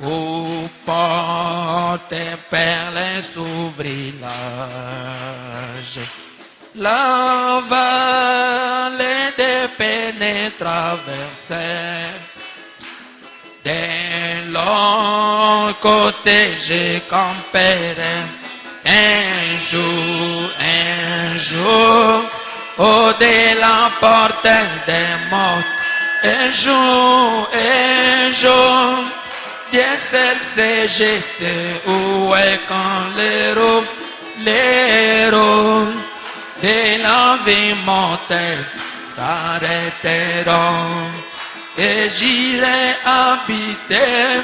Aux portes et perles s'ouvrit l'âge. La vallée des peines traversée. De l'autre côté, je camperai. Un jour, au-delà de la porte des morts. Un jour, Dieu seul sait juste où est quand les roues de la vie mortelle s'arrêteront. Et j'irai habiter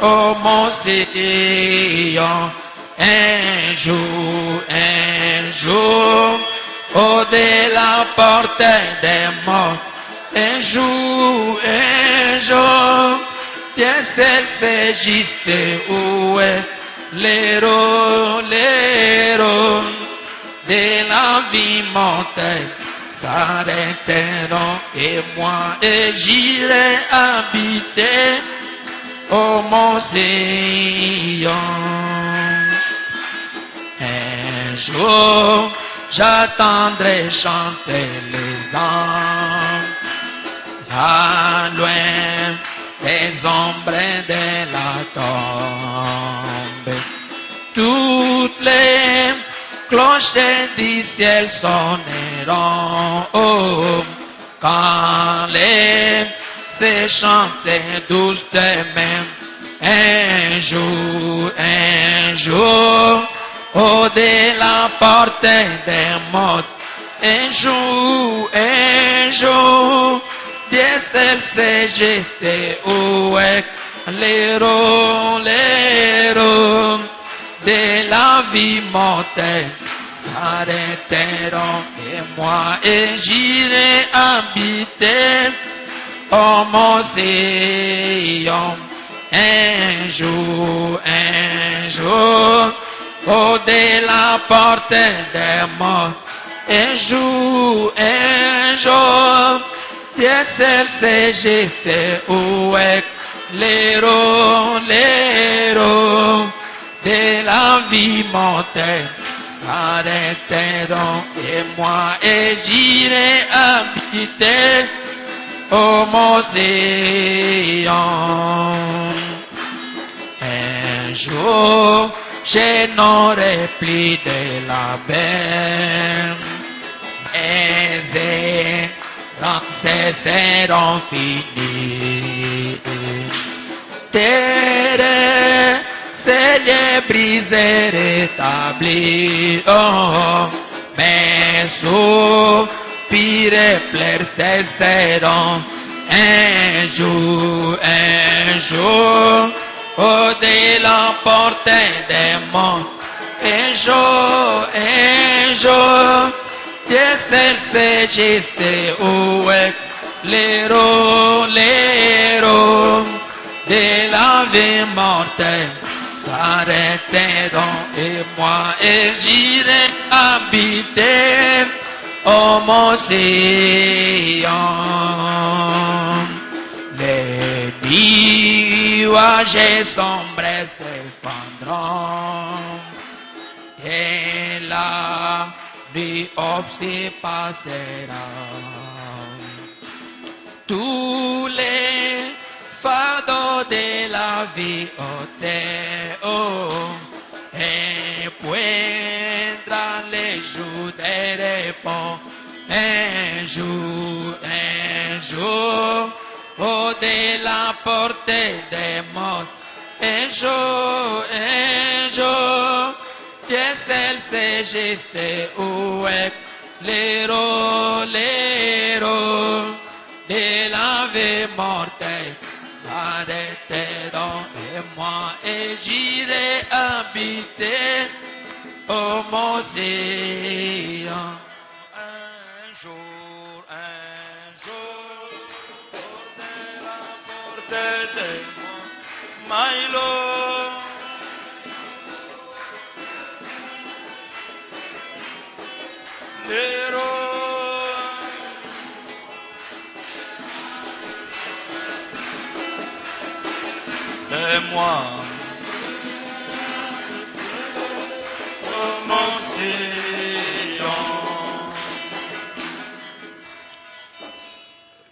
au mont Sion. Un jour, au-delà de la porte des morts. Un jour, Dieu seul sait juste où est l'héros de la vie mortelle s'arrêteront et moi j'irai habiter au mont Sion. Un jour j'attendrai chanter les anges là loin des ombres de la tombe. Toutes les cloches du ciel sonneront quand les se chantent doucement. Un jour, au-delà de la porte des morts. Un jour, Dieu seul sait juste où est l'héros de la vie mortelle s'arrêteront et moi j'irai habiter au mont Sion. Un jour, au-delà de la porte des morts. Un jour, Dieu seul sait juste où est l'héros de la vie mortelle s'arrêteront et moi j'irai habiter au mont Sion. Un jour, je n'aurai plus de la peine. Mes errances seront finies. Terre, ciel brisé, rétabli. Oh, mes soupirs et pleurs cesseront. Un jour, au-delà de la porte des morts. Un jour, Dieu seul sait juste où est l'héros de la vie mortelle s'arrêteront et moi j'irai habiter au mont Sion. Les nuages sombres s'effondreront et la nuit obscure passera. Tous les fardeaux de la vie ôtés, et poindra les jours de repos. Un jour, au-delà de la porte des morts. Un jour, Dieu seul sait juste où est l'héros de la vie mortelle s'arrêteront et moi j'irai habiter au mont Sion. Un jour, au-delà de la porte des morts, my Lord. de moi. Mon Seigneur.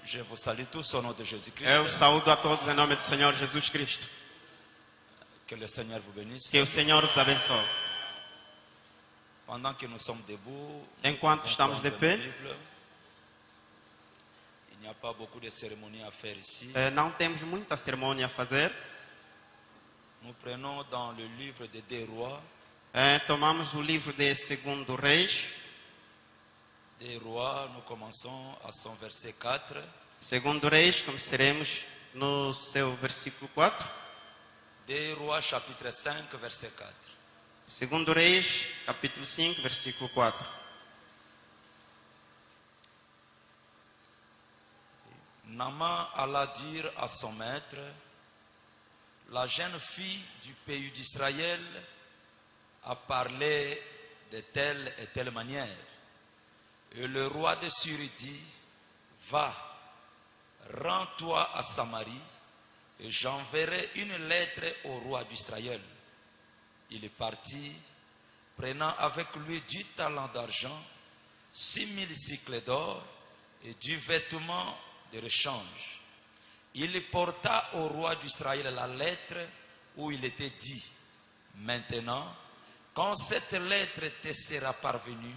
Je vous salue tous au nom de Jésus-Christ. Eu saúdo a todos em nome do Senhor Jesus Cristo. Que le Seigneur vous bénisse. Que o Senhor vos abençoe. Pendant que nous sommes debout, Enquanto nous estamos de prendre pé, la Bible. Il n'y a pas beaucoup de cérémonies à faire ici. não temos muita cerimônia a fazer. Nous prenons dans le livre des 2 Rois. Tomamos o livro de 2 Reis. Des Rois, nous commençons à son verset 4. 2 Reis, começaremos no seu versículo 4. Des Rois, chapitre 5, verset 4. 2 Reis, capítulo 5, versículo 4. Naaman alla dire à son maître, la jeune fille du pays d'Israël a parlé de telle et telle manière. Et le roi de Syrie dit, va, rends-toi à Samarie, et j'enverrai une lettre au roi d'Israël. Il est parti, prenant avec lui 10 talents d'argent, 6000 cycles d'or et du vêtement de rechange. Il porta au roi d'Israël la lettre où il était dit, maintenant, quand cette lettre te sera parvenue,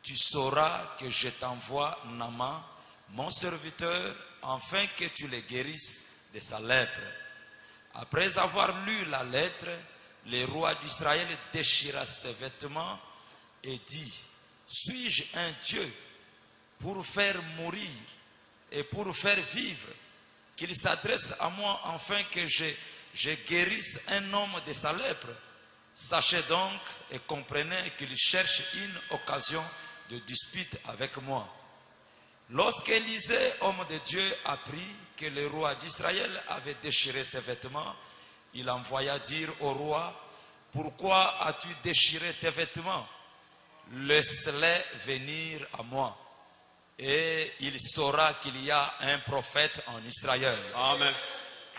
tu sauras que je t'envoie Naaman, mon serviteur, afin que tu le guérisses de sa lèpre. Après avoir lu la lettre, le roi d'Israël déchira ses vêtements et dit, suis-je un Dieu pour faire mourir et pour faire vivre, qu'il s'adresse à moi afin que je guérisse un homme de sa lèpre? Sachez donc et comprenez qu'il cherche une occasion de dispute avec moi. Lorsqu'Élisée, homme de Dieu, apprit que le roi d'Israël avait déchiré ses vêtements, il envoya dire au roi, pourquoi as-tu déchiré tes vêtements? Laisse-les venir à moi, et il saura qu'il y a un prophète en Israël. Amen.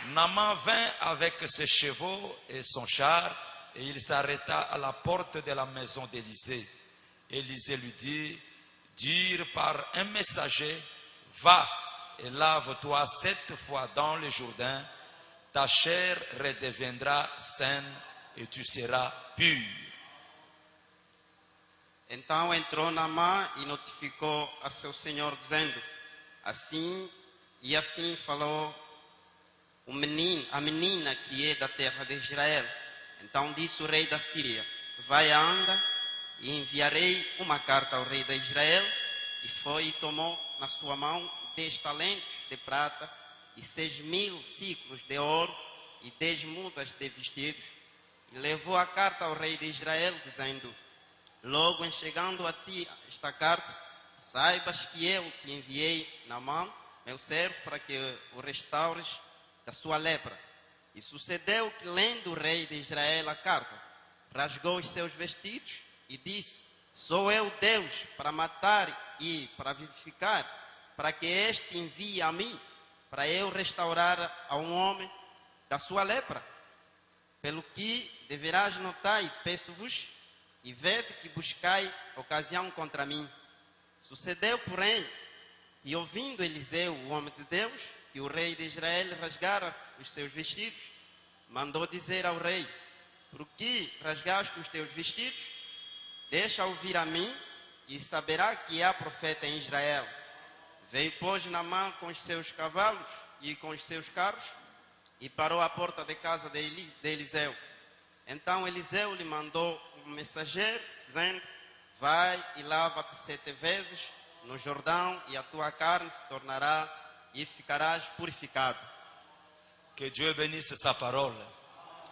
Naaman vint avec ses chevaux et son char, et il s'arrêta à la porte de la maison d'Élisée. Élisée lui dit, dire par un messager, va et lave-toi 7 fois dans le Jourdain, ta chair redeviendra saine et tu seras pur. Então entrou Naamã e notificou a seu senhor, dizendo, assim falou a menina que é da terra de Israel. Então disse o rei da Síria, vai, anda, e enviarei uma carta ao rei de Israel. E foi e tomou na sua mão 10 talentos de prata e 6.000 ciclos de ouro e 10 mudas de vestidos. E levou a carta ao rei de Israel, dizendo, logo em chegando a ti esta carta, saibas que eu te enviei Naamã, meu servo, para que o restaures da sua lepra. E sucedeu que, lendo o rei de Israel a carta, rasgou os seus vestidos e disse, sou eu Deus para matar e para vivificar, para que este envie a mim, para eu restaurar a um homem da sua lepra. Pelo que deverás notar, e peço-vos, e vede que buscai ocasião contra mim. Sucedeu, porém, que ouvindo Eliseu, o homem de Deus, que o rei de Israel rasgara os seus vestidos, mandou dizer ao rei, por que rasgaste os teus vestidos? Deixa ouvir a mim, e saberá que há profeta em Israel. Veio, pois, Naamã com os seus cavalos e com os seus carros, e parou à porta da casa de Eliseu. Então Eliseu lhe mandou um mensageiro, dizendo, vai e lava-te 7 vezes no Jordão, e a tua carne se tornará e ficarás purificado. Que Dieu bénisse sa parole.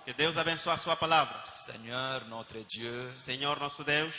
Que Deus abençoe a sua palavra. Seigneur notre Dieu, Senhor nosso Deus,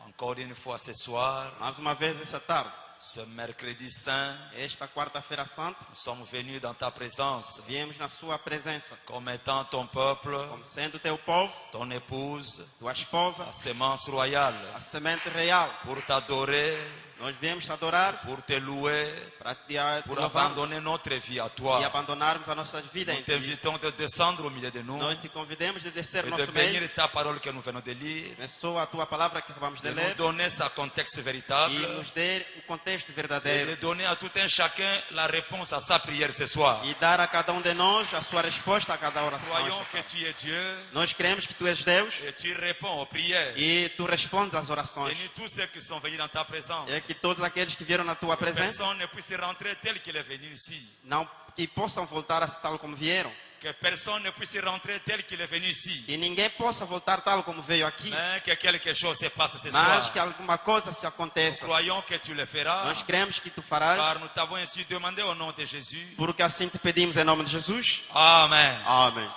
encore une fois ce soir, mais uma vez essa tarde, ce mercredi saint, esta quarta-feira santa, nous sommes venus dans ta présence viemos na sua presença, comme étant ton peuple, como sendo teu povo, ton épouse, tua esposa, la sémence royale, a semente real, pour t'adorer, Nós viemos adorar pour te louer, para te pour louvar abandonner notre vie à e toi. abandonarmos a nossa vida Nous em Ti. t'invitons de descendre au milieu de nous Nós te convidamos de descer et no de nosso meio. bénir ta parole que nous venons de lire, Abençoa a Tua palavra que acabamos de de nous ler donner sa contexte e véritable nos dê o contexto et verdadeiro de donner à tout un chacun la réponse à sa prière ce soir. e dar a cada de nós a sua resposta a cada oração. Croyons que tu es Dieu Nós cremos que Tu és Deus et tu réponds aux prières. e Tu respondes às orações. Bénis tous ceux qui sont venus dans ta présence. É que todos aqueles que vieram na Tua Que presença personne ne puisse rentrer tel qu'il est venu ici. não que possam voltar a tal como vieram. Que personne ne puisse rentrer tel qu'il est venu ici. Que ninguém possa voltar tal como veio aqui. Mais que quelque chose se passe ce Mas soir. que alguma coisa se aconteça. Croyons que tu le feras. Nós cremos que Tu farás, Car nous t'avons ainsi demandé au nom de Jésus. porque assim te pedimos em nome de Jesus. Amen. Amém.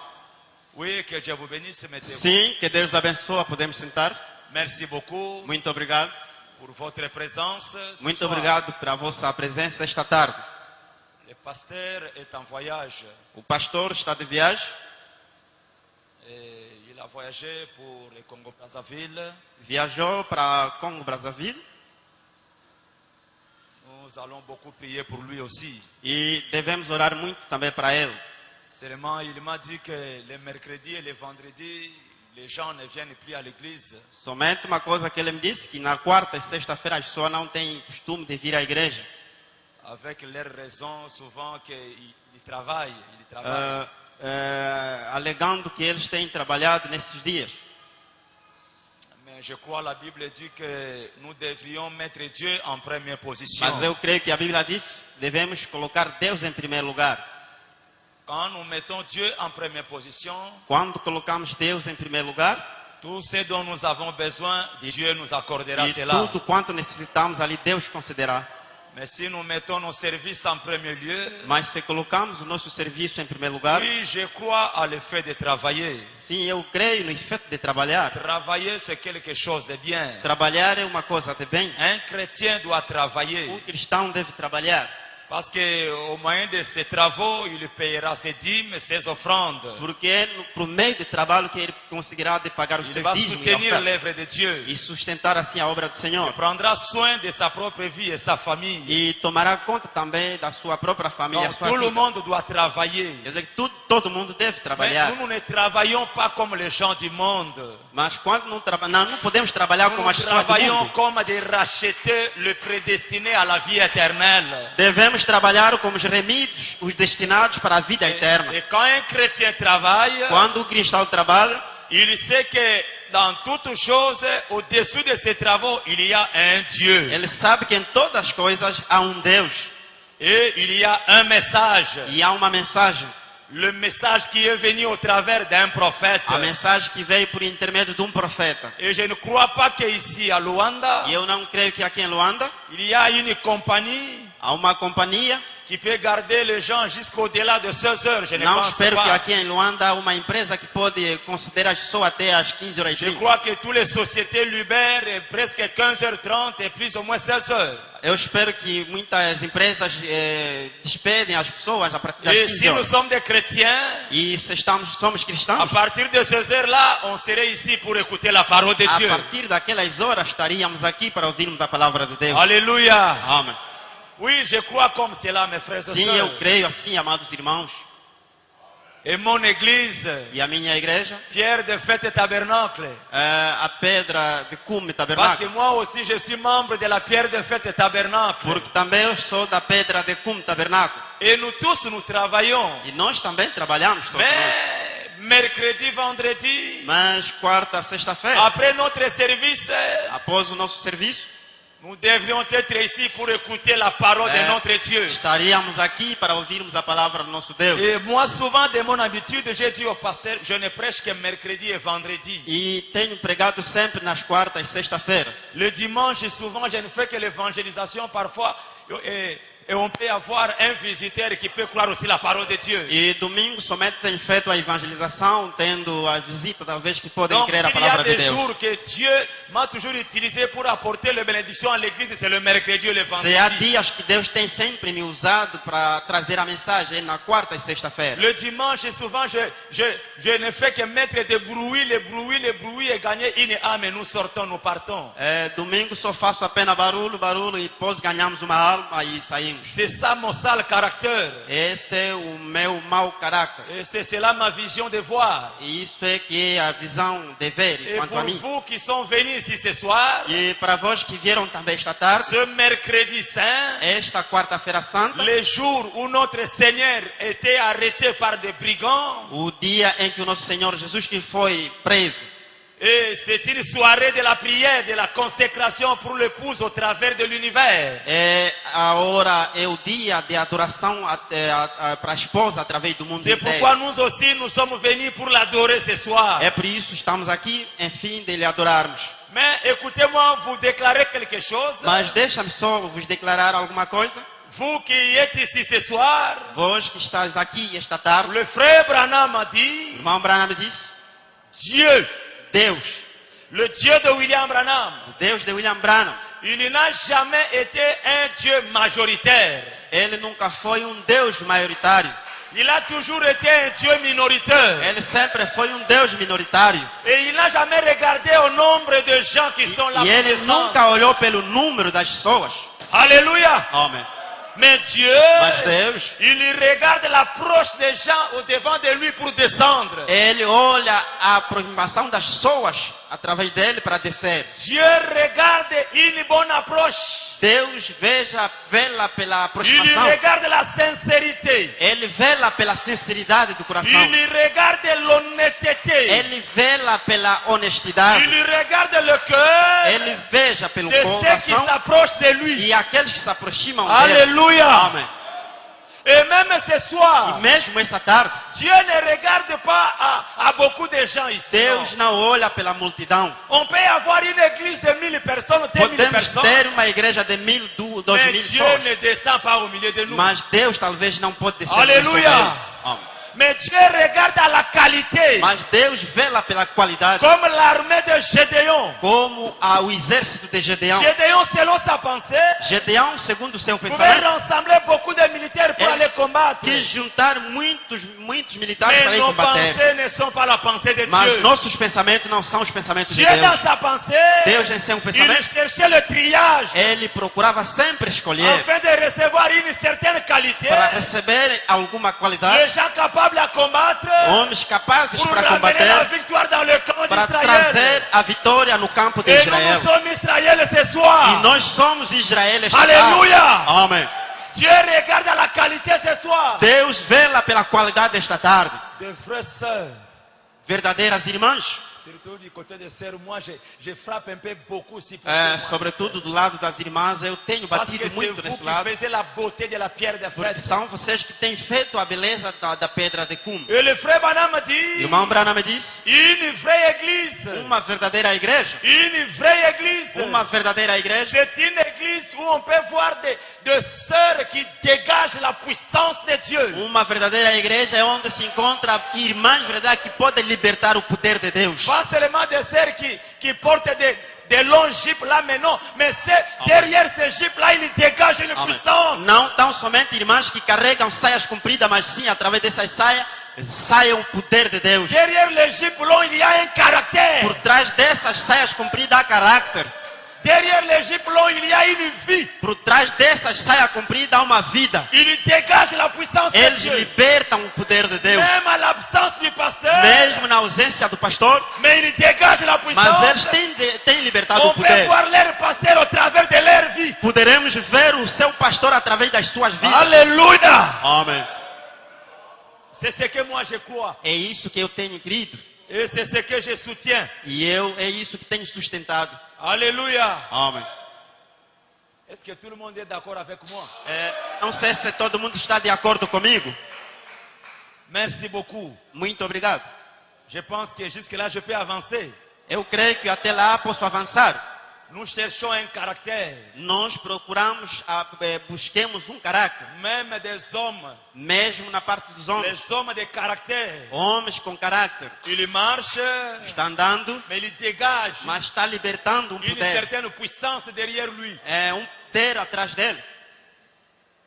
Oui, que Dieu vous bénisse. Mettez-vous. Sim, que Deus abençoe. Podemos sentar. Merci beaucoup Muito obrigado. pour votre présence. Ce Muito soir. obrigado pela vossa presença esta tarde. Le pasteur est en voyage. O pastor está de viagem. Et il a voyagé pour le Congo-Brazzaville. Viajou para Congo, Brazzaville. Nous allons beaucoup prier pour lui aussi. E devemos orar muito também para ele. Seulement, il m'a dit que les mercredis et les vendredis, les gens ne viennent plus à l'église. Somente uma coisa que ele me disse, que na quarta e sexta-feira as pessoas não têm costume de vir à igreja. Avec leurs raisons, souvent qu'ils travaillent. Ils travaillent. Alegando que eles têm trabalhado nesses dias. Mais je crois la Bible dit que nous devrions mettre Dieu en première position. Mas eu creio que a Bíblia diz que devemos colocar Deus em primeiro lugar. Quand nous mettons Dieu en première position, Quando colocamos Deus em primeiro lugar, tout ce dont nous avons besoin, Dieu nous accordera e cela. tudo quanto necessitamos ali, Deus concederá. Mais si nous mettons nos services en premier lieu, Mas se colocamos o nosso serviço em primeiro lugar, oui, je crois à le fait de travailler. sim, eu creio no efeito de trabalhar. Travailler, c'est quelque chose de bien. Trabalhar é uma coisa de bem. Un chrétien doit travailler. Cristão deve trabalhar. Parce qu'au moyen de ses travaux, il payera ses dîmes, ses offrandes. Porque é por meio de trabalho que ele conseguirá de pagar os Il seus va dízimos e soutenir ofertas. l'œuvre de Dieu. E sustentar assim a obra do Il Senhor. prendra soin de sa propre vie et sa famille. E tomará conta também da sua própria família, a Donc sua tout le vida. monde doit travailler. Quer dizer que todo mundo deve Mais trabalhar. nous ne travaillons pas comme les gens du monde. Mas quando não podemos trabalhar Nous como as pessoas do travaillons mundo. comme des rachetés, le prédestiné à la vie éternelle. Devemos trabalhar como os remidos, os destinados para a vida eterna. Et quand un chrétien travaille, Quando o cristão trabalha, il sait que dans toutes choses, au-dessus de ses travaux, il y a un Dieu. ele sabe que em todas as coisas há um Deus. Et il y a un message. E há uma mensagem. Le message qui est venu au travers d'un prophète. A mensagem que veio por intermédio de um profeta. Et je ne crois pas qu'ici à Luanda, E eu não creio que aqui em Luanda il y a une compagnie há uma companhia. qui peut garder les gens jusqu'au-delà de 16 heures. Je ne Não pense espero que pas. aqui em Luanda há uma empresa que pode considerar só até às 15h30. Je crois que toutes les sociétés libèrent presque 15h30 et plus ou moins 16 heures. Eu espero que muitas empresas despedem as pessoas a partir das Et 15 si nous horas. sommes des chrétiens, E se somos à cristãos, partir de ces heures-là, on serait ici pour écouter la parole de a Dieu. partir daquelas horas estaríamos aqui para ouvirmos a palavra de Deus. Alléluia. Amém. Oui, je crois comme cela, mes frères et Sim, sœurs. eu creio assim, amados irmãos. Et mon église, E a minha igreja, Pierre de Fête et Tabernacle. a pedra de cume Parce que tabernáculo. moi aussi, je suis membre de la Pierre de Fête et Tabernacle. Porque também eu sou da pedra de cume tabernáculo. Et nous tous, nous travaillons. E nós também trabalhamos todos nós. Mais mercredi, vendredi, Mas quarta, sexta-feira, après notre service, após o nosso serviço, nous devrions être ici pour écouter la parole de notre Dieu. estaríamos aqui para ouvirmos a palavra do nosso Deus. Et moi, souvent, de mon habitude, j'ai dit au pasteur, je ne prêche que mercredi et vendredi. E tenho pregado sempre nas quartas e sexta-feira. Le dimanche, souvent, je ne fais que l'évangélisation. Parfois, et on peut avoir un visiteur qui peut croire aussi la parole de Dieu. E domingo somente tem feito a evangelização, tendo a visita talvez que podem Donc crer a s'il y a palavra de des Deus. jours que Dieu m'a toujours utilisé pour apporter les bénédictions à l'église, c'est le mercredi ou le Se há vendredi. dias que Deus tem sempre me usado para trazer a mensagem, é na quarta e sexta-feira. Le dimanche, souvent, je ne fais que mettre des bruits, les bruits et gagner une âme et nous sortons, nous partons. Domingo só faço apenas barulho e depois ganhamos uma alma e saímos. C'est ça mon sale caractère. Esse é o meu mau caráter. Et c'est cela ma vision de voir. E isso é que é a visão de ver Et quanto pour a mim. vous qui sont venus ici ce soir, E para vós que vieram também esta tarde, ce mercredi saint, esta quarta-feira santa, le jour où notre Seigneur était arrêté par des brigands, o dia em que o nosso Senhor Jesus que foi preso. et c'est une soirée de la prière, de la consécration pour l'épouse au travers de l'univers. É a hora, é o dia de adoração para a esposa através do mundo C'est inteiro. pourquoi nous aussi, nous sommes venus pour l'adorer ce soir. É por isso estamos aqui, enfim, de lhe adorarmos. Mais écoutez-moi vous déclarer quelque chose. Mas deixa-me só vos declarar alguma coisa. Vous qui êtes ici ce soir, Vós que estáis aqui esta tarde, le frère Branham a dit, o irmão Branham disse, Dieu, Deus, le Dieu de William Branham, o Deus de William Branham, il n'a jamais été un Dieu majoritaire. ele nunca foi um Deus maioritário. Il a toujours été un Dieu minoritaire. Ele sempre foi um Deus minoritário. Et il n'a jamais regardé au nombre de gens qui sont là. E ele présents. nunca olhou pelo número das pessoas. Alléluia. Amém. Mais Dieu, Mas Deus, il regarde l'approche des gens au devant de lui pour descendre. ele olha a aproximação das pessoas através dele para descer. Dieu regarde une bonne approche. Deus vê-la pela Il aproximação. regarde la sincérité. Ele vê-la pela sinceridade do coração. Il regarde l'honnêteté. Ele vê-la pela honestidade. Il regarde le cœur Ele veja pelo de ceux qui coração s'approchent de lui. e aqueles que se aproximam dele. Alléluia. Amém. Et même ce E soir, mesmo essa tarde, Dieu ne regarde pas à beaucoup de gens ici. Deus non. não olha pela multidão. On peut avoir une église de 1000 personnes, 2000 Podemos personnes. ter uma igreja de 1000, Mais 2000 Dieu pessoas. ne descend pas au milieu de nous. Mas Deus talvez não pode descer. Alléluia. nesse meio. Amém. Mais Dieu regarde à la qualité. Mas Deus vê-la pela qualidade. Comme l'armée de Gédéon. Como o exército de Gedeão. Gédéon, selon sa pensée, Gedeão, segundo o seu pouvait pensamento, rassembler beaucoup de militaires pour Ele aller combattre. quis juntar muitos militares para Mais ir nos combater. pensées ne sont pas la pensée de Mas Dieu. nossos pensamentos não são os pensamentos de Dieu, dans Deus. sa pensée, Deus em seu il pensamento, cherchait le triage ele procurava sempre escolher afin de recevoir une certaine qualité. para receber alguma Les qualidade, gens capables à combattre homens capazes pour para ramener la combater, victoire dans le camp para d'Israël. trazer a vitória no campo de Et nous, Israel. nous sommes Israël ce E soir. nós somos Israel esta Aleluia. tarde. Amém. Dieu regarde à la qualité ce soir. Deus vê-la pela qualidade desta tarde. Des frères sœurs, Verdadeiras irmãs, surtout du côté des sœurs, moi je frappe un peu beaucoup si pour moi, sobretudo do lado das irmãs, eu tenho parce que batido c'est muito vous nesse qui lado. faisiez la beauté de la pierre de Porque fête. são vocês que têm feito a beleza da pedra de cume. Et le frère Branham E o dit, irmão Branham me disse, une vraie église, uma verdadeira igreja, une vraie église, uma verdadeira igreja, c'est une église où on peut voir des sœurs qui dégagent la puissance de Dieu. uma verdadeira igreja é onde se encontra irmãs verdade que podem libertar o poder de Deus. Pas seulement des sœurs qui portent des longs jupes là, mais non. Mais c'est derrière ces jupes là, ils dégagent une Amém. puissance. Não tão somente irmãs que carregam saias compridas, mas sim através dessas saias saia o poder de Deus. Derrière les jupes longs, il y a un caractère. Por trás dessas saias compridas há caráter. Derrière les jupes longs, il y a une vie. Por trás dessas saias compridas há uma vida. Ils dégagent la puissance de Eles Dieu. libertam o poder de Deus. Même à l'absence du pasteur, Mesmo na ausência do pastor, mais ils dégagent la mas puissance. eles têm libertado On o peut poder. voir leur pasteur au travers de leur vie. Poderemos ver o seu pastor através das suas vidas. Alléluia. Amém. C'est ce que moi je crois. É isso que eu tenho crido. Et c'est ce que je soutiens. E é isso que tenho sustentado. Alléluia. Amém. Est-ce que tout le monde est d'accord avec moi? Não sei se todo mundo está de acordo comigo. Merci beaucoup. Muito obrigado. Je pense que jusque-là, je peux avancer. Eu creio que até lá posso avançar. nous cherchons un caractère. nós procuramos, busquemos um caráter. Même des hommes, Mesmo na parte dos homens. les hommes de caractère, Homens com caráter. ils marchent, Está andando, mais ils dégagent mas está libertando une poder. certaine puissance derrière lui. É poder atrás dele.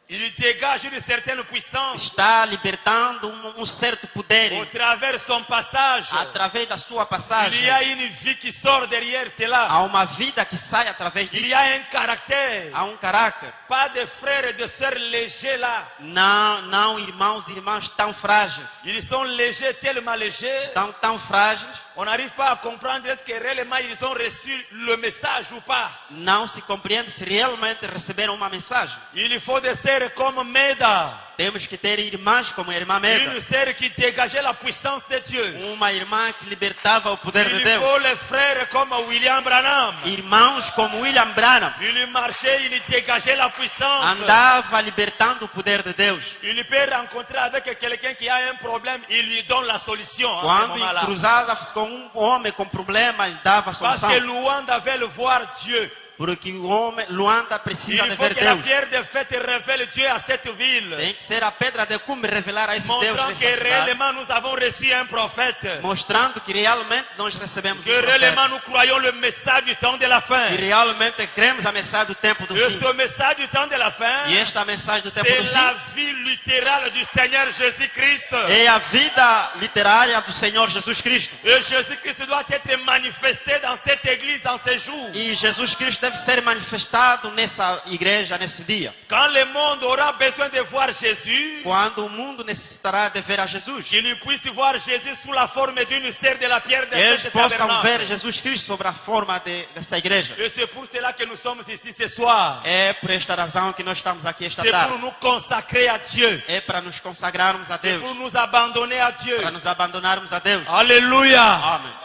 Il dégage une certaine puissance Está libertando certo poder. au travers de son passage. Através da sua Il passagem. y a une vie qui sort derrière cela. Há uma vida que sai através Il disso. y a un caractère. Há um caráter. Pas de frères et de sœurs légers là. Não, irmãos e irmãs tão frágeis. Ils sont légers, tellement légers. Estão tão frágeis. On n'arrive pas à comprendre est-ce que réellement ils ont reçu le message ou pas. Não se compreende se realmente receberam uma mensagem. Il faut des sœurs comme Meda. Temos que ter irmãs como a irmã Meda. Une sœur qui dégageait la puissance de Dieu. Uma irmã que libertava o poder de Il Deus. faut les frères comme William Branham. Irmãos como William Branham. Il marchait, il dégageait la puissance. Andava libertando o poder de Deus. Il peut rencontrer avec quelqu'un qui a un problème, il lui donne la solution en ce Quando moment-là. cruzava-se com um homem com problema, ele dava a Parce solução. que Luanda veut le voir Dieu. Porque o homem, Luanda precisa Il de faut ver que la Deus. pierre de fête révèle Dieu à cette ville. Tem que ser a pedra de cume revelar a esse Deus Montrant dessa que cidade. réellement nous avons reçu un prophète. Mostrando que realmente nós recebemos Que um profeta. réellement nous croyons le message du temps de la fin. Que realmente cremos a mensagem do tempo do Et fim. ce message du temps de la fin, E esta mensagem do tempo c'est do la fim vie littérale du Seigneur Jésus-Christ. é a vida literária do Senhor Jesus Cristo. Et Jésus-Christ doit être manifesté dans cette église en ces jours. E Jesus Cristo deve ser manifestado nessa igreja, nesse dia. Quand le monde aura besoin de voir Jésus, Quando o mundo necessitará de ver a Jesus. qu'il puisse voir Jésus sous la forme d'une sœur de la pierre de Eles fête possam ver tabernacle. Jesus Cristo sobre a forma dessa igreja. Et c'est pour cela que nous sommes ici ce soir. É por esta razão que nós estamos aqui esta C'est pour tarde. nous consacrer à Dieu. É para nos consagrarmos a C'est Deus. pour nous abandonner à Dieu. Para nos abandonarmos a Deus. Alléluia. Amém.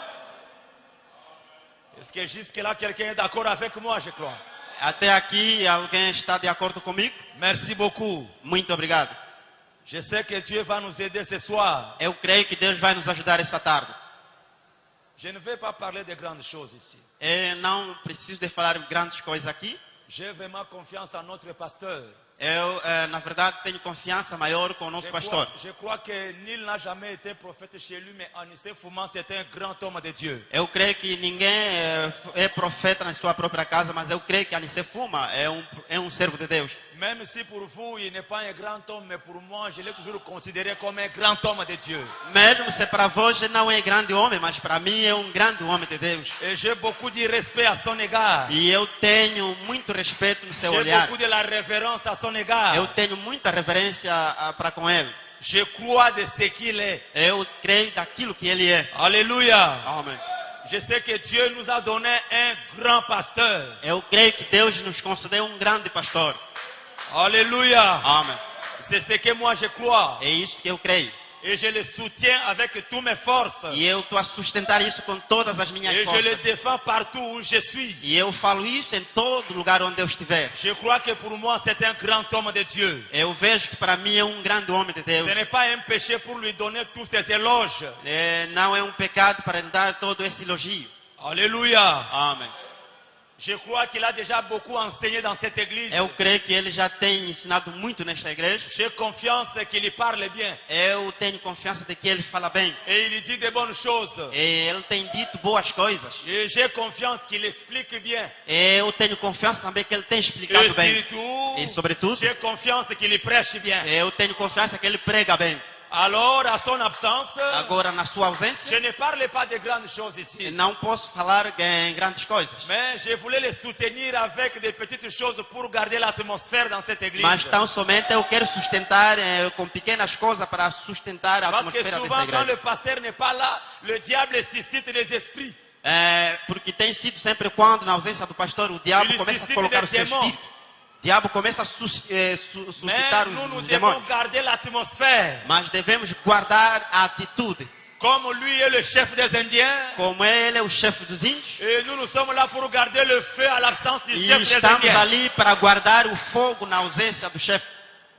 Est-ce que jusque-là, quelqu'un est d'accord avec moi, je crois? Até aqui, alguém está de acordo comigo? Merci beaucoup. Muito obrigado. Je sais que Dieu va nous aider ce soir. Eu creio que Deus vai nos ajudar esta tarde. Je ne vais pas parler de grandes choses ici. Eu não preciso de falar grandes coisas aqui. J'ai vraiment confiance en notre pasteur. Eu, na verdade, tenho confiança maior com o nosso pastor. Je crois que nul n'a jamais été prophète chez lui, mais Anissé Fouman, c'était un grand homme de Dieu. Eu creio que ninguém é profeta na sua própria casa, mas eu creio que Anissé Fuma é um servo de Deus. Même si pour vous, il n'est pas un grand homme, mais pour moi, je l'ai toujours considéré comme un grand homme de Dieu. Mesmo se para vós não é grande homem, mas para mim é um grande homem de Deus. Et j'ai beaucoup de respect à son égard. E eu tenho muito respeito no seu J'ai olhar. beaucoup de la révérence à son égard. Eu tenho muita reverência para com ele. Je crois de ce qu'il est. Eu creio daquilo que ele é. Alléluia. Amém. Je sais que Dieu nous a donné un grand pasteur. Eu creio que Deus nos concedeu um grande pastor. Alléluia. Amém. C'est ce que moi je crois. É isso que eu creio. Et je le soutiens avec toutes mes forces. E eu estou a sustentar isso com todas as minhas Et je le forças. défends partout où je suis. E eu falo isso em todo lugar onde eu estiver. Je crois que pour moi, c'est un grand homme de Dieu. Eu vejo que para mim é um grande homem de Deus. Ce n'est pas un péché pour lui donner tous ses éloges. Não é um pecado para lhe dar todo esse elogio. Alléluia. Amém. Je crois qu'il a déjà beaucoup enseigné dans cette église. Eu creio que ele já tem ensinado muito nesta igreja. J'ai confiance qu'il y parle bien. Eu tenho confiança de que ele fala bem. Et il dit de bonnes choses. E ele tem dito boas coisas. Et j'ai confiance qu'il explique bien. Eu tenho confiança também que ele tem explicado Et bem. surtout, E sobretudo, j'ai confiance qu'il prêche bien. eu tenho confiança que ele prega bem. Alors, à son absence, Agora, na sua ausência, je ne parle pas de grandes choses ici. não posso falar em grandes coisas. Mais je voulais les soutenir avec des petites choses pour garder l'atmosphère dans cette église. Mas tão somente eu quero sustentar com pequenas coisas para sustentar a Parce que atmosfera souvent, dessa quand le igreja. pasteur n'est pas là, le diable suscite les esprits. Porque tem sido sempre quando, na ausência do pastor, o diabo Ele começa a suscita colocar o des seu démons. espírito. O diabo começa a Mais suscitar nous, nous os devons demônios. garder l'atmosphère. Mas devemos guardar a atitude. Comme lui est le chef des Indiens, Como ele é o chefe dos índios. et nous sommes là pour garder le feu à l'absence du E chef des estamos Indiens. ali para guardar o fogo na ausência do chefe.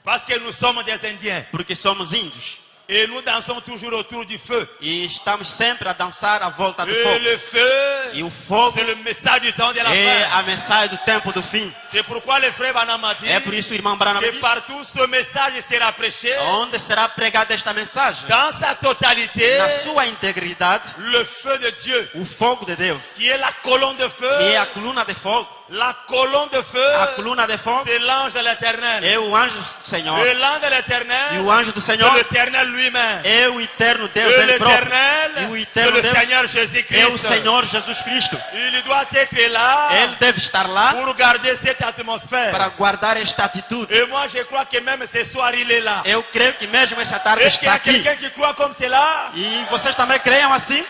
Parce que nous sommes des Indiens. Porque somos índios. Et nous dansons toujours autour du feu. E estamos sempre a dançar à volta do Et fogo. le feu, E o fogo c'est le message du temps de la é fin. a mensagem do tempo do fim. C'est pourquoi le frère Branham a dit É por isso o irmão Branham que diz, partout ce message sera prêché onde será pregada esta mensagem? dans sa totalité, Na sua integridade, le feu de Dieu, o fogo de Deus, qui est la colonne de feu. que é a coluna de fogo. La colonne de feu, A coluna de fogo c'est l'ange de l'éternel. é o anjo do Senhor. Et l'ange de E l'éternel, o anjo do c'est Senhor l'éternel lui-même. é o eterno Deus, Et ele próprio. l'éternel, E o c'est eterno le Deus Seigneur é o Jésus-Christ. Senhor Jesus Cristo. Il doit être là Ele deve estar lá pour garder cette atmosphère. para guardar esta atitude. Et moi, je crois que même ce soir, il est là. Eu creio que mesmo essa tarde Est-ce qu'il y está a aqui. quelqu'un qui croit comme cela? E vocês também creiam assim?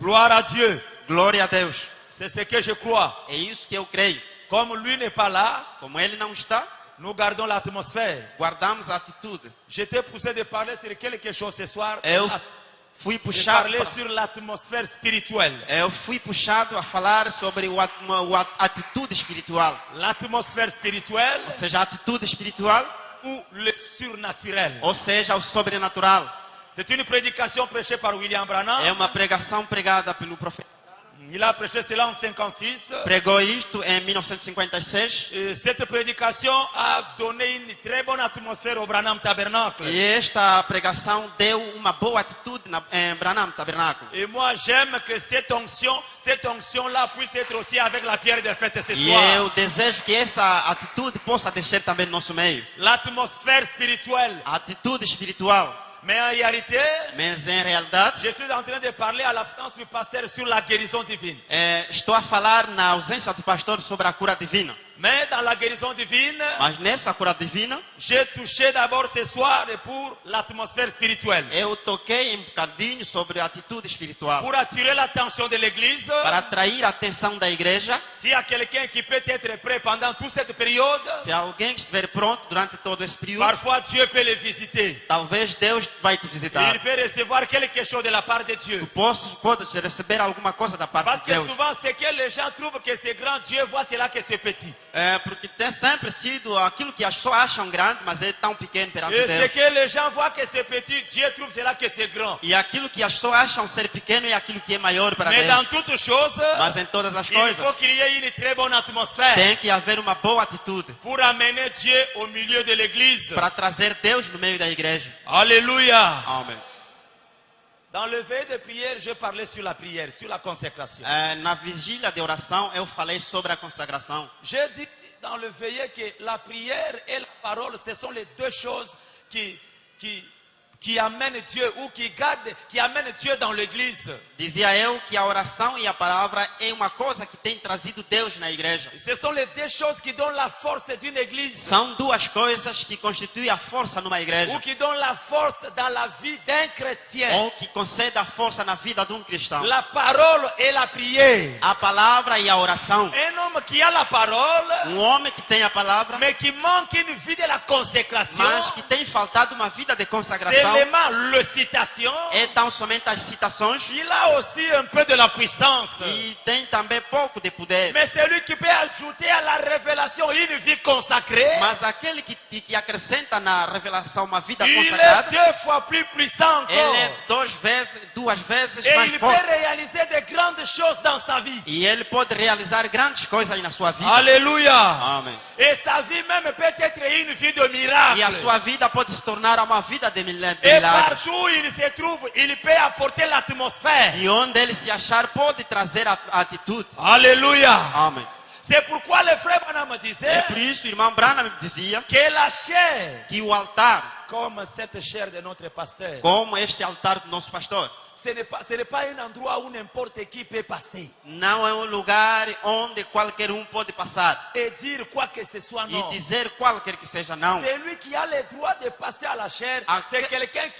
Gloire à Dieu. Glória a Deus. C'est ce que je crois. É isso que eu creio. Comme lui n'est pas là, Como ele não está, nous gardons l'atmosphère. guardamos a atitude. J'étais poussé de parler sur quelque chose ce soir. Eu fui De puxado, parler sur l'atmosphère spirituelle. eu fui puxado a falar sobre a atitude espiritual. L'atmosphère spirituelle Ou seja, a atitude espiritual, ou le surnaturel. ou seja, o sobrenatural. C'est une prédication prêchée par William Branham. É uma pregação pregada pelo profeta. Il a prêché cela en 56. Pregou isto em 1956. Et cette prédication a donné une très bonne atmosphère au Branham Tabernacle. E esta pregação deu uma boa atitude em Branham Tabernáculo. Et moi, j'aime que cette onction-là puisse être aussi avec la pierre de fête ce E soir. eu desejo que essa atitude possa descer também no nosso meio. L'atmosphère spirituelle. A atitude espiritual. Mais en réalité, Mas em realidade, je suis en train de parler à l'absence du pasteur sur la guérison divine. estou a falar na ausência do pastor sobre a cura divina. Mais dans la guérison divine, Mas nessa cura divina, j'ai touché d'abord ce soir pour l'atmosphère spirituelle. eu toquei um bocadinho sobre a atitude espiritual. Pour attirer l'attention de l'église, Para atrair a atenção da igreja, s'il y a quelqu'un qui peut être prêt pendant toute cette période, se alguém estiver pronto durante todo esse período, parfois Dieu peut le visiter. talvez Deus vai te visitar. Il peut recevoir quelque chose de la part de Dieu. Tu podes receber alguma coisa da parte Parce de que Deus. souvent, ce que les gens trouvent que c'est grand, Dieu voit cela que c'est petit. Porque tem sempre sido aquilo que as pessoas acham grande, mas é tão pequeno perante Et ce Deus. que les gens voient que c'est petit, Dieu trouve cela que c'est grand. E aquilo que as pessoas acham ser pequeno é aquilo que é maior para Mais dans Deus. toutes choses, Mas em todas as il faut coisas, qu'il y ait une très bonne atmosphère tem que haver uma boa atitude pour amener Dieu au milieu de l'église. para trazer Deus no meio da igreja. Alléluia. Amém. Dans le veille de prière, je parlais sur la prière, sur la consécration. Na vigília de oração, eu falei sobre a consagração. J'ai dit dans le veillée que la prière et la parole, ce sont les deux choses qui amènent Dieu ou qui amènent Dieu dans l'église. Dizia eu que a oração e a palavra é uma coisa que tem trazido Deus na igreja. Ce sont les deux choses qui donnent la force d'une église São duas coisas que constituem a força numa igreja. ou qui donnent la force dans la vie d'un chrétien. Ou que concede a força na vida de um cristão. La parole et la prière. A palavra e a oração. Un homme qui a la parole, Homem que tem a palavra, mais qui manque une vie de la consécration, mas que tem faltado uma vida de consagração, seulement le citation, é tão somente as citações il a aussi un peu de la puissance. e tem também pouco de poder. Mais celui qui peut ajouter à la révélation une vie consacrée, Mas aquele que acrescenta na revelação uma vida il est consagrada, 2 fois plus puissant ele encore. é duas vezes Et mais il peut forte. réaliser de grandes choses dans sa vie. E ele pode realizar grandes coisas na sua vida. Alléluia. Amém. Et sa vie même peut être une vie de E a miracle. sua vida pode se tornar uma vida de Et milagres. partout où il se trouve, il peut apporter l'atmosphère. E onde ele se achar, pode trazer a atitude. Alléluia. Amém. C'est pourquoi le frère Branham me É disait por isso o irmão Branham dizia que la chair, que o altar, comme cette chair de notre pasteur, como este altar do nosso pastor, ce n'est pas un endroit où n'importe qui peut passer não é um lugar onde qualquer um pode passar et dire quoi que ce soit, e non. dizer qualquer que seja não. Celui qui a le droit de passer à la chair, Ah, c'est quelqu'un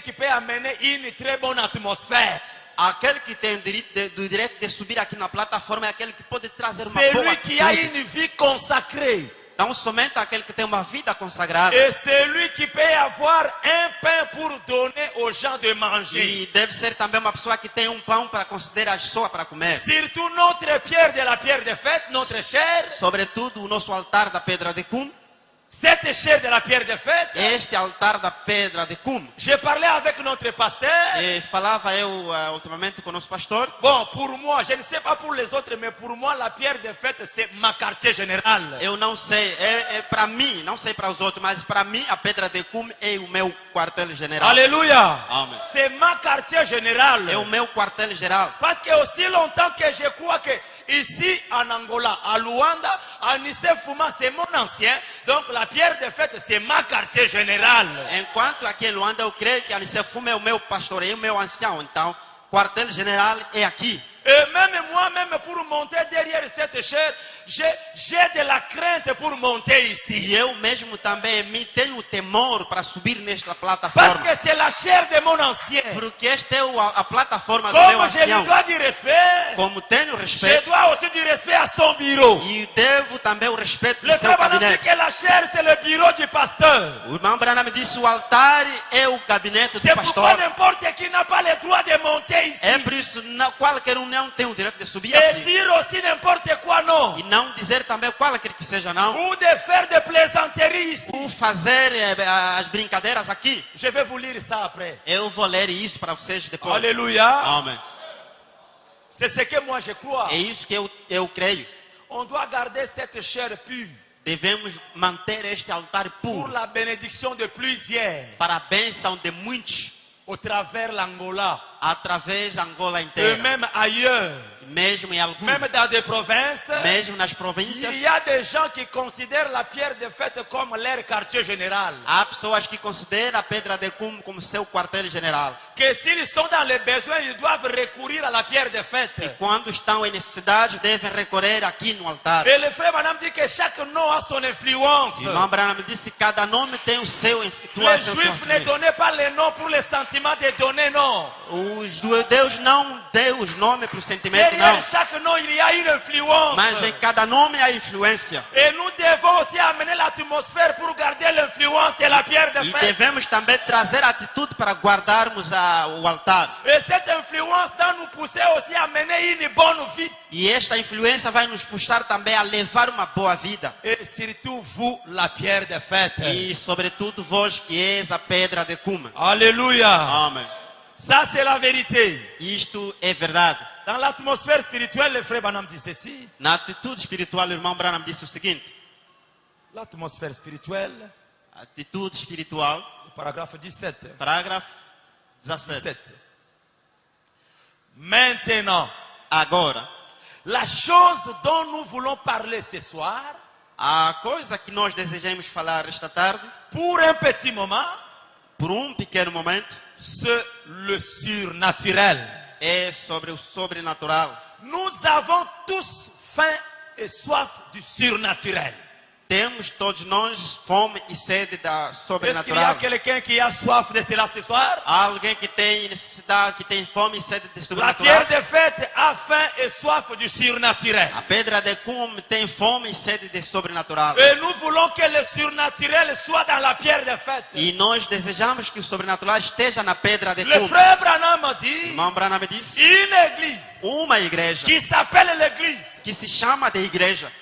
qui peut amener une très bonne atmosphère. Aquele que tem o direito de subir aqui na plataforma é aquele que pode trazer uma boa Celui qui a atitude. une vie consacrée. Então somente aquele que tem uma vida consagrada. Et celui qui peut avoir un pain pour donner aux gens de manger. E deve ser também uma pessoa que tem um pão para conceder às pessoas para comer. Surtout notre pierre de la pierre de fête, notre chair, Sobretudo o nosso altar da pedra de cum, cette chair de la pierre de fête, este altar da pedra de cume. j'ai parlé avec notre pasteur. E falava eu ultimamente com o nosso pastor. Bon, pour moi, je ne sais pas pour les autres, mais pour moi, la pierre de fête, c'est ma quartier général. Eu não sei, é para mim, não sei para os outros, mas para mim a pedra de cume é o meu quartel general. Alléluia. Amen. C'est ma quartier général. É o meu quartel geral. Parce que aussi longtemps que je crois que ici en Angola, à Luanda, à Nicefuma, c'est mon ancien. Donc la pierre de fête, c'est ma quartier général. Enquanto aqui em Luanda eu creio que a Nicefuma é o meu pastor e o meu ancião, então quartel general é aqui. Et même moi-même, pour monter derrière cette chair, j'ai de la crainte pour monter ici. E eu mesmo também me tenho temor para subir nesta Parce plataforma. que c'est la chair de mon ancien. Porque esta é a plataforma do meu Comme je lui ancião. dois du respect, Como tenho je respeito dois aussi du respect à son bureau. e devo também o respeito Le do seu frère Branham dit gabinete. que la chair, c'est le bureau du pasteur. O irmão Branham disse o altar é o gabinete do C'est pourquoi pastor. n'importe qui n'a pas le droit de monter ici. É por isso qualquer um não tem o direito de subir Et aqui. dire aussi n'importe quoi, non. E não dizer também qualquer que seja não. Ou de faire des plaisanteries ici. Ou fazer as brincadeiras aqui. Je vais vous lire ça après. Eu vou ler isso para vocês depois. Alléluia. Amém. C'est ce que moi je crois. É isso que eu creio. On doit garder cette chair pure Devemos manter este altar pour puro la bénédiction de plusieurs para a bênção de muitos au travers l'Angola através da Angola et inteira. même ailleurs, Mesmo em alguns, même dans des provinces. mesmo nas Il províncias, y a des gens qui considèrent la pierre de fête comme leur quartier général. há pessoas que consideram a pedra de cume como seu quartel general. Que s'ils sont dans les besoins, ils doivent recourir à la pierre de fête. Quando estão em necessidade, devem recorrer aqui no altar. Et le frère Branham dit que chaque nom a son influence. O irmão Branham disse que cada nome tem o seu Les influência. Juifs ne donnaient pas les noms pour le sentiment de donner, non. Os judeus não deu os nomes para o sentimento, Derrière não. chaque nom, il y a une influence. Mas em cada nome há influência. Et nous devons aussi amener l'atmosphère pour garder l'influence de la pierre de E fête. devemos também trazer atitude para guardarmos o altar. Et cette influence doit nous pousser aussi à mener une bonne vie. E esta influência vai nos puxar também a levar uma boa vida. Et surtout vous, la pierre de fête. E sobretudo vós que és a pedra de cume. Alléluia. Amém. Ça, c'est la vérité. Isto é verdade. Dans l'atmosphère spirituelle, le frère Branham dit ceci. Na atitude espiritual, o irmão Branham disse o seguinte. L'atmosphère spirituelle, Atitude espiritual, le paragraphe 17. parágrafo 17. 17. Maintenant, Agora, la chose dont nous voulons parler ce soir, a coisa que nós desejamos falar esta tarde, pour un petit moment, por pequeno momento, c'est le surnaturel. é sobre o sobrenatural. Nous avons tous faim et soif du surnaturel. Temos todos nós fome e sede da Est-ce qu'il y a sobrenatural. quelqu'un qui a soif de cela ce soir? Há alguém que tem necessidade, que tem fome e sede de La pierre sobrenatural? de fête a faim et soif du surnaturel. A pedra de cume tem fome e sede de sobrenatural. Et nous voulons que le surnaturel soit dans la pierre de fête. E nós desejamos que o sobrenatural esteja na pedra de Le cume. frère Branham dit, Irmão Branham disse, une église uma igreja qui s'appelle l'église, que se chama de igreja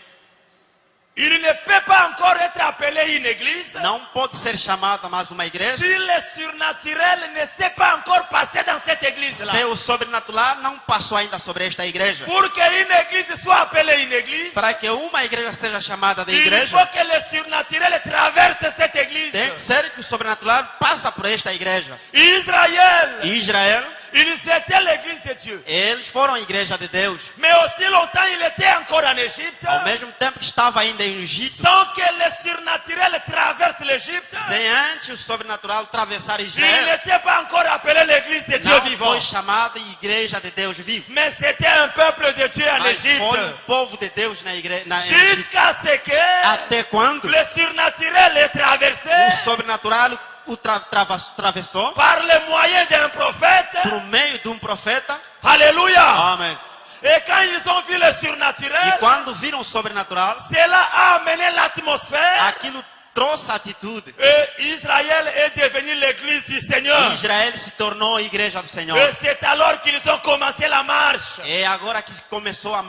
il ne peut pas encore être appelé une église não pode ser chamada mais uma igreja si le surnaturel ne s'est pas encore passé dans cette église-là. se o sobrenatural não passou ainda sobre esta igreja. Pour qu'une église soit appelée une église, Para que uma igreja seja chamada de il faut igreja, que le surnaturel traverse cette église. tem que ser que o sobrenatural passa por esta igreja. Israël, E Israel, ils étaient l'église de Dieu. eles foram a igreja de Deus. Mais aussi longtemps, il était encore en Égypte, Ao mesmo tempo que estava ainda em Egito, sans que le surnaturel traverse l'Égypte. sem antes o sobrenatural atravessar Il Israel, n'était pas encore appelé l'église de Dieu não vivant. foi chamada igreja de Deus vivo. Mais c'était un peuple de Dieu en Mas Égypte. foi povo de Deus na igreja. Jusqu'à ce que Até quando le surnaturel est traversé o sobrenatural o atravessou par le moyen d'un prophète. por meio de profeta. Alléluia. Amém. Et quand ils ont vu le E surnaturel, quando viram o sobrenatural, cela a amené l'atmosphère aquilo trouxe a atitude. Et Israël est devenu l'église du Seigneur. Israel se tornou a igreja do Senhor. Et c'est alors qu'ils ont commencé la marche. É agora que começou a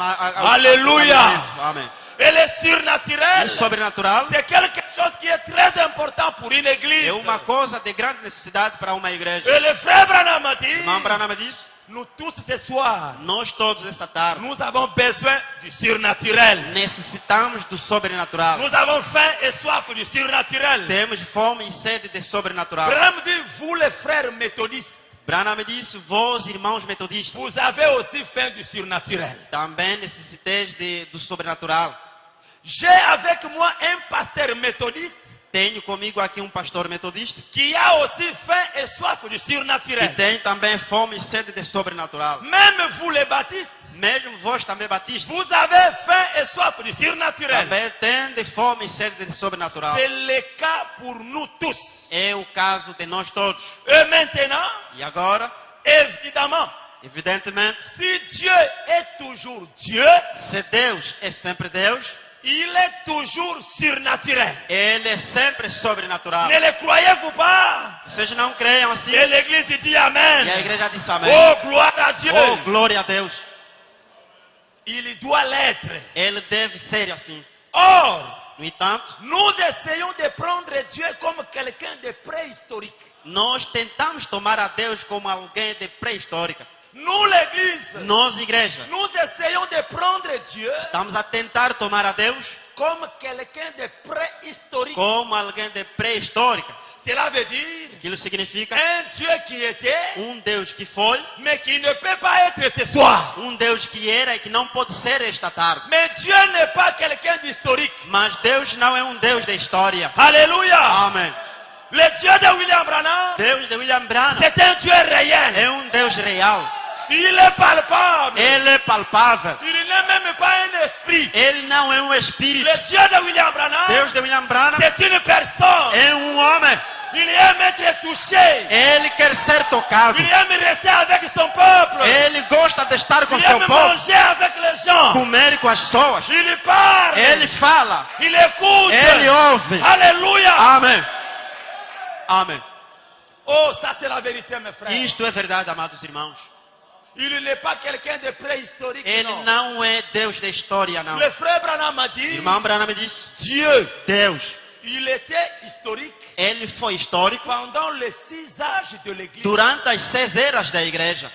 Aleluia. Amém. Et le surnaturel, O sobrenatural c'est quelque chose qui est très important pour une église. é uma coisa de grande necessidade para uma igreja. Et le frère Branham a dit, Irmão Branham disse, nous tous ce soir, nós todos esta tarde nous avons besoin du surnaturel. necessitamos do sobrenatural. Nous avons faim et soif du surnaturel. Temos fome e sede de sobrenatural. Branham dit, vous les frères méthodistes, Branham disse, vós irmãos metodistas, vous avez aussi faim du surnaturel. também necessiteis do sobrenatural. J'ai avec moi un pasteur méthodiste Tenho comigo aqui pastor metodista qui a aussi faim et soif du que surnaturel. tem também fome e sede de sobrenatural. Même vous les baptistes, Mesmo vós também batistas, vous avez faim et soif du surnaturel. também tendes fome e sede de sobrenatural. C'est le cas pour nous tous. É o caso de nós todos. Et maintenant, E agora, évidemment, evidentemente, si Dieu est toujours Dieu, se Deus é sempre Deus, il est toujours surnaturel. Ele é sempre sobrenatural. Ne le croyez-vous pas? Vocês não creiam assim? Et l'église dit E a Amen. igreja diz amém. Oh, gloire à Dieu. Oh, glória a Deus. Il doit l'être. Ele deve ser assim. Or, No entanto, nous essayons de prendre Dieu comme quelqu'un de préhistorique. nós tentamos tomar a Deus como alguém de pré-histórica. Nous, l'église, Nós, igreja, nous essayons de prendre Dieu estamos a tentar tomar a Deus comme quelqu'un de préhistorique. como alguém de pré-histórica. Cela veut dire Aquilo significa un Dieu qui était, Deus que foi, mais qui ne peut pas être ce soir. Deus que era e que não pode ser esta tarde. Mais Dieu n'est pas quelqu'un d'historique. Mas Deus não é Deus da história. Alléluia. Amém. Le Dieu de William Branham, Deus de William Branham c'est un Dieu réel. é Deus real. Il est palpable. Ele é palpável. Il n'est même pas un esprit. Ele não é espírito. Le Dieu de William Branham, Deus de William Branham c'est une personne. é homem. Il aime être touché. Ele quer ser tocado. Il aime rester avec son peuple. Ele gosta de estar com Il seu aime povo, manger avec les gens. comer com as pessoas. Il parle. Ele fala, Il écoute. ele ouve. Alléluia. Amém. Amém. Oh, ça c'est la vérité, mes frères. Isto é verdade, amados irmãos. Il n'est pas quelqu'un de préhistorique. Ele Non. não é Deus da história, não. Le frère Branham a dit, Irmão Branham disse, Dieu, Deus, il était historique ele foi histórico pendant les 6 âges de l'église. durante as 6 eras da igreja.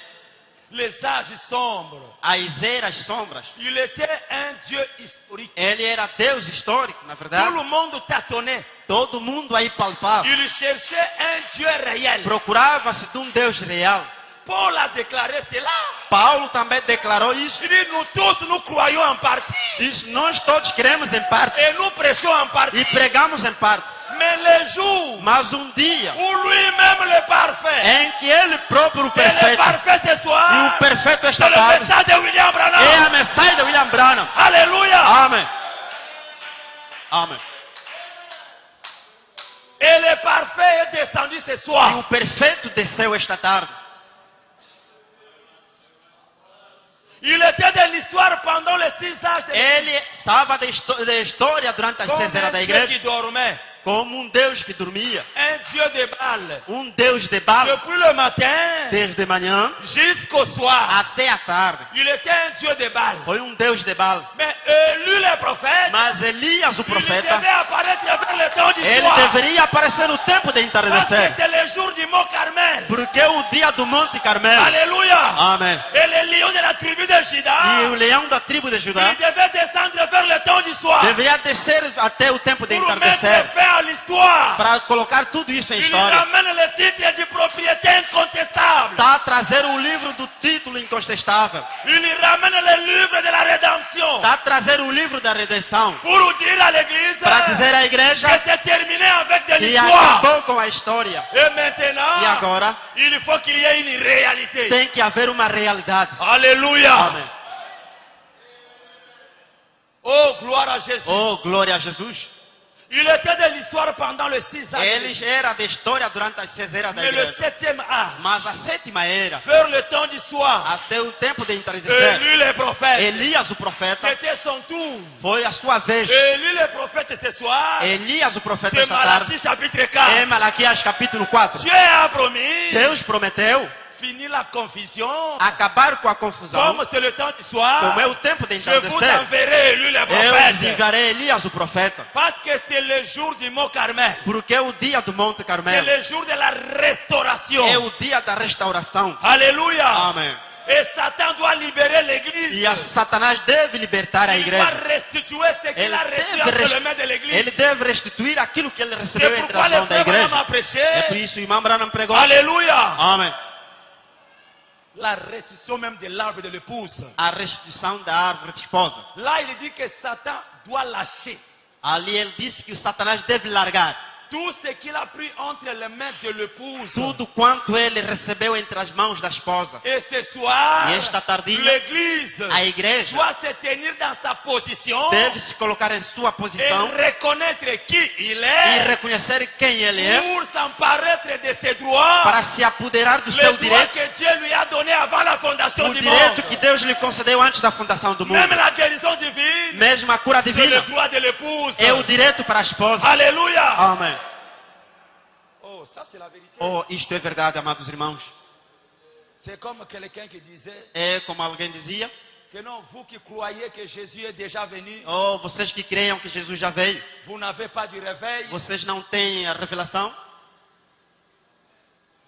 Les âges sombres. As eras sombras. Il était un Dieu historique. Ele era Deus histórico, na Tout verdade. le monde tâtonnait. Todo mundo aí palpava. Il cherchait un Dieu réel. Procurava-se de Deus real. Paul a déclaré cela. Paulo também declarou isso. Il dit, nous tous, nous croyons en partie. Diz, nós todos cremos em parte Et nous prêchons en partie. e pregamos em parte. Mais le jour Mas dia où lui-même le parfait, em que ele próprio, o et le perfeito, parfait ce e soir, o perfeito c'est esta le tarde, message de William é Branham. a mensagem de William Branham. Alléluia. Amém. Amém. Et le parfait est descendu ce E soir. o perfeito desceu esta tarde. Il était de l'histoire pendant les 6 âges de Ele estava da história durante as comme 6 eras da un Dieu igreja qui dormait. como Deus que dormia. Un Dieu de Baal. Deus de Baal Depuis le matin desde manhã jusqu'au soir. até a tarde. Il était un Dieu de Baal. Foi Deus de Baal. Mais Élie le prophète, Mas Elias, o il profeta, devait apparaître avec le temps du ele soir. deveria aparecer no tempo de Parce que entardecer. c'est le jour du mont Carmel. Porque é o dia do Monte Carmelo. Alléluia. Amém. Et le lion de la tribu de E Juda, o leão da tribo de Judá il devait descendre vers le temps du soir. deveria descer até o tempo de Pour mettre entardecer fin à l'histoire. para colocar tudo isso em Il história. ramène le titre de propriété incontestable. Tá a trazer o livro do título incontestável. Il ramène le livre de la rédemption. Tá a trazer o livro da redenção. Pour dire à l'église Para dizer à igreja que c'est terminé avec de que l'histoire. acabou com a história. Et maintenant, E agora il faut qu'il y ait une réalité. tem que haver uma realidade. Alléluia. Amém. Oh, gloire à Jésus. Oh, glória a Jesus. Il était de l'histoire pendant le 6 ans. Eles eram da história durante as 6 eras da Mais le igreja. 7e âge, Mas a 7ª era, vers le temps du soir, até o tempo de entardecer, Élie le prophète, Elias o profeta, c'était son tour. foi a sua vez. Élie le prophète ce soir, Elias o profeta c'est esta tarde, Malachie chapitre 4. é Malaquias capítulo 4. Dieu a promis, Deus prometeu finir la confusion. acabar com a confusão. Comme c'est le temps du soir, Como é o tempo de je vous entardecer, enverrai Élie le eu prophète. enviarei Elias o profeta. Parce que c'est le jour du mont Carmel. Porque é o dia do Monte C'est Carmelo. le jour de la restauration. É o dia da restauração. Alléluia. Amém. Et Satan doit libérer l'église. E a Satanás deve libertar a Il doit igreja. restituer ce qu'il Ele a reçu deve, entre res- les mains de ele l'église. deve restituir aquilo que ele recebeu C'est entre pourquoi as le mãos da frère Branham igreja. a prêché. É por isso que o irmão Branham pregou. Alléluia. Amém. La restitution même de l'arbre de l'épouse. A restituição da árvore de esposa. Là, il dit que Satan doit lâcher Ali ele disse que o Satanás deve largar tout ce qu'il a pris entre les mains de l'épouse. tudo quanto ele recebeu entre as mãos da esposa. Et ce soir, E esta tardinha, l'église a igreja doit se tenir dans sa position deve se colocar em sua et posição reconnaître qui il e est reconhecer quem ele é pour s'emparer de ses droits. para se apoderar do Le seu droit direito, que Dieu lui a donné avant la fondation o du direito monde. que Deus lhe concedeu antes da fundação do mundo. Même la guérison divine, Mesmo a cura c'est le divina droit de l'épouse. é o direito para a esposa. Alléluia. Amém. Oh, ça c'est la vérité. Oh, isto é verdade, amados irmãos. C'est comme quelqu'un qui disait É como alguém dizia, que non, vous qui croyez que Jésus est déjà venu, oh, vocês que creiam que Jesus já veio, vous n'avez pas du réveil, vocês não têm a revelação,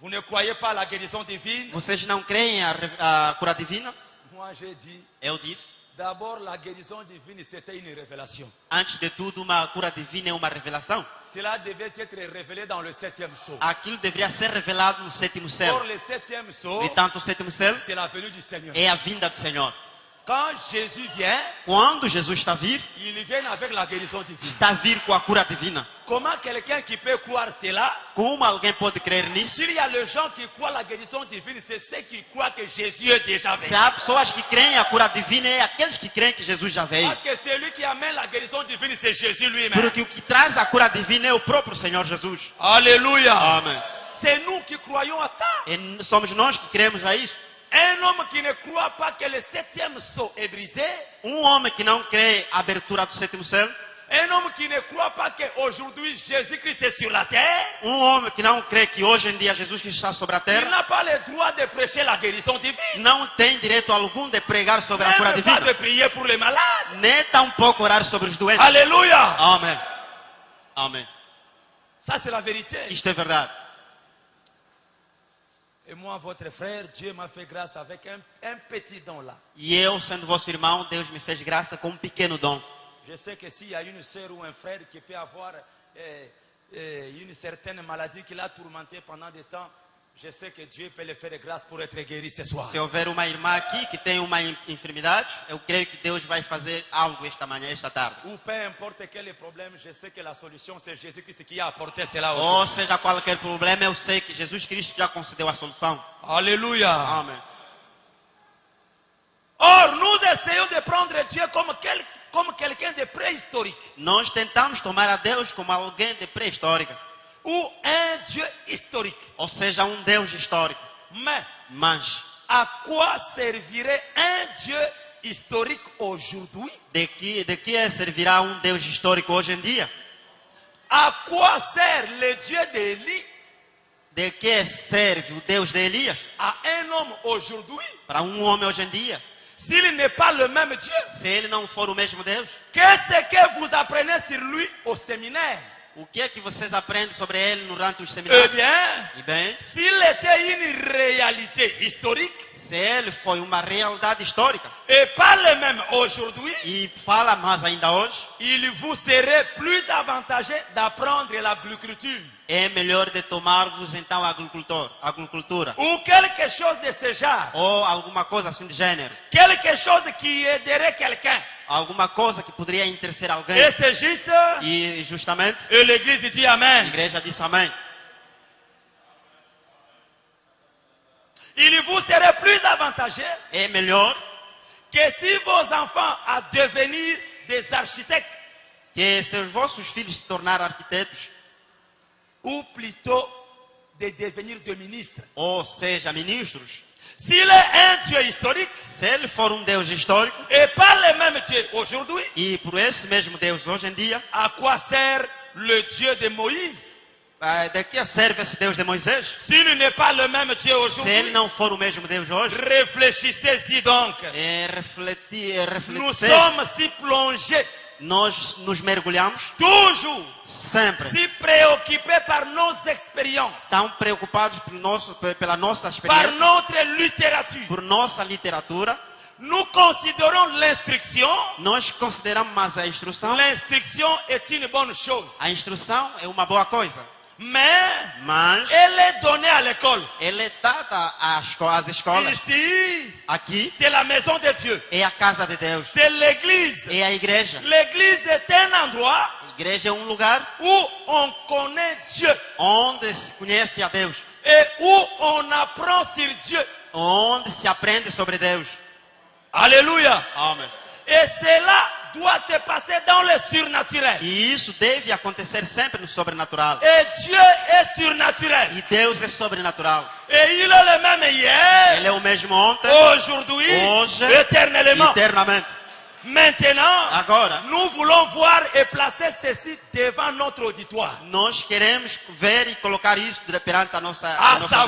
vous ne croyez pas à la guérison divine. vocês não creem a cura divina. Moi j'ai dit, Eu disse, d'abord la guérison divine c'était une révélation. antes de tudo, uma cura divina é uma revelação. Cela devait être révélé dans le 7e sceau. Aquilo deveria ser revelado no sétimo céu. Or le 7e sceau, Portanto, o sétimo céu c'est la venue du Seigneur. é a vinda do Senhor. Quand Jésus vient, Quando Jesus está a vir, il vient avec la guérison divine. está a vir com a cura divina. Comment quelqu'un qui peut croire cela? Como alguém pode crer nisso? S'il y a les gens qui croient la guérison divine, c'est ceux qui croient que Jésus est déjà Se venu. há pessoas que creem a cura divina, é aqueles que creem que Jesus já veio. Parce que celui qui amène la guérison divine, c'est Jésus lui-même. Porque o que traz a cura divina é o próprio Senhor Jesus. Alléluia. Amém. C'est nous qui croyons à ça. E somos nós que cremos a isso. Un homme qui ne croit pas que le 7e sceau est brisé, Homem que não crê a abertura do sétimo céu, un homme qui ne croit pas qu'aujourd'hui Jésus-Christ est sur la terre, homem que não crê que hoje em dia Jesus Cristo está sobre a il terra, n'a pas le droit de prêcher la guérison divine, não tem direito algum de pregar sobre a cura même pas divina, de prier pour les malades. nem tampouco orar sobre os doentes. Alléluia. Amém. Amém. Ça c'est la vérité. Isto é verdade. Et moi, votre frère, Dieu m'a fait grâce avec un petit don là. E eu, sendo vosso irmão, Deus me fez graça com um pequeno dom. Je sais que s'il y a une sœur ou un frère qui peut avoir une certaine maladie qui l'a tourmenté pendant des temps, je sais que Dieu peut le faire grâce pour être guéri ce soir. Se houver uma irmã aqui que tem uma enfermidade, eu creio que Deus vai fazer algo esta manhã, esta tarde. Ou peu importe quel est le problème, je sais que la solution c'est Jésus-Christ qui a apporté cela Ou aujourd'hui. seja, qualquer problema, eu sei que Jesus Cristo já concedeu a solução. Alléluia. Amém. Or, nous essayons de prendre Dieu comme quelqu'un de préhistorique Nós tentamos tomar a Deus como alguém de pré-histórica, ou un Dieu historique. ou seja, um Deus histórico. Mas À quoi servirait un Dieu historique aujourd'hui? de que servirá um Deus histórico hoje em dia? À quoi sert le Dieu d'Élie De que serve o Deus de Elias à un homme aujourd'hui para um homem hoje em dia? s'il n'est pas le même Dieu? Se ele não for o mesmo Deus, Qu'est-ce que vous apprenez sur lui au séminaire? o que é que vocês aprendem sobre ele durante os Eh seminários? bien, E bem, s'il était une réalité historique se ele foi uma realidade histórica et pas le même aujourd'hui, e fala mais ainda hoje, il vous serait plus avantageux d'apprendre l'agriculture é melhor de tomar-vos então a agricultura ou quelque chose de ce genre, ou alguma coisa assim de gênero, quelque chose qui aiderait quelqu'un. alguma coisa que poderia interesser alguém. Et c'est juste, E justamente et l'Église dit a Amen. igreja disse amém. Il vous serait plus avantageux É melhor que si vos enfants à devenir des architectes que se os vossos filhos se tornaram arquitetos, ou plutôt de devenir des ministres. ou seja, ministros, S'il est un Dieu historique se ele for um Deus histórico, et pas le même Dieu aujourd'hui, e por esse mesmo Deus hoje em dia, à quoi sert le Dieu de Moïse? de que serve esse Deus de Moisés? S'il n'est pas le même Dieu Se ele aujourd'hui, não for o mesmo Deus hoje, réfléchissez-y donc. Nous refletir, sommes si plongés, nós nos mergulhamos toujours sempre, si préoccupés par nos expériences, tão preocupados pela nossa par experiência, notre littérature. por nossa literatura. Nous considérons l'instruction. Nós consideramos mais a instrução. L'instruction est une bonne chose, A instrução é uma boa coisa, mais mas elle est donnée à l'école. ela é dada às escolas. Ici, Aqui c'est la maison de Dieu. é a casa de Deus, C'est l'église. é a igreja. L'église est un endroit A igreja é um lugar où on connaît Dieu onde se conhece a Deus, et où on apprend sur Dieu. onde se aprende sobre Deus. Alléluia. Amém. Et cela doit se passer dans le surnaturel. E isso deve acontecer sempre no sobrenatural. Et Dieu est surnaturel. E Deus é sobrenatural. Et il est le même Ele hier, é o mesmo ontem, aujourd'hui, hoje, éternellement. eternamente. Maintenant, Agora, nous voulons voir et placer ceci devant notre auditoire. nós queremos ver e colocar isso perante a nossa À savoir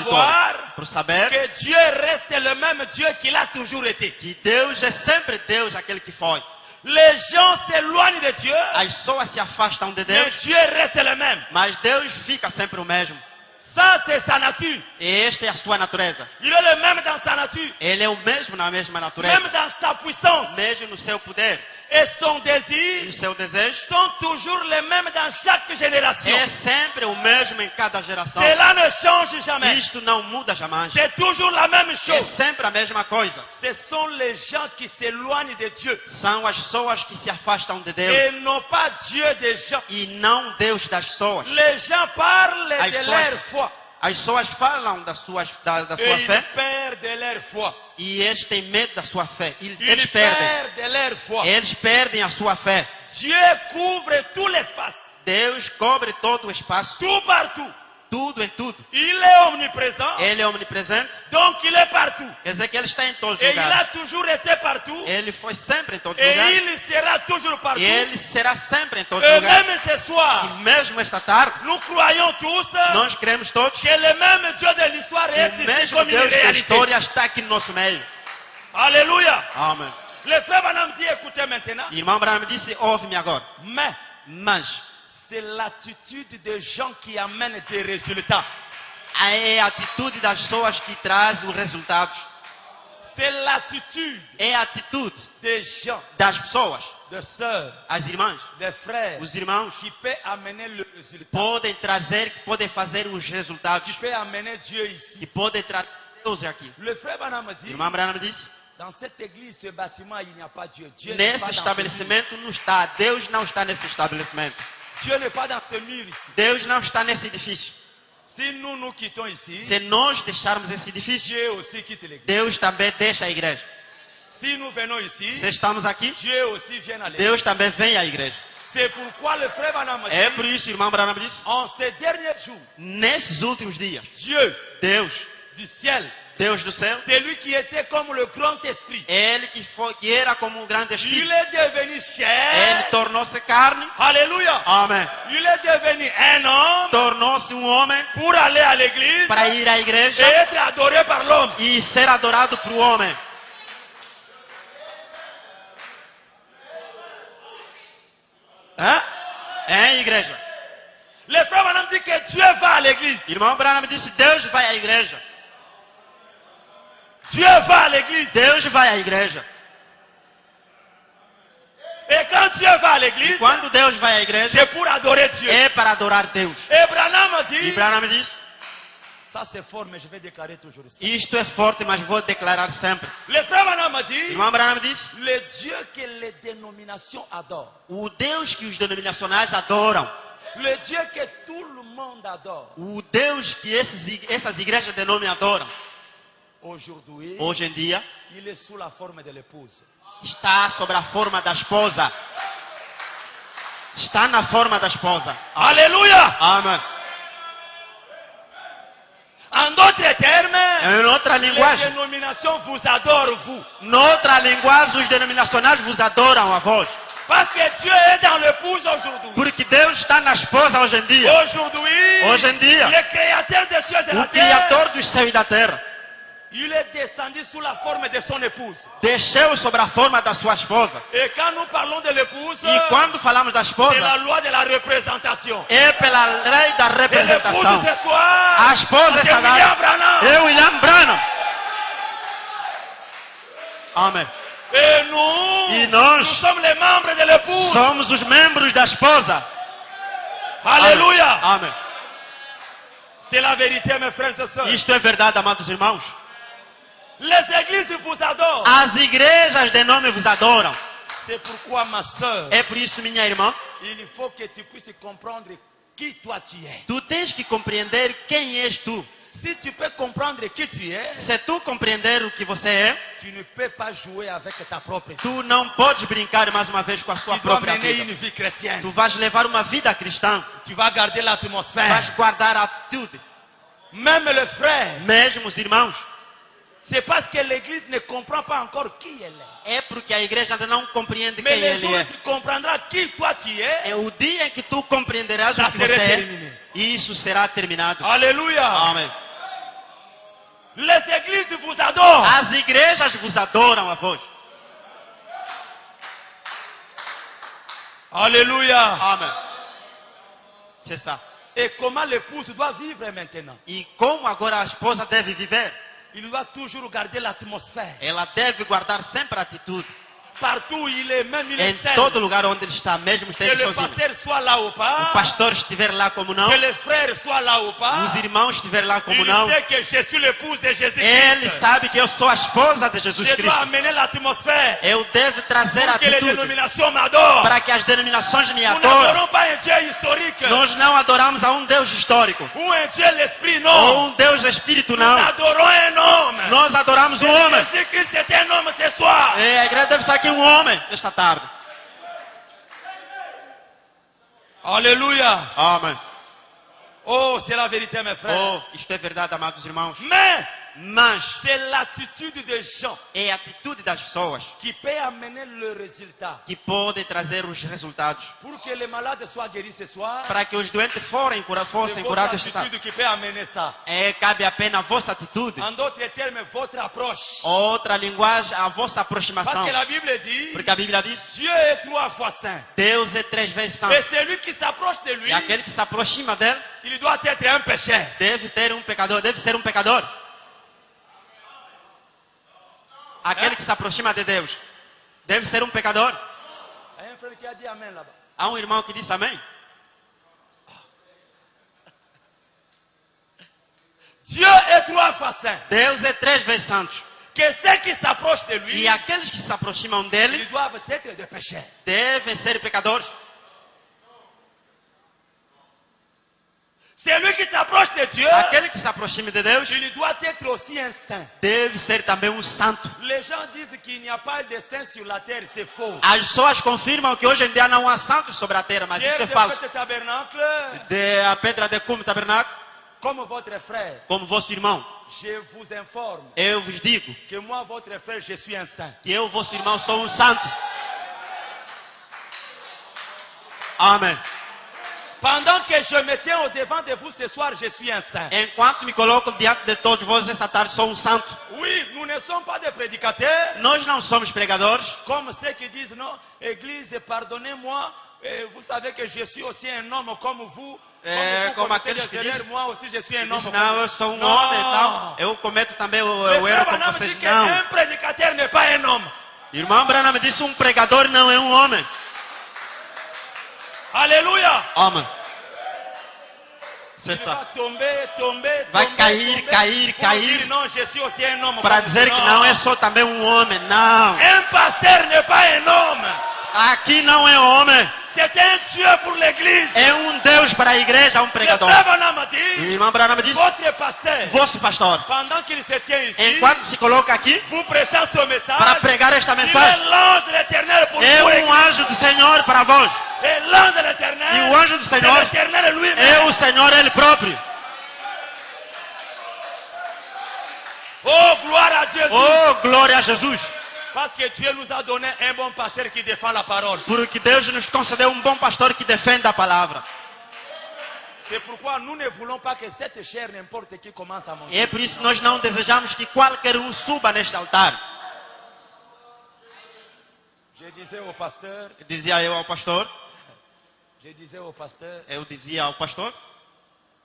auditório. Por saber que Dieu reste le même Dieu qu'il a toujours été. que Deus é sempre Deus, aquele que foi. Les gens s'éloignent de Dieu, As pessoas se afastam de mais Deus, Dieu reste le même. mas Deus fica sempre o mesmo. Ça, c'est sa nature. E esta é a sua natureza. Il est le même dans sa nature, Ele é o mesmo na mesma natureza, même dans sa puissance. mesmo no seu poder. Et son E désir o seu desejo sont toujours les mêmes dans chaque génération. é sempre o mesmo em cada geração. Cela ne change jamais. Isto não muda jamais. C'est toujours la même É chose. sempre a mesma coisa. Ce sont les gens qui s'éloignent de Dieu São as pessoas que se afastam de Deus et non pas Dieu des gens. e não Deus das pessoas. Les gens parlent As de pessoas- leur foi As pessoas falam da sua et fé ils perdent leur foi. e eles têm medo da sua fé. Eles Ils perdem. perdent leur foi. Eles perdem a sua fé. Dieu couvre tout l'espace, Deus cobre todo o espaço, tout partout. tudo em tudo. Il est omniprésent, Ele é omnipresente, donc il est partout. quer dizer que Ele está em todos os Et il a lugares. toujours été partout Ele foi sempre em todos os et lugares. il sera toujours partout. E Ele será sempre em todos os Et lugares. même ce soir, E mesmo esta tarde, nous croyons tous nós cremos todos que le même Dieu de l'histoire que est o ici mesmo comme une Deus da réalité. história está aqui no nosso meio. Alléluia. Amém. Le frère Branham dit, écoutez maintenant, Irmão Branham disse, ouve-me agora. mais Mas c'est l'attitude des gens qui amènent des résultats. é a atitude das pessoas que traz os resultados. C'est l'attitude É a atitude des gens, das pessoas, des sœurs, as irmãs, des frères, os irmãos, qui peut amener le résultat, podem trazer, que podem fazer os resultados, qui peut amener Dieu que ici. podem trazer Deus aqui. Le frère Branham dit, Irmão Branham disse, dans cette église, ce bâtiment, il n'y a pas Dieu. Dieu n'est nesse pas dans ce mur. estabelecimento não está, Deus não está nesse estabelecimento. Dieu n'est pas dans ce mur ici. Deus não está nesse edifício. Si nous nous quittons ici, Se nós deixarmos esse edifício, Dieu aussi quitte l'église. Deus também deixa a igreja. Si nous venons ici, Se estamos aqui, Dieu aussi vient à l'église. Deus também vem à igreja. C'est pourquoi le frère Branham É dit, por isso, irmão Branham disse, en ces derniers jours, nesses últimos dias, Dieu Deus, du ciel, Deus do céu, celui qui était comme le grand esprit, Ele que era como um grande il espírito, est devenu Ele chair. tornou-se carne, Alléluia. amém. Il est devenu un homme Tornou-se um homem pour aller à l'église para ir à et igreja être adoré par l'homme. e ser adorado por homem. Hein? Em igreja. Le frère Branham dit que Dieu va à l'église. Irmão Branham disse, Deus vai à igreja. Dieu va à l'église. Deus vai à igreja. Et quand Dieu va à l'église, Quando Deus vai à igreja, c'est pour adorer Dieu. é para adorar Deus. Et Branham E dit, Branham disse, ça c'est fort, mais je vais déclarer toujours ça. isto é forte, mas vou declarar sempre. Le frère Branham dit, Irmão Branham disse, le Dieu que les dénominations adorent, o Deus que os denominacionais adoram, le Dieu que tout le monde adore, o Deus que essas igrejas de nome adoram, aujourd'hui, hoje em dia, il est sous la forme de l'épouse. está sobre a forma da esposa. está na forma da esposa. Alléluia. Amém. En d'autres termes, Em outra les linguagem, dénominations vous adorent, vous. noutra linguagem, os denominacionais vos adoram a vós. Parce que Dieu est dans l'épouse aujourd'hui. Porque Deus está na esposa hoje em dia. Aujourd'hui, Hoje em dia, le créateur des cieux et de la o terre, Criador dos céus e da terra il est descendu sous la forme de son épouse. desceu sobre a forma da sua esposa. Et quand nous parlons de l'épouse, E quando falamos da c'est esposa, la loi de la représentation. é pela lei da Et l'épouse representação. ce soir, A esposa c'est essa William dada Branham. é William Branham. Amém. Et nous, E nós nous sommes les membres de l'épouse. somos os membros da esposa. Alléluia. Amém. C'est la vérité, mes frères et sœurs. Isto é verdade, amados irmãos. Les églises vous adorent. As igrejas de nome vos adoram. C'est pourquoi, ma sœur, É por isso, minha irmã, il faut que tu puisses comprendre qui toi tu es. tu tens que compreender quem és tu. Si tu peux comprendre qui tu es, Se tu compreender o que você é, tu ne peux pas jouer avec ta propre vie. tu não podes brincar mais uma vez com a sua Tu dois própria mener vida. une vie chrétienne. Tu vais levar uma vida cristã. Tu vas garder Vais l'atmosphère. guardar a tudo. Même le frère, Mesmo os irmãos. c'est parce que l'église ne comprend pas encore qui elle est. É porque a igreja ainda não compreende Mais quem le ele jour où é. tu comprendras qui toi tu es, É o dia em que tu compreenderás ça o que sera você é. terminé. E isso será terminado. Alléluia. Amém. Les églises vous adorent. As igrejas vos adoram a vós. Alléluia. Amém. C'est ça. Et comment l'épouse doit vivre maintenant? E como agora a esposa deve viver? Il doit toujours garder l'atmosphère. Ela deve guardar sempre a atitude. Partout où il est, même il est Em seul. todo lugar onde ele está, mesmo Que estando le sozinho. pasteur soit là ou O pas. pastor estiver lá como não, Que les frères soient là ou pas. os irmãos estiver lá como Il não, sait que je suis l'épouse de ele Jésus-Christ. sabe que eu sou a esposa de Jesus Je dois Cristo. amener l'atmosphère. Eu devo trazer a Pour que les atitude dénominations m'adorent. para que as denominações me Nous adorem. n'adorons pas un Dieu historique. Nós não adoramos a um Deus histórico, Ou un Dieu l'esprit, ou non. um Deus espírito, Nous não. adorons un homme. Nós adoramos um homem. Jésus-Christ est un homme ce soir. E a igreja deve estar aqui um homem esta tarde. Alléluia. Amém. Oh, c'est la vérité, mes frères. Oh, isto é verdade, amados irmãos. Mais Mas c'est l'attitude des gens é a atitude das pessoas qui peut amener le résultat. que pode trazer os resultados. Pour que les malades soient guéris ce soir, Para que os doentes c'est fossem votre curados esta tarde. attitude qui peut amener ça. Cabe apenas a vossa atitude. En d'autres termes, votre approche. Outra linguagem, a vossa aproximação. Parce que la Bible dit, Porque a Bíblia diz: Dieu est 3 fois saint. Deus é 3 vezes santo. Et celui qui s'approche de lui, E aquele que se aproxima dele il doit être un pécheur. deve ter um pecador, deve ser um pecador. Aquele que se aproxima de Deus deve ser um pecador. Il y a un frère qui a dit Amen là-bas. Há um irmão que disse amém. Dieu est 3 fois saint. Deus é 3 vezes santo. Que ceux qui s'approchent de lui, E aqueles que se aproximam dele ils doivent être des pécheurs. devem ser pecadores. Celui qui s'approche de Dieu, Aquele que se aproxima de Deus il doit être aussi un saint. deve ser também um santo. Les gens disent qu'il n'y a pas de saints sur la terre, c'est faux. As pessoas confirmam que hoje em dia não há santos sobre a terra, mas Hier, isso é de falso. ce tabernacle, De a pedra de cume tabernáculo, comme votre frère, como vosso irmão, je vous informe eu vos digo que moi, votre frère, je suis un saint. que eu, vosso irmão, sou um santo. Amém. Pendant que je me tiens au devant de vous ce soir, je suis un saint. Enquanto me coloco diante de todos vós esta tarde, sou um santo. Oui, nous ne sommes pas des prédicateurs, Nós não somos pregadores, comme ceux qui disent non, Église, pardonnez-moi. Vous savez que je suis aussi un homme comme vous. Comme commettez aqueles des que erreurs, dizem- moi aussi je suis un homme. dizem, não, eu sou um homem e tal. Eu cometo também o Le erro frère como Branham vocês. dit Não. qu'un prédicateur n'est pas un homme. Irmão Branham disse: um pregador não é um homem. Alléluia. Homem. C'est Il ça. va tomber, Vai tomber, cair, tomber, cair, pour cair. dire non, je suis aussi un homme. Para comme dizer vous. que não é só também um homem. Não. Un pasteur n'est pas un homme. Aqui não é homem. C'est un Dieu pour l'église. É Deus para a igreja, Le pregador. frère Branham E o dit, irmão Branham disse, votre pasteur, vosso pastor, pendant qu'il se tient ici, enquanto se coloca aqui vous prêchez ce message, para pregar esta il est mensagem, l'ange de l'éternel pour é vous. anjo do Senhor para vós. Et l'ange de E l'éternel, o anjo do c'est Senhor l'éternel é lui-même. o Senhor Ele próprio. Oh, gloire à Jésus. Oh, glória a Jesus. Parce que Dieu nous a donné un bon pasteur qui défend la parole. Porque Deus nos concedeu bom pastor que defende a palavra. C'est pourquoi nous ne voulons pas que cette chair, n'importe qui, commence à E monter. é por isso que nós não desejamos que qualquer suba neste altar. Je disais au pasteur, Dizia eu ao pastor,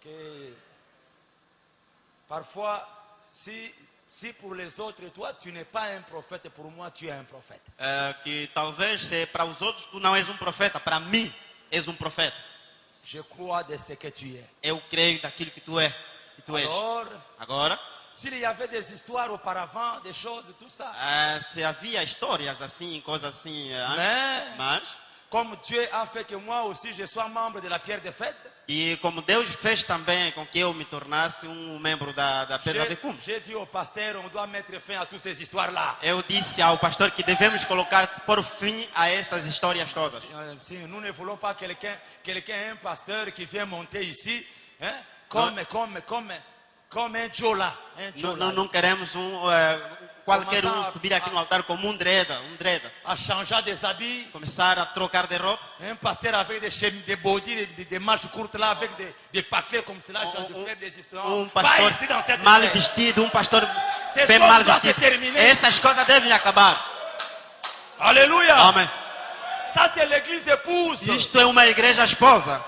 que parfois, si pour les autres, toi, tu n'es pas un prophète, pour moi, tu es un prophète. que talvez se para os outros tu não és profeta, para mim és profeta. Je crois de ce que tu es. Eu creio daquilo que tu és. Alors, Agora, s'il y avait des histoires auparavant, des choses, tout ça. se havia histórias assim, coisas assim, Mais, comme Dieu a fait que moi aussi je sois membre de la pierre de fête, e como Deus fez também com que eu me tornasse membro da pedra de cume. j'ai dit au pasteur, on doit mettre fin à toutes ces histoires-là. Eu disse ao pastor que devemos por fim a essas histórias todas. Si nous ne voulons pas quelqu'un, un pasteur qui vient monter ici, hein, comme un Jola. Não queremos qualquer subir aqui no altar como dreda. À changer des habits. Começar a trocar de roupa. Un pasteur avec des body, des marches courtes là, avec des paquets comme cela, de faire des histoires. Pastor ici dans cette mal terre. vestido, pastor Ces bem choses mal doivent se vestido. terminer. Essas coisas devem acabar. Alléluia. Amém. Ça c'est l'église épouse. Isto é uma igreja esposa.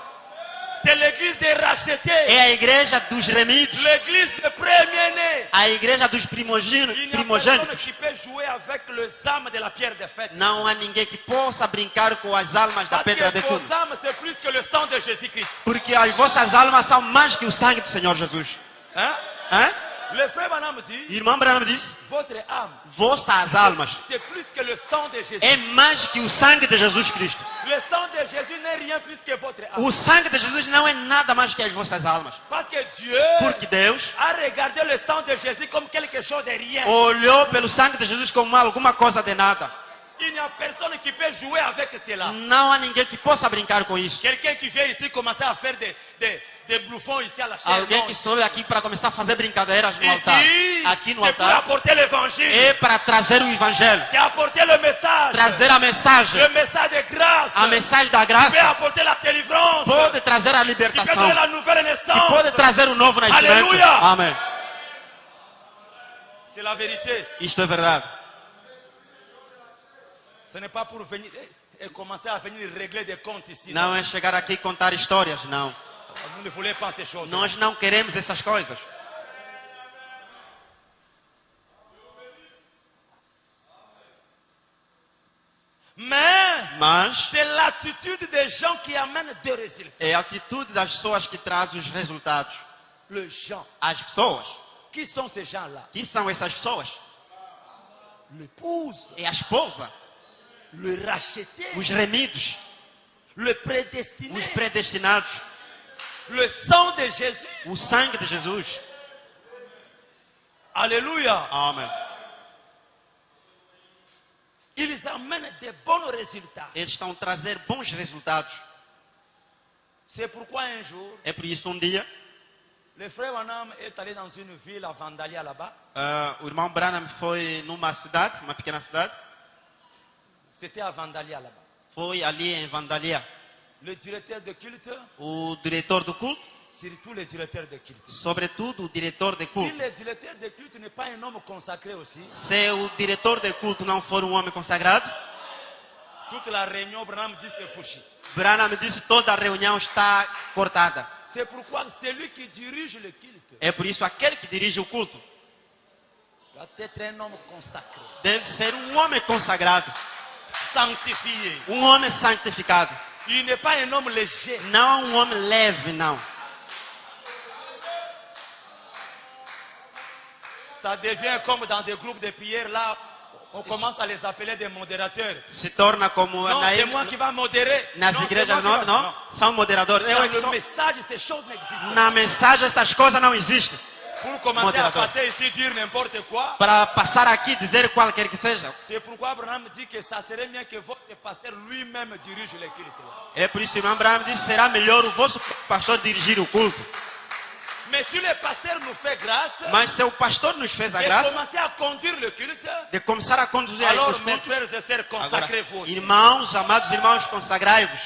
C'est l'église des rachetés. É a igreja dos remidos. L'église des premiers-nés. A igreja dos Il n'y a personne primogênitos. qui peut jouer avec les âmes de la pierre de fête. Não há ninguém que possa brincar com as almas da Parce pedra de que vos cume. âmes c'est plus que le sang de Jésus-Christ. Porque as vossas almas são mais que o sangue do Senhor Jesus. Hein? Hein? Le frère Branham dit, Irmão Branham disse, votre âme, vossas almas c'est plus que le sang de Jésus. é mais que o sangue de Jesus Cristo. Le sang de Jésus n'est rien plus que votre âme. O sangue de Jesus não é nada mais que as vossas almas. Parce que Dieu Porque Deus a regardé le sang de Jésus comme quelque chose de rien. olhou pelo sangue de Jesus como alguma coisa de nada. Il n'y a personne qui peut jouer avec cela. Não há ninguém que possa brincar com isso. Quelqu'un qui vient ici commencer à faire des bluffons ici à la chair. Alguém que sobe aqui para começar a fazer brincadeiras no altar. Ici, Aqui no c'est pour altar apporter l'évangile. é para trazer o evangelho, C'est apporter le message. trazer a mensagem, Le message de grâce. a mensagem da Peut graça. apporter la délivrance. Pode trazer a Qui peut libertação, donner la nouvelle que naissance. pode trazer o novo nascimento. Aleluia. Amém. C'est la vérité. Isto é verdade. Ce n'est pas pour venir et commencer à venir régler des comptes ici. Não é chegar aqui e contar histórias, não. Vous ne voulez pas ces choses. Nós não queremos essas coisas. Mas c'est l'attitude des gens qui amènent des résultats. é a atitude das pessoas que traz os resultados. Les gens. As pessoas. Qui sont ces gens-là? Que são essas pessoas? L'épouse. É a esposa. Le racheté. Os remidos. Le prédestiné. Os predestinados. Le sang de Jésus. O sangue de Jesus. Alléluia. Amém. Ils amènent de bons résultats. Eles estão a trazer bons resultados. C'est pourquoi un jour, É por isso dia, le frère Branham est allé dans une ville à Vandalia là-bas. o irmão Branham foi numa cidade, uma pequena cidade. C'était à Vandalia là-bas. Foi ali em Vandalia. Le directeur de culte, O diretor do culto, surtout le directeur de culte. sobretudo o diretor de Si culto. le directeur de culte n'est pas un homme consacré aussi, Se o diretor de culto não for homem consagrado, toute la réunion, Branham dit que fouchi. Branham disse toda a reunião está cortada. C'est pourquoi celui qui dirige le culte É por isso aquele que dirige o culto doit être un homme consacré, deve ser homem consagrado, sanctifié. homem santificado. Il n'est pas un homme léger. Não homem leve, não. Ça devient comme dans des groupes de prière là On commence à les appeler des modérateurs. se torna como Non, c'est moi qui va modérer. nas Non, c'est igrejas moi qui não, va- não, são moderadores. Eu Dans é que le sou, message, ces choses n'existent na mensagem essas coisas não existem. pas. Pour commencer Modérateur. à passer ici, dire n'importe quoi, Para passar aqui dizer qualquer que seja. c'est pourquoi Abraham dit que ça serait bien que votre pasteur lui-même dirige les cultes là. É por isso que o irmão Abraão disse: será melhor o vosso pastor dirigir o culto. Mais si le pasteur nous fait grâce Mas se o pastor nos fez a et graça commencer à conduire le culte, de começar a conduzir aí alors os mes cultos, frères et sœurs, agora, consacrez-vous aussi. irmãos, amados irmãos, consagrai-vos.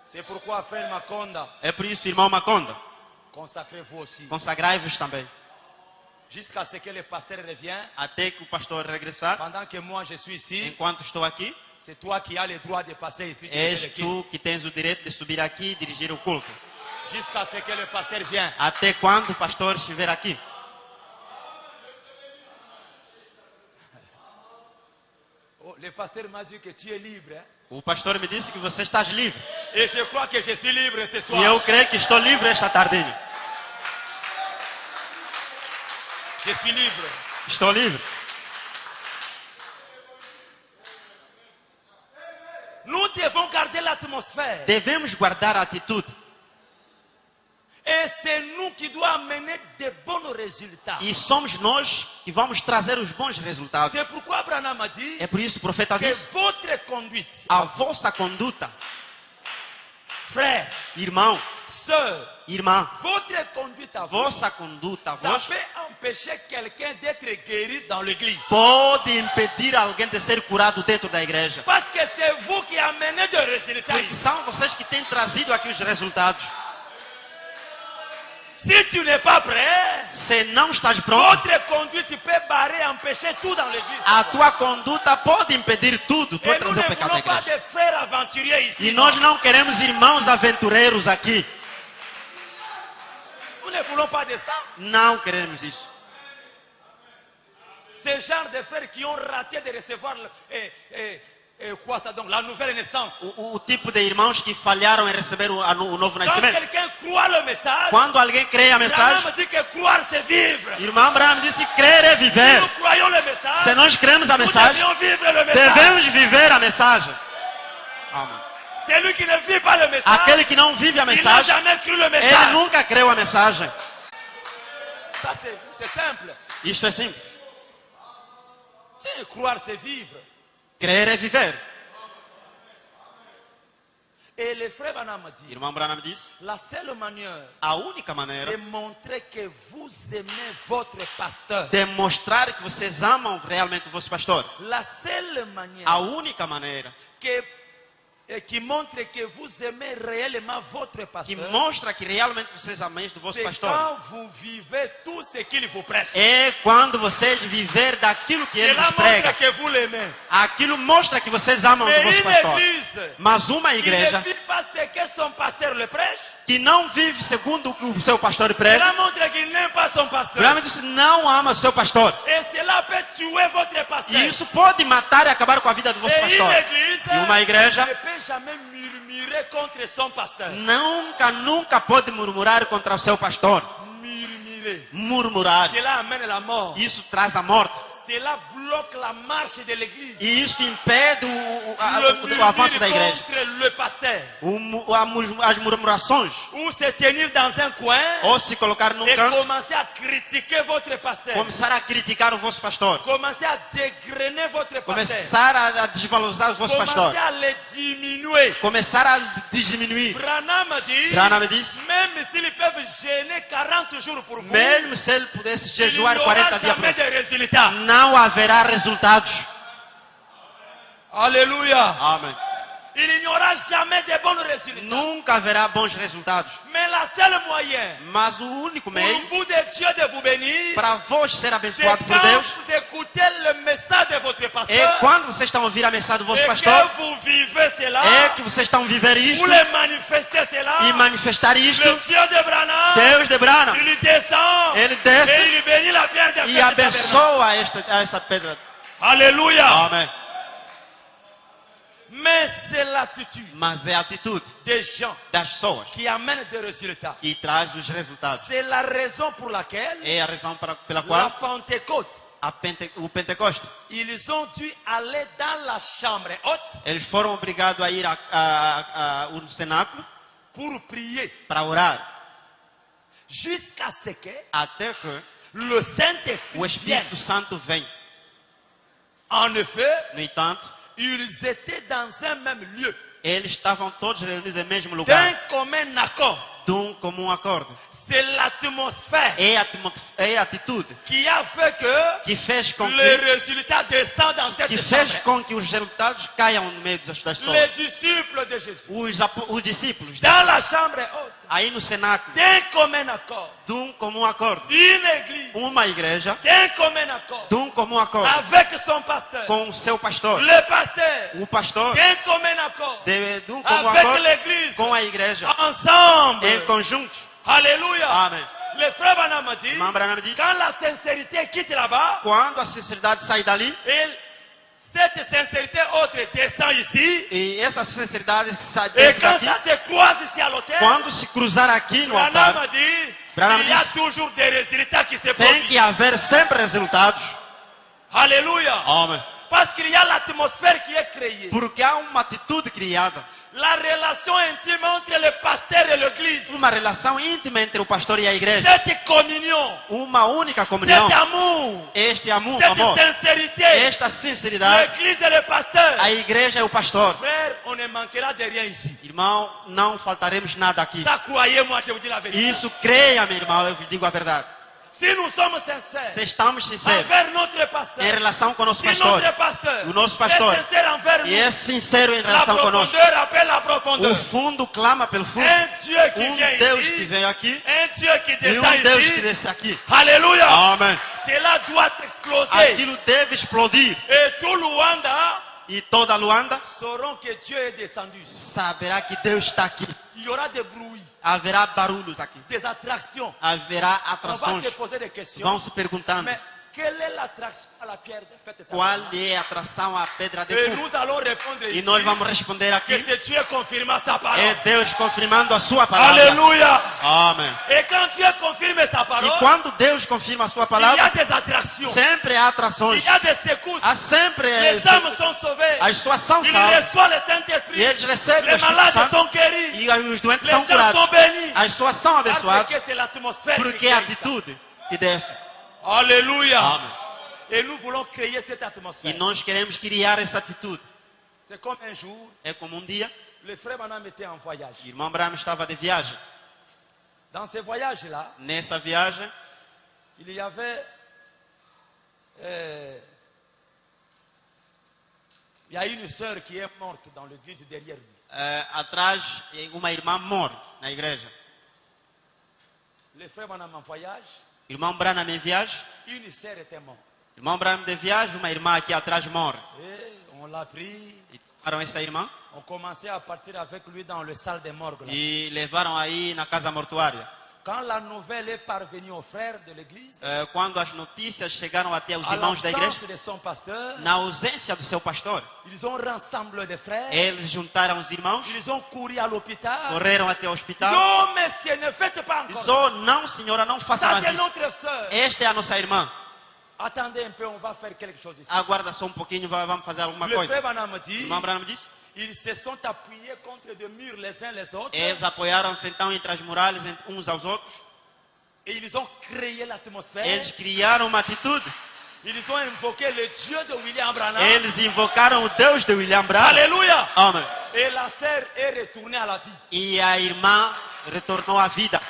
C'est pourquoi, frère Makonda, É por isso, irmão Maconda, consacrez-vous aussi. consagrai-vos também. Jusqu'à ce que le pasteur revienne, Até que o pastor regressar, pendant que moi je suis ici, enquanto estou aqui, c'est toi qui as le droit de passer ici. diriger le és culte. tu que tens o direito de subir aqui e dirigir o culto. Jusqu'à ce que le pasteur vienne. Até quando o pastor estiver aqui. Oh, le pasteur m'a dit que tu es libre. Hein? O pastor me disse que você está livre. Et je crois que je suis libre ce soir. E eu creio que estou livre esta tardinha. Je suis libre. Estou livre. Nous devons garder l'atmosphère. Devemos guardar a atitude. Et c'est nous qui doit amener de bons résultats. E somos nós que vamos trazer os bons resultados. C'est pourquoi Abraham a dit É por isso o profeta que disse: votre conduite, a vossa conduta, frère, irmão, sœur, irmã, votre conduite à vous, vossa conduta, ça vós, peut empêcher quelqu'un d'être guéri dans l'église. pode impedir alguém de ser curado dentro da igreja. Parce que c'est vous qui amenez des résultats Porque ici. são vocês que têm trazido aqui os resultados. Si tu n'es pas prêt, Se não estás pronto, votre conduite peut barrer, empêcher tout dans l'église. a tua conduta pode impedir tudo. Tu Et nous trazer ne o pecado à voulons pas igreja. de frères aventuriers ici. E nós não queremos irmãos aventureiros aqui. Nous ne voulons pas de ça. Não queremos isso. Ce genre de frères qui ont raté de recevoir quoi ça donc, la nouvelle naissance. O tipo de irmãos que falharam em receber o novo Quand nascimento. quelqu'un croit le message, Quando alguém crê a Abraham mensagem, dit que croire c'est vivre. irmão Abraão disse: crer é Si viver. nous croyons le message, Se nós cremos a nous mensagem, devions vivre le message. devemos viver a mensagem. Amém. Celui qui ne vit pas le message, Aquele que não vive a il n'a mensagem, jamais cru le ele message. nunca creu a mensagem. Ça c'est simple. Isto é simples. Si croire c'est vivre. Crer é viver. Et le frère Branham dit, Irmão Branham disse: la seule manière a única maneira de montrer que vous aimez votre pasteur, de mostrar que vocês amam realmente o vosso pastor, la seule manière a única maneira qui montre que vous aimez réellement votre que pasteur, mostra que realmente vocês amam do vosso c'est pastor, quand vous vivez tout ce qu'il vous prêche. é quando vocês viver daquilo que ele Cela vos prega. montre que vous l'aimez. Aquilo mostra que vocês amam do Mais vosso une pastor. église Mas uma qui ne igreja vit pas ce que son pasteur le prêche, que não vive segundo o que o seu pastor cela prega, montre qu'il n'aime pas son pasteur. Branham disse: não ama o seu pastor. Et cela peut tuer votre pasteur. E isso pode matar e acabar com a vida do vosso Et pastor. une église E uma igreja ne peut jamais murmurer contre son pasteur. nunca pode murmurar contra o seu pastor. Murmurer. Murmurar. Cela amène la mort. Isso traz a morte. Cela bloque la marche de l'église. E isso impede Le o avanço murmure da igreja. contre le pasteur. As murmurações. Ou se tenir dans un coin Ou se colocar num et canto, commencer à critiquer votre pasteur. começar a criticar o vosso pastor. Commencer à dégrainer votre pasteur. Começar a desvalorizar o vosso pastor. Commencer à le diminuer. Começar a diminuir. Branham dit, Branham disse: même s'ils peuvent gêner 40 jours pour vous, mesmo se ele pudesse il n'y jejuar aura 40 dias jamais por de résultats. não haverá resultados. Alléluia. Amém. Il n'y aura jamais de bons résultats. Nunca haverá bons resultados. Mais la seule moyen Mas o único pour meio vous de Dieu de vous bénir, para vós ser c'est abençoado por quand Deus vous écoutez le message de votre é pasteur quando vocês estão a ouvir a mensagem do vosso et pastor, que vous vivez cela, é que vocês estão a viver isto vous le manifestez cela. e manifestar isto. Le Dieu de Branham, Deus de Branham, il descend ele desce et il bénit la pierre de e fête tabernacle. abençoa esta pedra. Alléluia. Amém. Mais c'est l'attitude Mas é a atitude des gens das pessoas qui amène des résultats. que traz os resultados. C'est la raison pour laquelle É a razão pela la qual Pentecôte o Pentecoste. ils ont dû aller dans la chambre haute Eles foram obrigados a ir ao cenáculo pour prier para orar, jusqu'à ce que até que le o Saint-Esprit vienne. Espírito Santo vem. En effet, No entanto, ils étaient dans un même lieu, eles estavam todos reunidos no mesmo lugar, d'un commun accord. de comum acordo. C'est l'atmosphère É a atitude qui a fait que fez com le que, résultat descend dans cette fez chambre. com que os resultados caiam no meio das pessoas. Les disciples de Jésus, Os discípulos, dans la chambre haute, aí no cenáculo, d'un commun accord, de comum acordo. une église, Uma igreja, d'un commun accord, de comum acordo, avec son pasteur, com o seu pastor. le pasteur, O pastor, d'un commun accord, de comum avec acordo, l'église, com a igreja, ensemble. em conjunto. Alléluia. Amen. Le frère Branham a dit, Irmão Branham disse, quand la sincérité quitte là-bas, quando a sinceridade sai dali, cette sincérité autre descend ici, e essa sinceridade que sai et desse quand daqui, ça se croise ici à l'autel, quando se cruzar aqui no Branham altar, a dit, Branham il y a disse, toujours des résultats qui se tem produisent. que haver sempre resultados. Alléluia. Amém. Parce qu'il y a l'atmosphère qui est créée. Porque há uma atitude criada, La relation intime entre le pasteur et l'église. uma relação íntima entre o pastor e a igreja, Cette communion, uma única comunhão, cet amour, este amor, cette sincérité, esta sinceridade, l'église et le pasteur. a igreja e o pastor. Frère, on ne manquera de rien ici. Irmão, não faltaremos nada aqui. Ça, croyez-moi, je vous dis la vérité. Isso creia, meu irmão, eu vos digo a verdade. Si nous sommes sincères Se estamos sinceros envers notre pasteur, em relação com o nosso si pastor, notre pasteur o nosso pastor, est sincère envers e é nous, sincero em la relação conosco, profondeur appelle la profondeur. o fundo clama pelo fundo. Un Dieu qui vient Deus que ici, veio aqui un Dieu qui e descend Deus que ici. desce aqui. Alléluia. Amém. Cela doit exploser. Aquilo deve explodir. Et tout Luanda E toda Luanda sauront que Dieu est descendu. saberá que Deus está aqui. Il y aura des bruits, Haverá barulhos aqui. des attractions. Haverá On va atrações. se poser des questions. Vão se perguntando Mais quelle est l'attraction à la pierre de fête qual tabernacle? é a atração à pedra de Et fogo. nous allons répondre E ici nós vamos responder aqui. que c'est Dieu confirmant sa É parole. Deus confirmando a sua palavra. Alléluia. Amém. Et quand Dieu confirme sa E parole, quando Deus confirma a sua il y a palavra, des attractions, sempre há atrações. il y a des secousses. Há sempre Les âmes sont sauvées. as suas são Ils salvas. reçoivent le E Saint-Esprit. eles recebem o Les Espírito malades Santo. sont guéris. E os doentes Les são gens sont curados. bénis. As suas são abençoadas. Parce que c'est l'atmosphère qui Porque é a crée ça. atitude que desce. Alléluia. Amém. Et nous voulons créer cette E atmosphère. nós queremos criar essa atitude. C'est comme un jour, É como um dia, le frère Branham était en voyage. o irmão Branham estava de viagem. Dans ce voyage-là, Nessa viagem, il y avait il y a une sœur qui est morte dans l'église derrière lui. atrás, uma irmã morre na igreja. Le frère Branham en voyage, O irmão Branham em viagem. une sœur était morte. O irmão Branham de viagem, uma irmã aqui atrás morre. Et on l'a pris, E tomaram essa irmã on commençait à partir avec lui dans le salle des morgues. Là. e levaram aí na casa mortuária. Quand la nouvelle est parvenue aux frères de l'église, Quando as notícias chegaram até os à irmãos da igreja, l'absence de son pasteur, na ausência do seu pastor, ils ont rassemblé des frères, eles juntaram os irmãos, ils ont couru à l'hôpital. correram até o hospital. Non, monsieur, ne faites pas Diz, encore. oh, não senhora, não faça Ça, mais c'est isso. notre sœur. Esta é a nossa irmã. Attendez un peu, on va faire quelque chose ici. Aguarda só um pouquinho, vamos fazer alguma Le coisa. frère Branham O dit, irmão Branham disse. ils se sont appuyés contre des murs les uns les autres Eles apoiaram-se então entre as muralhas, uns aos outros. et ils ont créé l'atmosphère. Eles criaram uma atitude. Ils ont invoqué le Dieu de William Branham. Eles invocaram o Deus de William Branham. Alléluia. Amém. Et la sœur est retournée à la vie. E a irmã retornou à vida.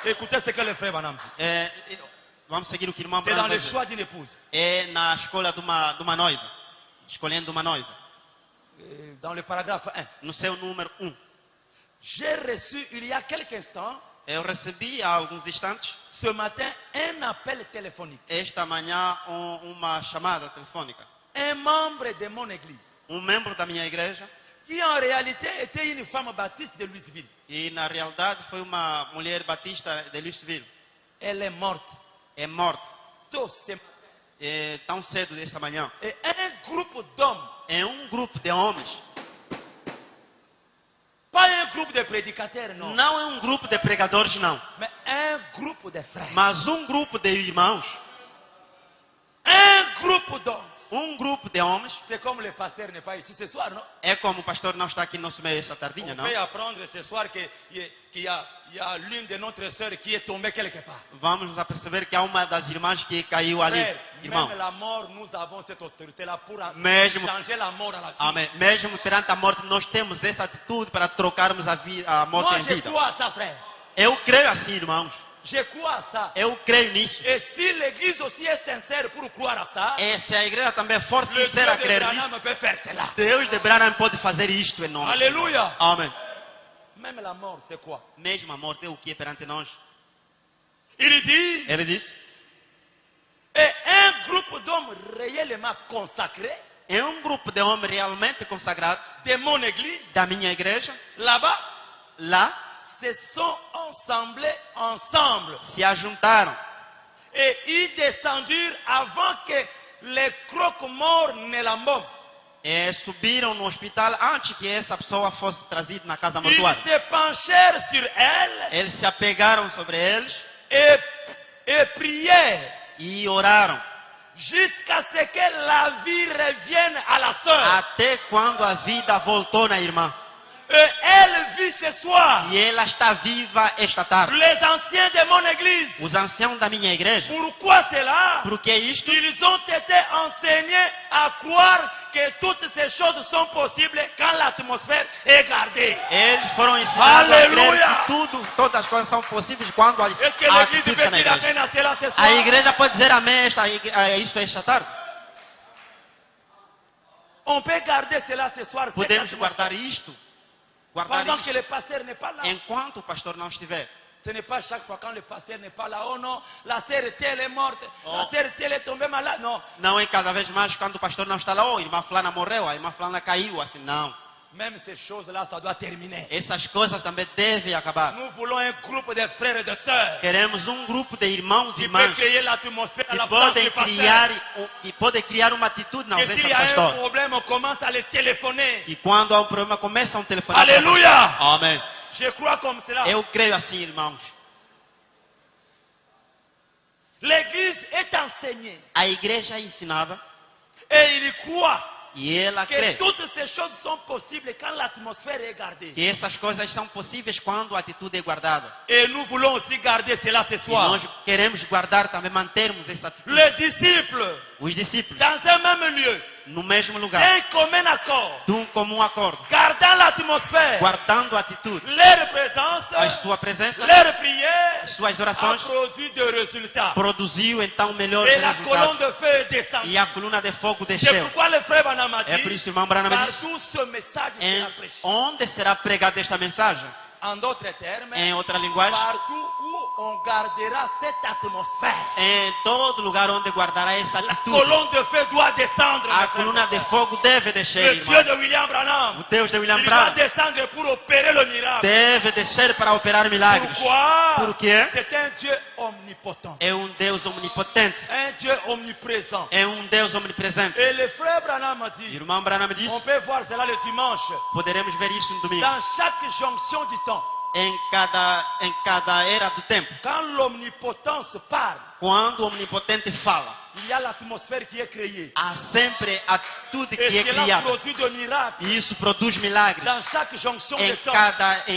Écoutez ce que le frère Branham dit. Vamos seguir o que o irmão C'est dans Branham le diz. choix d'une épouse. É na escolha de uma noiva. Escolhendo uma noiva. Dans le paragraphe 1. No seu número 1. J'ai reçu il y a quelques instants, Eu recebi há alguns instantes, ce matin, un appel téléphonique. esta manhã, uma chamada telefônica. Un membre de mon église, Membro da minha igreja, qui en réalité était une femme baptiste de Louisville. e na realidade foi uma mulher batista de Louisville. Elle est morte. É morta. Tôt ce- Tão cedo desta manhã. Et un groupe d'hommes, É grupo de homens. pas un groupe de prédicateurs, non, Não é grupo de pregadores, não. mais un groupe de frères. Mas grupo de irmãos. Un groupe d'hommes. grupo de homens, C'est comme le pasteur n'est pas ici ce soir, non? é como o pastor não está aqui no nosso meio esta tardinha, On não? peut apprendre ce soir qu'il y a l'une de notre sœurs qui est tombée quelque part. Vamos nos aperceber que há uma das irmãs que caiu ali, Frère, irmão. même la mort, nous avons cette autorité-là pour Mesmo- changer la mort à la vie. Amém. Mesmo perante a morte, nós temos essa atitude para trocarmos a morte Moi, em je vida. crois à ça, frère. Eu creio assim, irmãos. Je crois à ça. Eu creio nisso. Et si l'église aussi est sincère pour croire à ça, E se a igreja também for le Dieu sincera a de crer nisso, Branham peut faire cela. Deus de Branham pode fazer isto em nome. Alléluia. Amém. Même la mort, c'est quoi? Mesmo a morte é o que é perante nós. Il dit, Ele disse: et un groupe d'hommes réellement consacrés é grupo de homens realmente consagrados de mon église, da minha igreja, là-bas, lá se sont assemblés ensemble se ajuntaram et y descendirent avant que les croque-morts ne l'embaument. e subiram no hospital antes que essa pessoa fosse trazida na casa Ils mortuária. se penchèrent sur elle Eles se apegaram sobre eles et prièrent e oraram jusqu'à ce que la vie revienne à la sœur. até quando a vida voltou na irmã. Et elle vit ce soir E ela está viva esta tarde. les anciens de mon église. Os anciãos da minha igreja, Pourquoi cela? porque isto, Ils ont été enseignés à croire que toutes ces choses sont possibles quand l'atmosphère est gardée. eles foram ensinados a Aleluia! crer que todas as coisas são possíveis quando a Est-ce que a l'église atitude peut está na dire igreja. amen à cela ce soir? A igreja pode dizer amém a isso esta tarde? On peut garder cela ce soir. cette Podemos atmosphère. guardar isto? Guardar Pendant que isto le pasteur n'est pas là. enquanto o pastor não estiver. Ce n'est pas chaque fois quand le pasteur n'est pas là. Oh non, la sœur telle est morte. Oh. La sœur telle est tombée malade. Non. Não é cada vez mais quando o pastor não está lá, oh, a irmã fulana morreu, a irmã fulana caiu, assim, não. Même ces choses-là, ça doit terminer. Essas coisas também devem acabar. Nous voulons un groupe de frères et de sœurs Queremos grupo de irmãos e qui peut irmãs créer l'atmosphère à que l'absence du podem pasteur. criar uma atitude na Et ausência s'il do y a un pastor. problème, on commence à les téléphoner. E quando há problema, começam a telefonar. Alléluia! Amém. Je crois comme cela. Eu creio assim, irmãos. L'église est enseignée A igreja é ensinada et il croit e ela que crê toutes ces choses sont possibles quand l'atmosphère est gardée. que essas coisas são possíveis quando a atitude é guardada. Et nous voulons aussi garder cela ce E soir. nós queremos guardar também, mantermos essa atitude. Les disciples, Os discípulos, dans un même lieu, no mesmo lugar, d'un commun accord, de comum acordo, gardant l'atmosphère, guardando a atitude, leur présence, a sua presença, leur prière as suas a orações, produit des résultats. produziu então melhores Et la colonne resultados. de feu est descendue. E a coluna de fogo C'est desceu. pourquoi le frère Branham a É por dit, isso, irmão Branham diz, partout ce message sera prêché. onde será pregada esta mensagem? En d'autres termes, Em outra linguagem, partout où on gardera cette atmosphère, em todo lugar onde guardará essa la atitude, colonne de feu doit descendre. a mes frères coluna et de sœurs. fogo deve descer, Le irmão. Dieu de William Branham, O Deus de William il va Branham descendre pour opérer le miracle. deve descer para operar milagres. Pourquoi? Por quê? C'est un Dieu omnipotent, É Deus omnipotente, un Dieu omniprésent. é Deus omnipresente. Et le frère Branham a dit, Irmão Branham disse, on peut voir cela le dimanche, poderemos ver isso no domingo. dans chaque jonction du temps, Em cada era do tempo, quand l'omnipotence parle, quando o omnipotente fala, il y a l'atmosphère qui est créée. há sempre a tudo Et que é cela criado. produit de miracles E isso produz milagres dans chaque jonction de em temps,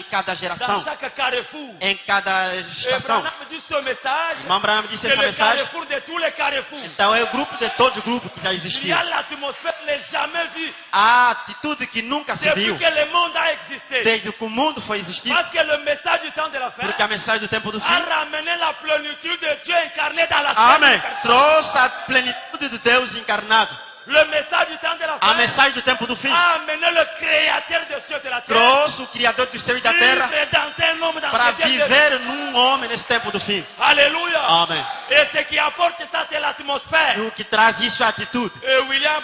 cada geração, dans chaque carrefour. em cada Et estação. Branham dit ce message, Irmão Branham disse c'est essa le mensagem. carrefour de tous les carrefours. Então é o grupo de todo o grupo que já Il y existiu. a l'atmosphère n'est jamais vue A atitude que nunca se depuis viu que le monde a existé. desde que o mundo foi existir, Parce que le message du temps de la fin porque a mensagem do tempo do a fim, ramené la plénitude de Dieu incarné dans la chair. amém, trouxe a plenitude de Deus encarnado. Le message du temps de la A fin mensagem do tempo do fim a amené le créateur des cieux et de la terre trouxe o Criador dos céus e da terra vivre dans un homme dans para ce temps de- viver num homem nesse tempo do fim. Alléluia. Amém. Et ce qui apporte ça, c'est l'atmosphère. E o que traz isso é a atitude. Et William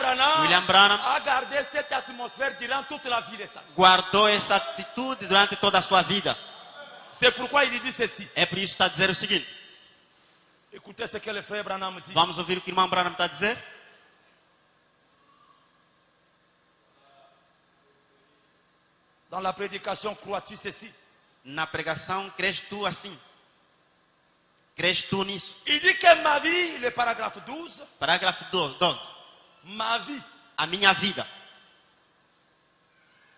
Branham a gardé cette atmosphère durant toute la vie de ça. guardou essa atitude durante toda a sua vida. C'est pourquoi il dit ceci. É por isso que está a dizer o seguinte. Écoutez ce que le frère Branham dit. Vamos ouvir o que o irmão Branham está a dizer? Dans la prédication, crois-tu ceci? Na pregação, crês tu assim? Crês tu nisso? Il dit que ma vie, le paragraphe 12, Parágrafo 12. ma vie A minha vida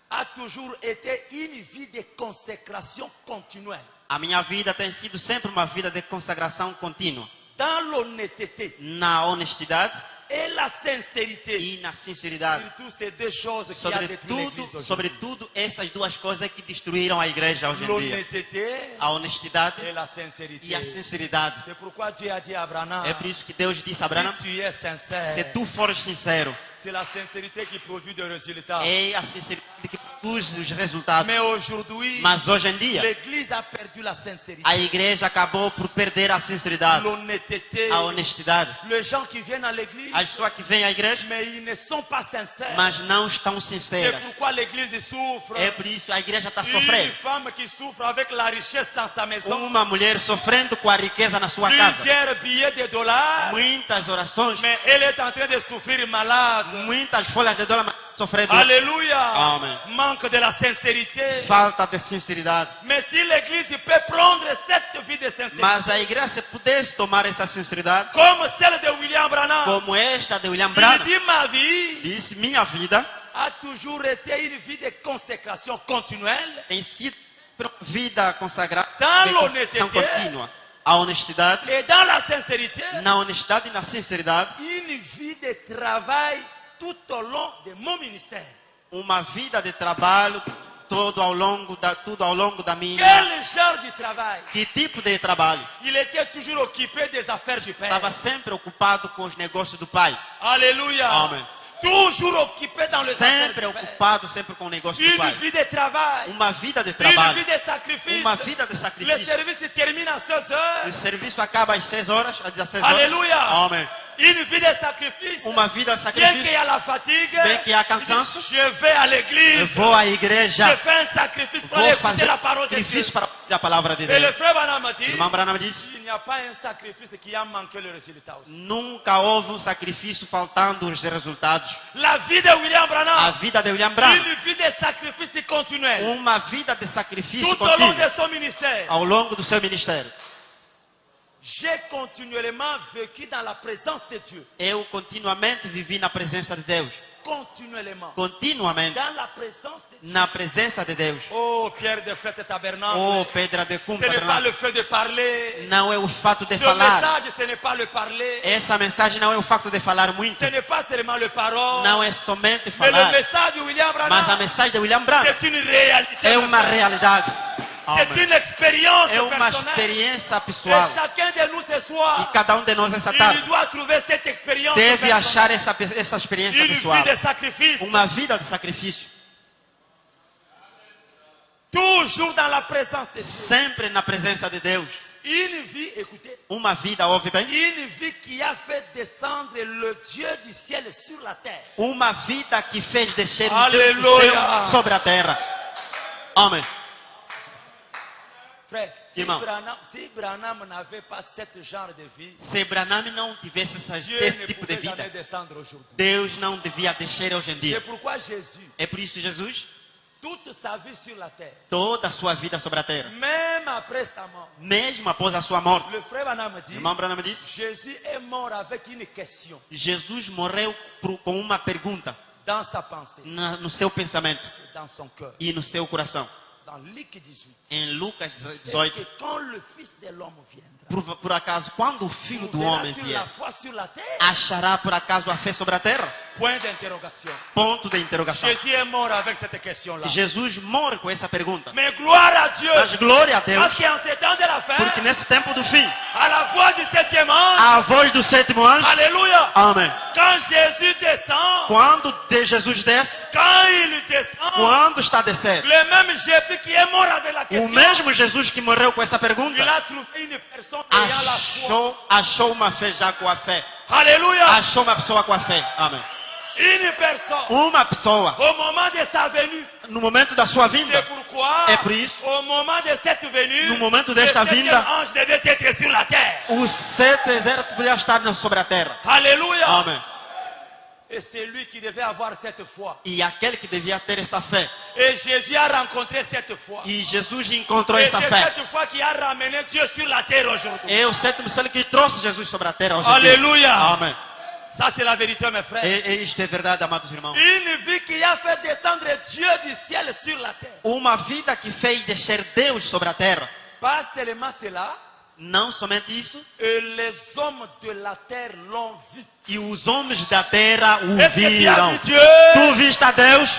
a toujours été une vie de consécration continuelle. A minha vida tem sido sempre uma vida de consagração contínua. Dans l'honnêteté Na honestidade et la sincérité. e na sinceridade. Surtout ces deux choses qui ont détruit l'église aujourd'hui. Sobretudo essas duas coisas que destruíram a igreja hoje em dia. L'honnêteté A honestidade et la sincérité. e a sinceridade. C'est pourquoi Dieu a dit à Abraham, É por isso que Deus disse a Abraão, si tu es se sincère, tu fores sincero, c'est la sincérité qui produit des résultats. é a sinceridade que produz os resultados. Mais aujourd'hui, Mas hoje em dia, l'église a perdu la sincérité, a igreja acabou por perder a sinceridade, l'honnêteté. a honestidade. Les gens qui viennent à l'église, As pessoas que vêm à igreja, mais ils ne sont pas sincères. mas não estão C'est sinceras. pourquoi l'église souffre. É por isso a igreja está Une sofrendo. femme qui souffre avec la richesse dans sa maison, Uma mulher sofrendo com a riqueza na sua casa. plusieurs billets de dollars, Muitas orações, mais elle est en train de souffrir malade. muitas folhas de dólar sofrendo. Alléluia. Amen. Manque de la sincérité. Falta de sinceridade. Mais si l'église peut prendre cette vie de sincérité, Mas a igreja, se pudesse tomar essa sinceridade, comme celle de William Branham, como esta de William il Branham, dit ma vie disse: minha vida a toujours été une vie de consécration continuelle tem sido uma vida consagrada, Dans de consagração l'honnêteté. contínua. A honestidade, et dans la sincérité, na honestidade e na sinceridade, une vie de travail tout au long de mon ministère. uma vida de trabalho tudo ao longo da minha. Quel genre de travail? Que tipo de trabalho? Il était toujours occupé des affaires du Père. Estava sempre ocupado com os negócios do Pai. Alléluia. Amen. Toujours occupé dans les affaires Sempre du Père. ocupado, sempre com o negócio do Une Pai. vie de travail. Uma vida de Une trabalho. vie de sacrifice. Uma vida de Le sacrifício. service se termine à 16 O heures. serviço acaba às 6 horas, às 16 horas. Alléluia. Amém. Une vie de sacrifice. Uma vida de Bien qu'il y sacrifício. ait la fatigue, Bem que há cansaço, je vais à eu l'église. vou à Je igreja. fais un sacrifice pour Vou écouter fazer la parole de Dieu. sacrifício para ouvir a palavra de Et le Deus. frère Branham me dit, O irmão Branham disse: il n'y a pas un sacrifice qui a manqué le résultat aussi. nunca houve um sacrifício faltando os resultados. La vie de William A Branham, vida de William Branham, une vie de sacrifice continuel uma vida de sacrifício tout au long contínuo de son ministère. ao longo do seu ministério. J'ai continuellement vécu dans la présence de Dieu. Eu continuamente vivi na presença de Deus. Continuellement. Continuamente Dans la présence de Dieu. na presença de Deus. Oh, pierre de fête tabernacle. Oh, pedra de Ce cumpa, n'est pas le fait de parler. não é o fato de Ce falar. message, ce n'est pas le parler. Essa mensagem não é o fato de falar muito. Ce n'est pas seulement le parole. Não é somente Mais le falar. message de William Mas a Branham, mensagem de William Branham c'est une réalité. é uma realidade. C'est Amém. une expérience É uma personnelle. experiência Et pessoal. chacun de nous ce E soir, cada de nós essa il tarde doit trouver cette expérience deve personnelle. achar essa experiência Une pessoal. vie de sacrifice. Uma vida de sacrifício. Toujours dans la présence de Dieu. Sempre na presença de Deus. Une vie, écoutez, Uma vida, ouve bem? une vie qui a fait descendre le Dieu du ciel sur la terre. Uma vida que fez descer o Deus do Aleluia. céu sobre a terra. Amém. Frère, Irmão. si Branham n'avait pas ce genre de vie, Se Branham não tivesse Dieu esse ne tipo de pouvait jamais vida, descendre aujourd'hui. Deus não devia descer hoje em C'est dia. pourquoi Jésus, É por isso Jesus, toute sa vie sur la terre, toda a sua vida sobre a terra, même après sa mort, mesmo após a sua morte, le frère Branham dit, irmão Branham disse, Jésus est mort avec une question Jesus morreu com uma pergunta dans sa pensée, no seu pensamento et dans son cœur. e no seu coração. Dans Luc 18. Em Lucas Est-ce 18, que quand le Fils de l'homme viendra, por acaso, quando o Filho do Homem trouveras-tu vier, la foi sur la terre? achará por acaso a fé sobre a terra? Point d'interrogation. Ponto de interrogação. Jésus est mort avec cette question-là. Jesus morre com essa pergunta. Mais gloire à Dieu. Mas glória a Deus, Parce qu'en ces temps de la fin, porque nesse tempo do fim, à la voix du septième ange, a voz do sétimo anjo, alléluia, amém. quand Jésus descend, Quando Jesus desce, quand il descend, quando está a descer, le même Jésus qui est mort avec la o question, mesmo Jesus que morreu com essa il pergunta, a trouvé une personne ayant la foi. achou uma fé já com a fé. Alléluia. Achou uma pessoa com a fé. Amém. Une personne, Uma pessoa, au moment de sa venue, no momento da sua c'est vinda, pourquoi, É por isso, au moment de cette venue, no momento le desta septième vinda, ange devait être sur la terre. os 7 exércitos podiam estar sobre a terra. Alléluia. Amém. Et c'est lui qui devait avoir cette foi. E aquele que devia ter essa fé. Et Jésus a rencontré cette foi. E Jesus encontrou Et essa c'est fé. cette foi qui a ramené Dieu sur la terre aujourd'hui. É o sétimo selo que trouxe Jesus sobre a terra hoje em dia. Alléluia. Amém. Ça c'est la vérité, mes frères. E isto é verdade, amados irmãos. Une vie qui a fait descendre Dieu du ciel sur la terre. Uma vida que fez descer Deus sobre a terra. Pas seulement cela, Não somente isso. et les hommes de la terre l'ont vu. E os homens da terra o Est-ce que tu as viram. vu Dieu? Tu viste a Deus?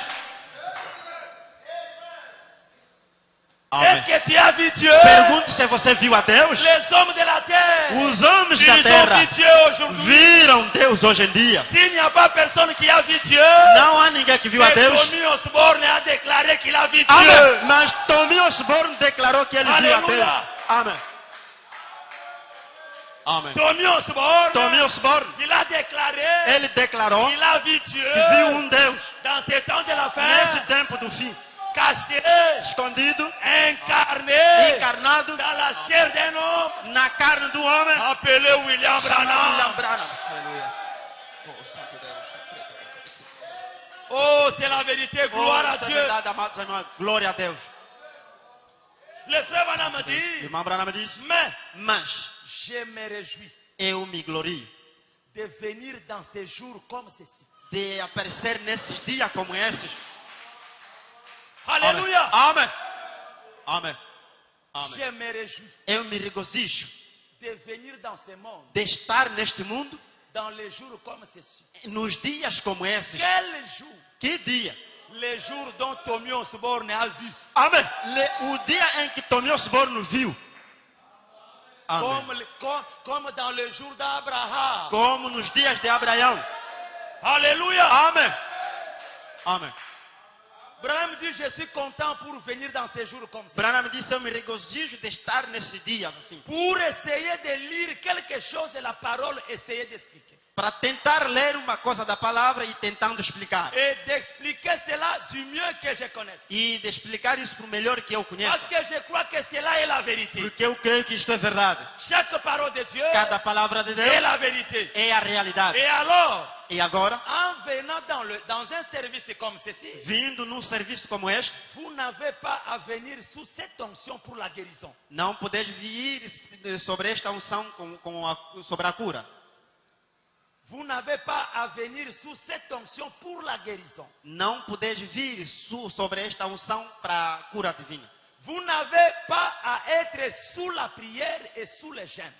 Amém. Est-ce que tu as vu Dieu? Pergunto se você viu a Deus. Les hommes de la terre, Os homens ils da ont terra vu Dieu aujourd'hui. viram Deus hoje em dia. S'il n'y a pas personne qui a vu Dieu, Não há ninguém que viu a mais Deus. Tommy Osborne a déclaré qu'il a vu Dieu. Amém. Mas Tommy Osborne declarou que ele viu a Deus. Aleluia. Amém. Amém. Tommy Osborne, Tommy Osborne, il a déclaré ele declarou qu'il a vu Dieu que viu Deus dans ces temps de la nesse fin, tempo do fim, caché, escondido, incarné encarnado dans la chair d'un homme na carne do homem, appelé William chamado William Branham. Branham. Aleluia. Oh, c'est la vérité, gloire à Glória a Dieu. verdade, amados irmãos. Glória a Deus. Le frère Branham me dit, Irmão Branham disse, mas je me réjouis eu me glorio de venir dans ces jours comme ceci. de aparecer nesses dias como esses. Alléluia. Amém. Amém. Amém. Je me réjouis Eu me regozijo de venir dans ce monde, de estar neste mundo dans les jours comme ceci. nos dias como esses. Quel jour? Que dia? Les jours dont Tommy Osborne a vu. Amém. O dia em que Tommy Osborne viu. Amém. Comme dans le jour d'Abraham. Como nos dias de Abraão. Alléluia. Amém. Amém. Branham dit, je suis content pour venir dans ces jours comme ça. Branham disse, eu me regozijo de estar nesses dias assim. Pour essayer de lire quelque chose de la parole, essayer d'expliquer. Para tentar ler uma coisa da palavra e tentando explicar. Et d'expliquer cela du mieux que je connaisse. E de explicar isso por melhor que eu conheça. Parce que je crois que cela est la vérité. Porque eu creio que isto é verdade. Chaque parole de Dieu Cada palavra de est Deus la vérité. é a realidade. Et alors, E agora, en venant dans un service comme ceci, vindo num serviço como este, vous n'avez pas à venir sous cette onction pour la guérison. não podes vir sobre esta unção sobre a cura. Vous n'avez pas à venir sous cette onction pour la guérison. Não podes vir sobre esta unção para a cura divina. Vous n'avez pas à être sous la prière et sous le jeûne.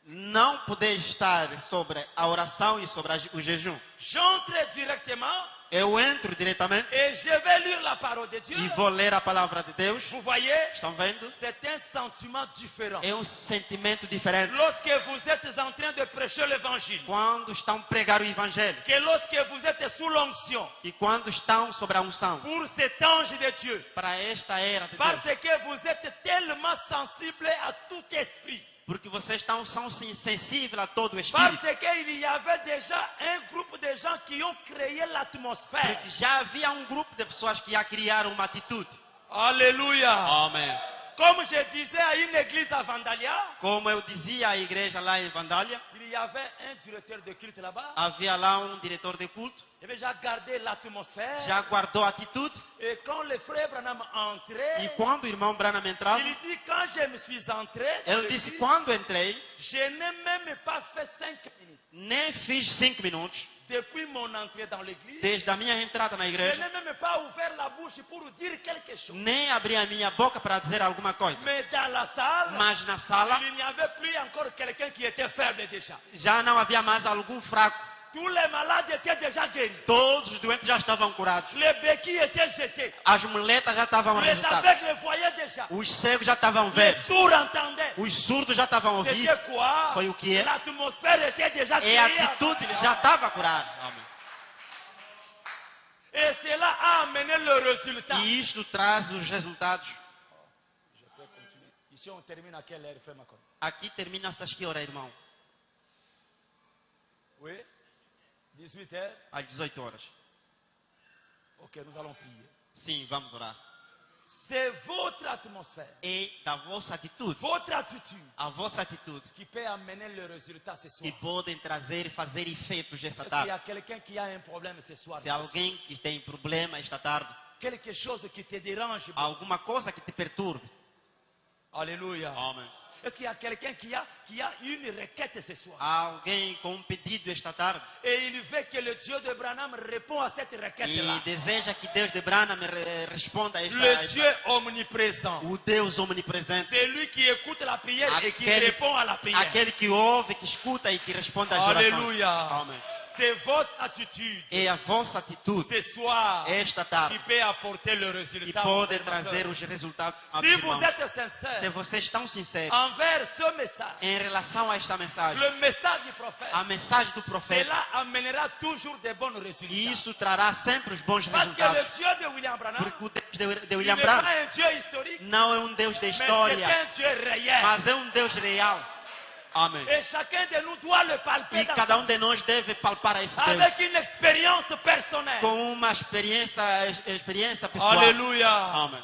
Não podes estar sobre a oração e sobre o jejum. J'entre directement Eu entro diretamente et je vais lire la parole de Dieu. e vou ler a palavra de Deus. Vous voyez, Estão vendo? c'est un sentiment différent. É um sentimento diferente. Lorsque vous êtes en train de prêcher l'évangile, Quando estão a pregar o evangelho que lorsque vous êtes sous l'onction e quando estão sobre a unção pour cet ange de Dieu, para esta era de parce Deus. que vous êtes tellement sensible à tout esprit, Porque vocês são sensíveis a todo o parce espírito. qu'il y avait déjà un groupe de gens qui ont créé l'atmosphère. Porque já havia um grupo de pessoas que ia criar uma atitude. Alléluia. Amém. Comme je disais à une église à Vandalia, Como eu dizia à igreja lá em Vandália, il y avait un directeur de culte là-bas. havia lá um diretor de culto, Il avait déjà gardé l'atmosphère. já guardou a atitude. Et quand le frère Branham entrait, E quando o irmão Branham entrava, il dit, quand je me suis entré, dans ele disse, l'église, quando entrei, je n'ai même pas fait 5 minutes. nem fiz 5 minutos, Depuis mon entrée dans l'église, desde a minha entrada na je igreja, n'ai même pas ouvert la bouche pour dire quelque chose. nem abri a minha boca para dizer alguma coisa. Mais dans la salle, Mas na sala, il n'y avait plus encore quelqu'un qui était faible déjà. já não havia mais algum fraco. Tous les malades étaient déjà guéris. Todos os doentes já estavam curados. Les béquilles étaient jetés. As muletas já estavam Les resultadas. aveugles voyaient déjà. Os cegos já estavam Les vendo. sourds entendaient. Os surdos já estavam ouvindo. C'était quoi? Foi o que é. L'atmosphère était déjà E créée. a atitude já estava curada. Amém. Et cela a amené le résultat. E isto traz os resultados. Je peux continuer. Ici, on termine à quelle heure, frère Macron? Aqui termina-se às que horas, irmão? Oui? 18 heures? Às 18 horas. Ok, nous allons prier. Sim, vamos orar. C'est votre atmosphère, é da vossa atitude, votre attitude a vossa atitude, qui peut amener le résultat ce soir. que podem trazer e fazer efeitos esta Est-ce qu'il y tarde. a quelqu'un qui a un problème ce soir? Se alguém que tem problema esta tarde, Quelque chose qui te dérange. alguma coisa que te perturbe. Alléluia. Amém. Est-ce qu'il y a quelqu'un qui a une requête ce soir? Há alguém com pedido esta tarde Et il veut que le Dieu de Branham réponde à cette e requête-là. deseja que Deus de Branham responda a Le Dieu omniprésent. o Deus omnipresente, C'est lui qui écoute la prière et qui Aquele- répond à la prière. aquele que ouve, que escuta e que responde às orações. Alléluia. Amém. C'est votre attitude É a vossa atitude ce soir esta qui tarde peut apporter le que résultat. pode frères et trazer sœurs. os resultados. Si amados vous irmãos. êtes Se sincère vocês estão sinceros envers ce message, em relação a esta mensagem, le message du prophète, a mensagem do profeta, cela amènera toujours des bons résultats. e isso trará sempre os bons Parce que le resultados. Dieu de William Branham, Porque o Deus de il William n'est pas Branham un Dieu historique, não é um Deus da mais c'est história, un Dieu réel. mas é um Deus real. Amém. Et chacun de nous doit le palper E dans cada sa- de nós deve palpar a esse Deus avec une expérience personnelle. com uma experiência pessoal. Alléluia. Amém.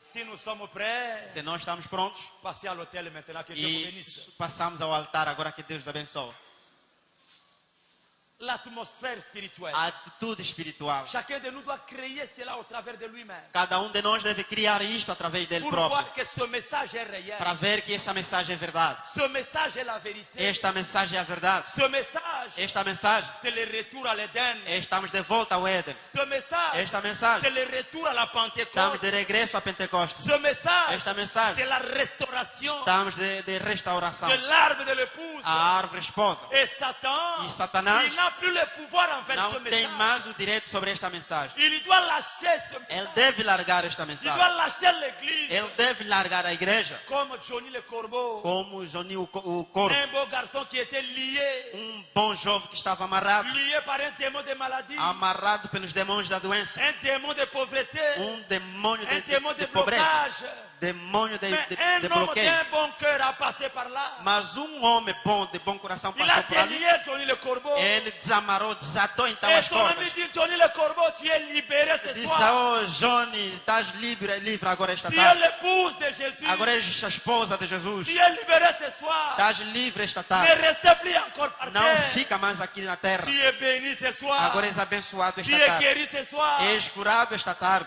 Si nous sommes prêts, Se nós estamos prontos passez à l'hôtel maintenant, que Dieu vous e bénisse. passamos ao altar, agora que Deus abençoe. L'atmosphère spirituelle. A atitude espiritual. Chacun de nous doit créer cela au travers de lui-même. Cada de nós deve criar isto através dele Pour próprio, voir que ce message est réel. para ver que essa mensagem é verdade. Ce message est la vérité. Esta mensagem é a verdade. Ce message, Esta mensagem, c'est le retour à l'Éden. estamos de volta ao Éden. Ce message, Esta mensagem, c'est le retour à la estamos Pentecôte. de regresso a Pentecostes. Ce message, Esta mensagem, c'est la restauration estamos de restauração. de l'arbre de l'épouse. A árvore esposa. Et Satan, E Satanás il n'a plus le pouvoir envers não ce tem message. mais o direito sobre esta mensagem. Il doit lâcher ce Ele message. deve largar esta Il doit mensagem. lâcher l'église. Ele deve largar a igreja, Comme Johnny le corbeau. como Johnny o corpo. Un beau garçon qui était lié. Bom jovem que estava amarrado, Lié par un démon de maladie. amarrado pelos demônios da doença. Un démon de pauvreté. Demônio Un démon de pobreza. blocage. Demônio de Mais un homme bloqueio. d'un bon cœur a passé par là. Mas homem bom, de bom coração, Il a passou por ali. délié Johnny le corbeau. Ele desamarrou, desatou então Et as son cordas. ami dit, Johnny le corbeau, tu es libéré ce Disse: soir. oh Johnny, estás livre agora esta Tu es tarde. l'épouse de Jésus. Agora és a esposa de Jesus. Tu es libéré ce soir. Estás livre esta Ne tarde. restez plus encore par Não terre. fica mais aqui na terra. Tu es béni ce soir. Agora és abençoado Tu esta es tarde. guéri ce soir. És curado esta tarde.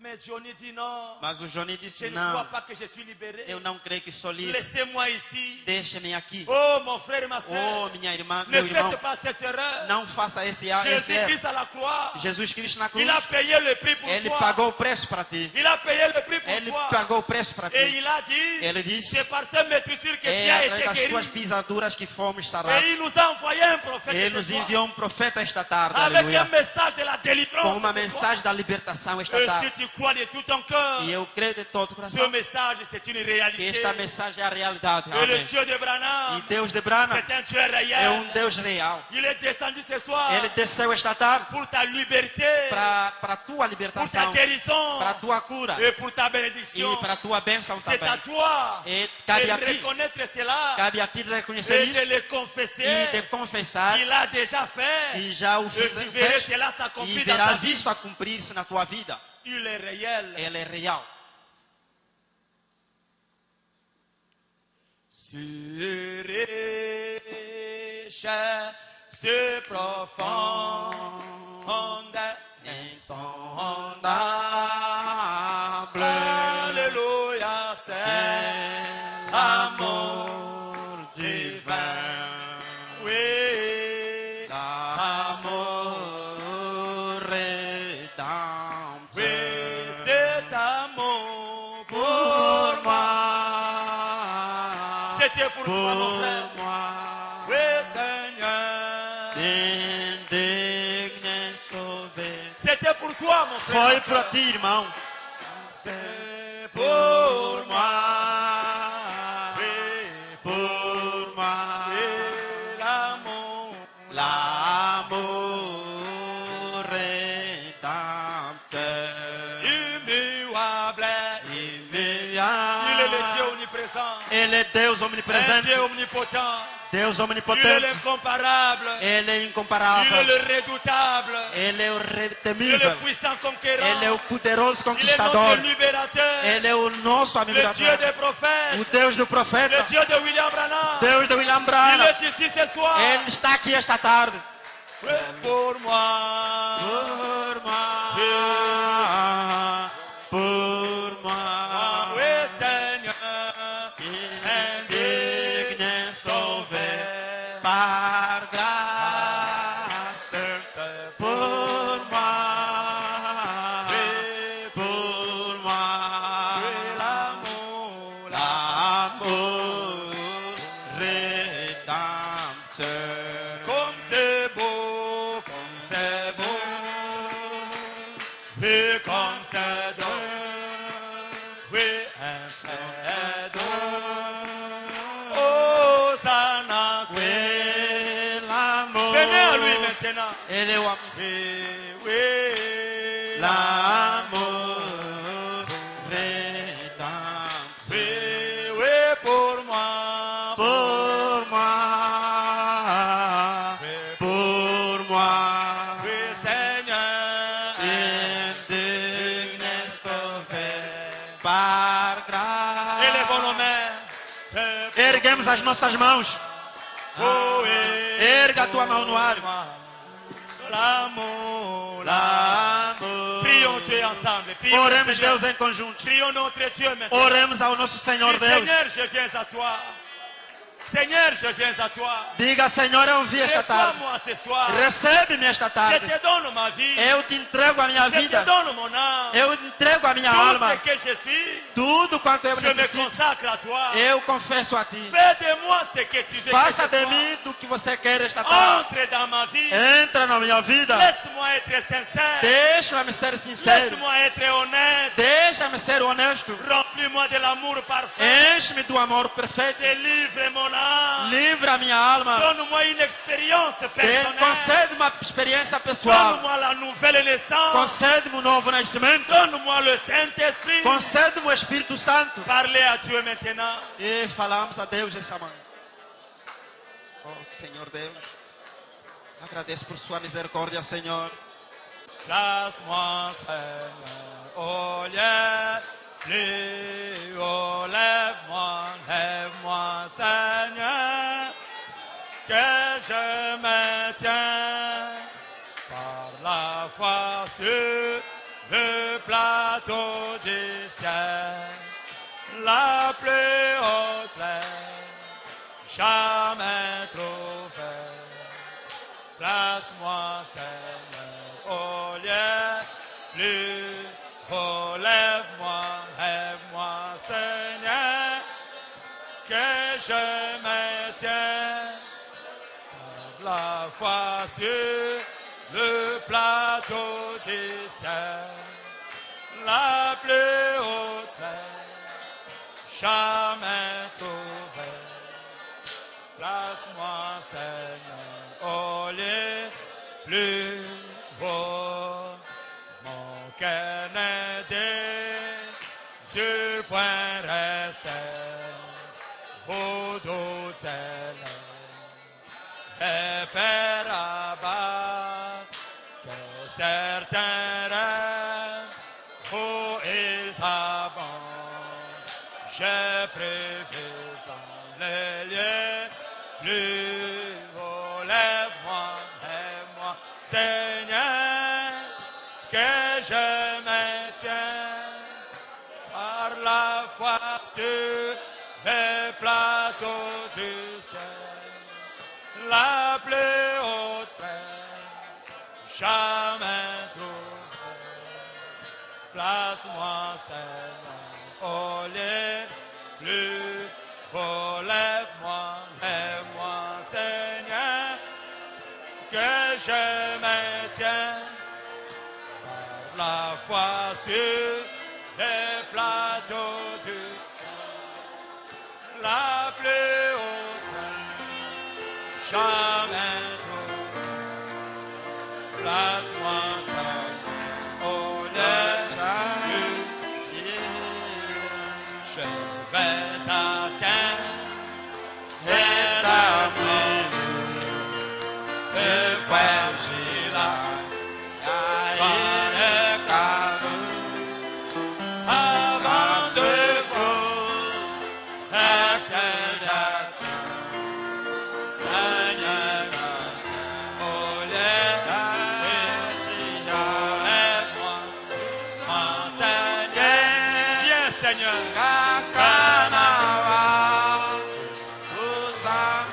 Mais Johnny dit non. Mas o Johnny Je disse: ne crois não, pas que je suis libéré. eu não creio que sou livre. Laissez-moi ici. Deixe-me aqui. Oh mon frère et ma soeur. Oh, minha irmã, Ne meu irmão, faites pas cette erreur. não faça esse erro. Jésus-Christ à la croix. Jesus Cristo na cruz, Il a payé le prix pour ele toi. pagou o preço para ti. Il a payé le prix pour Ele toi. pagou o preço para Et ti. il a dit, Ele disse: c'est par cette maîtrisure que tu é as através été das suas guéri. pisaduras que fomos sarados. Et il nous a envoyé un prophète Ele ce nos soir, enviou com esta tarde, avec un aleluia, message de la com délivrance uma ce soir. mensagem da libertação esta Et si tarde. tu crois de tout ton cœur, E eu creio de todo o ce coração message c'est une que réalité. esta mensagem é a realidade. Et le Amém. Dieu de E Branham, Deus de Branham c'est un Dieu é réel. Deus real. Il est descendu ce soir Ele desceu esta tarde pour ta liberté, para a tua pour ta libertação, guérison para a tua cura et pour ta e bénédiction. para a tua bênção C'est à também. toi E de cabe a ti, reconnaître cela cabe a ti de reconhecer et de isso le e confesser. de confessar. Il a déjà fait. E já o Et fiz, tu verras fez, cela e s'accomplir dans ta verás vie. isso a cumprir-se na tua vida. Il est réel. Ele é real. Sur richesse profonde, Insondable, Alléluia, c'est amour divin, oui, amour rédempteur. oui, cet amour Pour pour moi. moi, C'était pour toi, mon frère. pour moi, Oui, Seigneur. indigne sauvé. C'était pour toi, mon frère. Foi ma para sœur. ti, irmão. C'est Por pour moi. moi, Oui, por moi, oui, l'amour. l'amour rédempteur. Immuable. Immuable. Il est le Dieu omniprésent. Ele é Deus un omnipresente, Dieu omnipotent. Deus Il est omnipotente. l'incomparable. Ele é Il est incomparável. le redoutable. Ele é o Il est le temível. puissant Ele é conquérant. o poderoso Il est conquistador. notre libérateur. Ele é o nosso Le Dieu libertador. des O prophètes. Deus do Le profeta. Dieu de William Branham. Deus de William Il Branham. est ici ce soir. Ele está aqui esta tarde. Oui, pour moi. Por moi. Por moi. Oui, Seigneur. Indigne sauvé par grâce. Pour moi. Pour moi. L'amour. L'amour rédempteur. Comme c'est beau, comme c'est beau. Oui, comme c'est doux. Oui, un frère doux. Oh, ça n'a Oui, l'amour. Venez à lui maintenant. Ele é o amor. Oui, oui. L'amour rédempteur. Oui, oui, pour moi. Pour moi. Oui, Pour moi. oui, Seigneur. Indigne sauvé par grâce. Élevons nos mains. C'est pour Erguemos as nossas mãos. Oh, Erga a tua mão no ar. L'amour, L'amour. Prions Dieu ensemble. Prions le Oremos Seigneur. Deus em conjunto. Prions notre Dieu maintenant. Oremos ao nosso Senhor Dis, Deus. Seigneur, je viens à toi. Seigneur, je viens à toi. Diga, Senhor, eu vi esta tarde. Reçois-moi ce soir. Recebe-me esta Je tarde. te donne ma vie. Eu te entrego a minha Je te vida. donne mon âme. Eu entrego a minha Tout alma. ce que je suis, Tudo quanto eu je me necessito. consacre à toi. Eu confesso a ti. Fais de moi ce que tu veux que Faça je de sois. mim do que você quer esta tarde. Entre dans ma vie. Entra na minha vida. Laisse-moi être sincère. Deixa-me ser sincero. Laisse-moi être honnête. Deixa-me ser honesto. Remplis-moi de l'amour parfait. Enche-me do amor perfeito. Délivre mon âme. Livra a minha alma. Donne-moi une expérience personnelle. Concede uma experiência pessoal. Donne-moi la nouvelle naissance. Concede-me um novo nascimento. Donne-moi le Saint-Esprit. Concede-me o Espírito Santo. Parlez à Dieu maintenant. E falamos a Deus essa manhã. Oh, Senhor Deus. Agradeço por sua misericórdia, Senhor. Place-moi, Seigneur, au lieu plus haut. Lève-moi, Seigneur, que je me tiens par la foi sur le plateau du ciel, la plus haute plaine, jamais trouvée. Place-moi, Seigneur, au lieu plus haut. Lève-moi, Seigneur, que je me tiens par la foi sur le plateau du ciel, la plus haute plaine, jamais trouvée. Place-moi, Seigneur, au lieu plus haut. Mon cœur n'est sur le point rester au dos de et faire abattre que certains rêves où ils abondent. Je préfère en les lieux plus haut. Lève-moi, Seigneur, que je me tiens par la foi sur le plateau du ciel, la plus haute plaine, jamais trouvée. Place-moi, Seigneur, au lieu plus haut. Lève-moi, Seigneur, que je me tiens par la foi sur le plateau du ciel, la plus haute plaine, jamais trouvée. Place-moi, Seigneur, au lieu plus. Je vais atteindre Seigneur, oh lève-moi, mon Seigneur, viens Seigneur,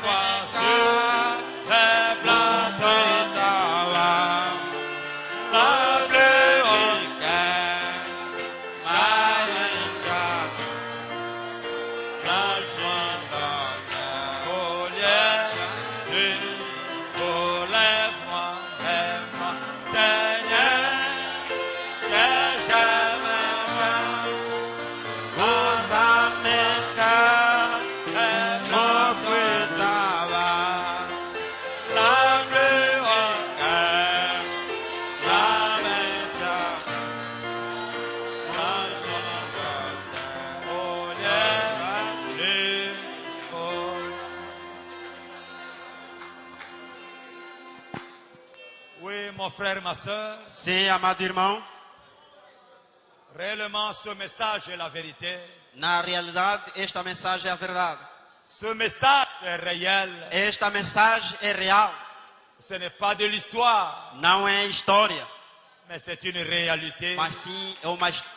vois sur les plateaux la plus haute, place-moi au lieu, oh lève-moi, Seigneur, que j'aime Oui, mon frère, ma soeur, Sim, amado irmão, réellement ce message est la vérité. na realidade esta mensagem é a verdade. Ce message est réel. Esta mensagem é real, Ce n'est pas de l'histoire, não é história, mais c'est une réalité. mas sim é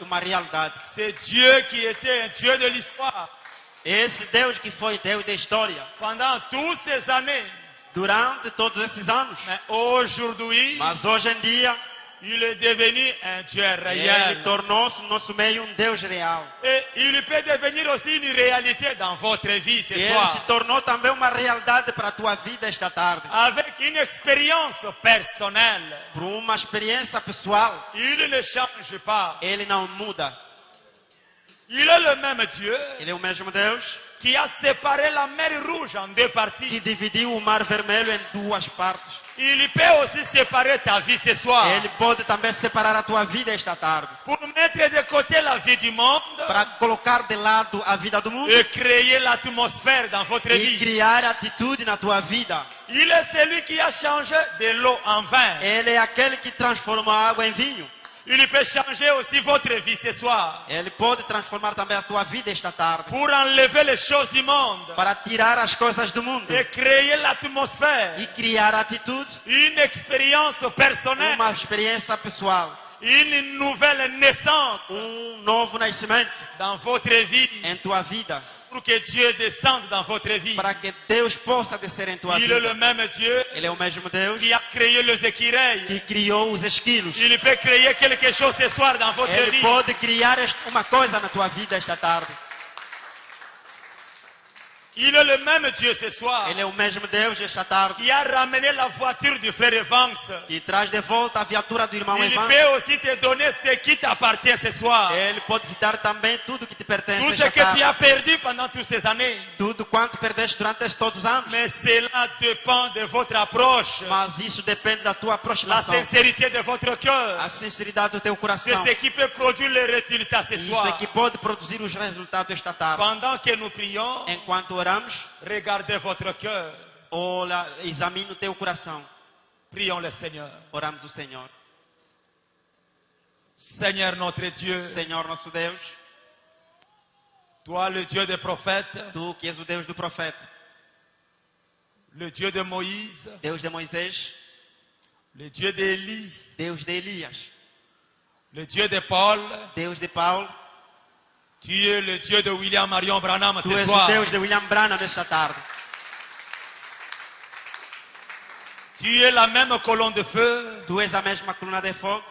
uma realidade. C'est Dieu qui était un Dieu de l'histoire. Esse Deus que foi Deus da história, Pendant toutes ces années, durante todos esses anos, mais aujourd'hui, mas hoje em dia, il est devenu un Dieu ele réel. tornou-se no nosso meio Deus real. Et il peut devenir aussi une réalité dans votre vie ce E ele se soir. tornou também uma realidade para a tua vida esta tarde. Avec une expérience personnelle. Por uma experiência pessoal, Il ne change pas. ele não muda. Il est le même Dieu Ele é o mesmo Deus qui a séparé la mer Rouge en deux que parties. dividiu o Mar Vermelho em duas partes. Il peut aussi séparer ta vie ce soir. Ele pode também separar a tua vida esta tarde. Pour mettre de côté la vie du monde Para colocar de lado a vida do mundo et créer l'atmosphère dans votre e vie. criar atitude na tua vida. Il est celui qui a changé de l'eau en vin. Ele é aquele que transforma a água em vinho. Il peut changer aussi votre vie ce soir. Ele pode transformar também a tua vida esta tarde. Pour enlever les choses du monde Para tirar as coisas do mundo et créer l'atmosphère. e criar atitude, Une expérience personnelle. uma experiência pessoal, Une nouvelle naissance novo nascimento dans votre vie. em tua vida, Pour que Dieu descende dans votre vie. para que Deus possa descer em tua Il est le vida. même Dieu Ele é o mesmo Deus qui a créé les écureuils. que criou os esquilos. Il peut créer quelque chose ce soir dans votre Ele vie. pode criar uma coisa na tua vida esta tarde. Il est le même Dieu ce soir Ele é o mesmo Deus esta tarde qui a ramené la voiture du frère Evans. que traz de volta a viatura do irmão Il Ivan. peut aussi te donner ce qui t'appartient ce soir. Ele pode te dar também tudo que te pertence Tout ce esta que tu tarde. as perdu pendant toutes ces années. Tudo quanto perdeste durante todos os anos. Mais cela dépend de votre approche, Mas isso depende da tua la aproximação, sincérité de votre cœur. a sinceridade do teu C'est coração. ce qui peut produire les résultats ce Isso é soir. que pode produzir os resultados esta tarde. Pendant que nous prions, Enquanto oramos, regardez votre cœur. olha, examine o teu coração. Prions le Seigneur. Oramos o Senhor. Seigneur notre Dieu, Senhor nosso Deus, toi le Dieu des prophètes, tu que és o Deus do profeta, le Dieu de Moïse, Deus de Moisés, le Dieu d'Élie, Deus de Elias, le Dieu de Paul, Deus de Paulo, tu es le Dieu de William Marion Branham tu ce és o soir. Deus de William Branham esta tarde. Tu es la même colonne de feu Tu és a mesma coluna de fogo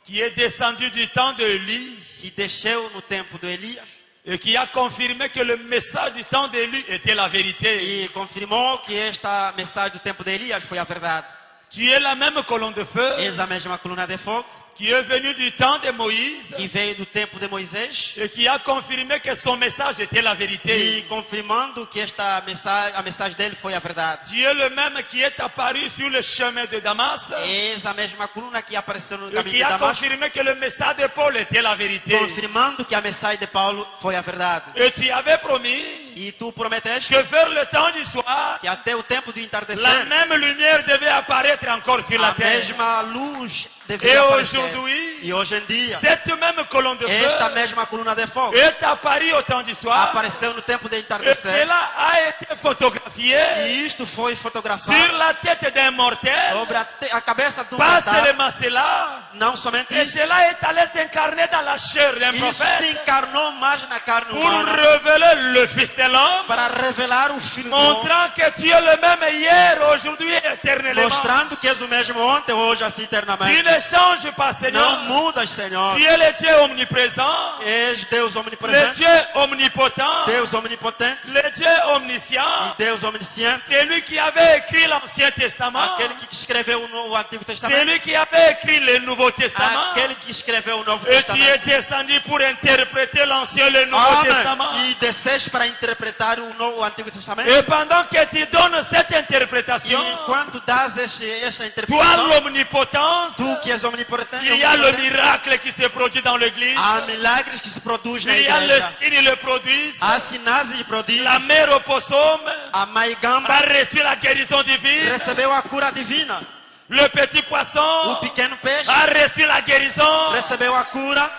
qui est descendue du temps de Élie que desceu no tempo de Elias et qui a confirmé que le message du temps d'Élie était la vérité. e confirmou que esta mensagem do tempo de Elias foi a verdade. Tu es la même colonne de feu És a mesma coluna de fogo qui est venue du temps de Moïse que veio do tempo de Moisés et qui a confirmé que son message était la e vérité. confirmando que esta mensagem, a mensagem dele foi a verdade. Tu es le même qui est apparu sur le chemin de Damas És a mesma coluna que apareceu no et caminho qui de a Damasco, confirmé que le message de Paul était la vérité. confirmando que a mensagem de Paulo foi a verdade. Et tu avais promis E tu prometeste que vers le temps du soir, que até o tempo do la entardecer, même lumière devait apparaître encore sur la a terre. mesma luz deveria aparecer. aujourd'hui, E hoje em dia, cette même colonne de esta feu mesma coluna de fogo est apparue au temps du soir. apareceu no tempo de Et entardecer. cela a été photographié E isto foi fotografado sur la tête d'un mortel. sobre a cabeça de um Pas mortal. seulement cela. Não somente Et isso. cela est allé s'incarner dans la chair d'un Isso se prophète encarnou mais na carne pour humana révéler le Fils de l'homme, para revelar o Filho do Homem, montrant que tu es le même hier, aujourd'hui et éternellement. mostrando que és o mesmo ontem, hoje, assim Tu eternamente. ne changes pas, Não Seigneur. mudas, Senhor. Tu es le Dieu omniprésent, És Deus le omnipresente, Dieu omnipotent, Deus omnipotente le Dieu omniscient. e Deus omnisciente. C'est lui qui avait écrit l'Ancien Testament. Aquele que escreveu o Antigo C'est Testamento. lui qui avait écrit le Nouveau Testament. Aquele que escreveu o Novo Et tu es Testamento. descendu pour interpréter l'Ancien et le Nouveau Testament. Amém. E desceste para interpretar o Antigo Testamento. Et pendant que tu donnes cette E interprétation, enquanto das esta toi interpretação, l'omnipotence, tu que és omnipotente, il y a le miracle qui se produit dans l'église. há milagres que se produzem na Il y a le igreja. signe, ils le produisent. Há sinais e prodígios. La mère opossum A mãe gamba a reçu la guérison divine. recebeu a cura divina. Le petit O poisson pequeno peixe a reçu la guérison. recebeu a cura.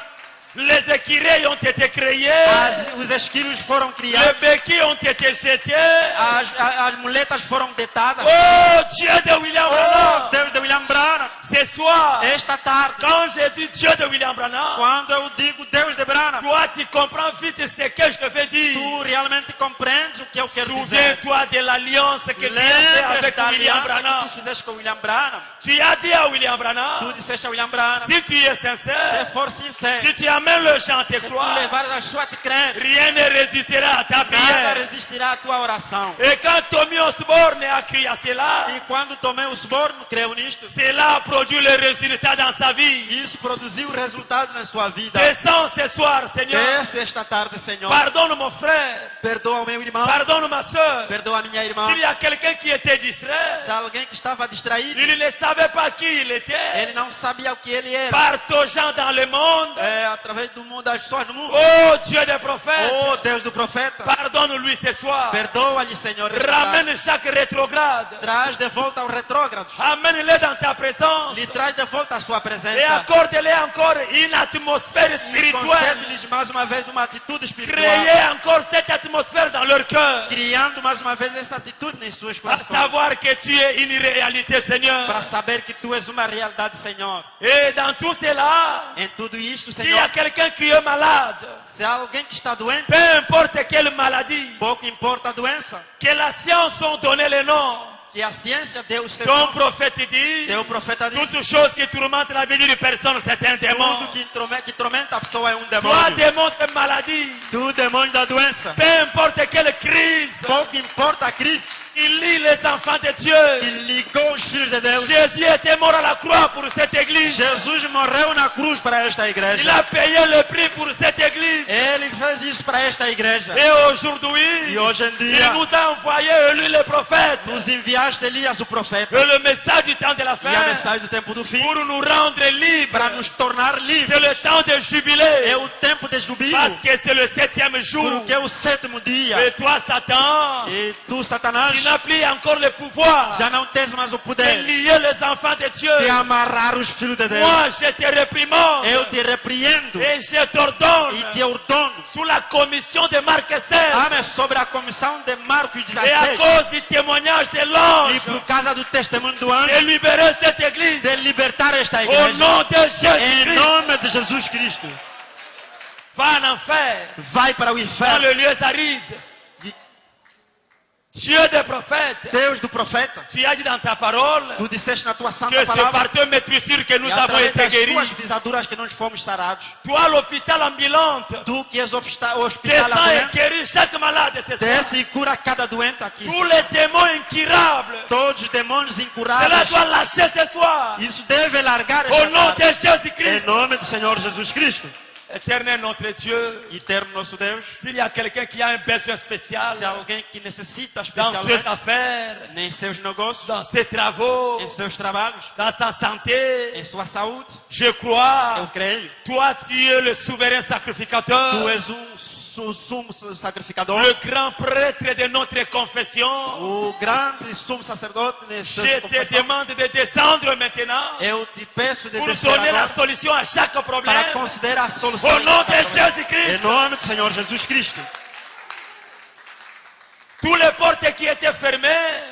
Les écureuils ont été créés. Os esquilos foram Les criados. béquilles ont été jetés. As muletas foram deitadas. Oh, Dieu de William Oh, Branham. Deus de William Branham. Ce soir, Esta tarde, quand je dis Dieu de William Branham, quando eu digo Deus de Branham, toi tu comprends vite ce que je veux dire. tu realmente compreendes o que eu quero dizer. Souviens-toi de l'alliance que tu as fait Lembra avec da William aliança que Branham. tu fizeste com William Branham? Tu as dit à William Tu Branham, disseste a William Branham, si tu es se sincère, for sincero, si tu amènes le chant et se tu croire, levares a sua te crer, rien ne résistera à ta nada prière. resistirá à tua oração. Et quand Tommy Osborne a crié à cela, E quando tomei o suborno, creu nisto, cela a produit le résultat dans sa vie. isso produziu resultado na sua vida. Descends ce soir, Seigneur. Desce esta tarde, Senhor. Pardonne mon frère. Perdoa o meu irmão, Pardonne ma soeur. perdoa a minha irmã. S'il y a quelqu'un qui était distrait, Se alguém que estava distraído, il ne savait pas qui il était. ele não sabia o que ele era. Partageant dans le monde. Através do mundo, das pessoas do mundo. Oh Dieu des prophètes. Oh, Deus do profeta, Pardonne-lui ce soir. perdoa-lhe, Senhor. esta tarde. Ramène chaque rétrograde. Traz de volta aos retrógrados. Amène-le dans ta présence. Lhe traz de volta a sua Et presença. accorde-le encore une atmosphère E spirituelle. concede-lhes mais uma vez uma atitude espiritual. Créer encore cette atmosphère dans leur cœur. Criando mais uma vez essa atitude em suas À corações. savoir que tu es une réalité, Para Seigneur. saber que tu és uma realidade, Senhor. Et dans tout cela, Em tudo isto, s'il y a Senhor, quelqu'un qui est malade, se há alguém que está doente, peu importe quelle maladie, pouco importa a doença, que la science ont donné le nom. que a ciência deu o seu Ton nome. prophète dit, Seu profeta disse, toute chose qui tourmente la vie d'une personne, c'est un démon. tudo que tormenta a pessoa é Toi, demônio. démon de maladie, Tu, demônio da doença, peu importe quelle crise, pouco importa a crise, il lit les enfants de Dieu. il ligou os filhos de Deus. Jésus était mort à la croix pour cette église. Jesus morreu na cruz para esta Il igreja. a payé le prix pour cette église. Ele fez isso para esta igreja. Et aujourd'hui, E hoje em il dia, nous a envoyé, lui, le prophète, nos enviaste Elias, o profeta, et le message du temps de la e a fin, mensagem do tempo do fim, pour nous rendre para libres. nos tornar livres. C'est le temps de É jubilé, o tempo de jubilo, parce que c'est le 7e jour. porque é o sétimo dia. Et toi, Satan, E tu, Satanás, tu n'as plus encore le pouvoir já não tens mais o de poder lier les enfants de Dieu. de amarrar os filhos de Deus. Moi, je te réprimande Eu te repreendo et je t'ordonne, e te ordono. sous la commission de Marc 16, Amém. Sobre a comissão de Marcos et à 16. cause du témoignage de E l'ange, por causa do testemunho do anjo, de libérer cette église de libertar esta au igreja. nom de Em Jésus-Christ. nome de Jesus Cristo. Va en enfer, Vai para o dans inferno. le lieu aride. Dieu des prophètes, Deus do profeta, tu as dit dans ta parole tu disseste na tua que santa c'est palavra par tes meurtrissures que nous e avons através été das guéris. tuas pisaduras que nós fomos sarados. Toi, l'hôpital ambulante, Tu que és o hospital descends et ambulante, guéris chaque malade ce soir. desce e cura cada doente aqui. Tous les démons incurables, Todos os demônios cela incuráveis. doit lâcher ce soir. Isso deve largar Au esta nom de tarde. Em Jésus-Christ. nome do Senhor Jesus Cristo. Éternel notre Dieu, Eterno nosso Deus. s'il y a quelqu'un qui a un besoin spécial Se há alguém que necessita dans ses especialmente affaires, em seus negócios, dans ses travaux, em seus trabalhos, dans sa santé, em sua saúde, je eu crois, creio. toi tu es le souverain Tu sacrificateur. és sumo sacrificador, le grand prêtre de notre confession. o grande sumo sacerdote nessa Je te confissão. demande de descendre maintenant Eu te peço de pour descer donner la agora solution à chaque para problème. considerar a solução. Au em nom cada de problema. Jésus-Christ. Em nome do Senhor Jesus Cristo. Toutes les portes qui étaient fermées,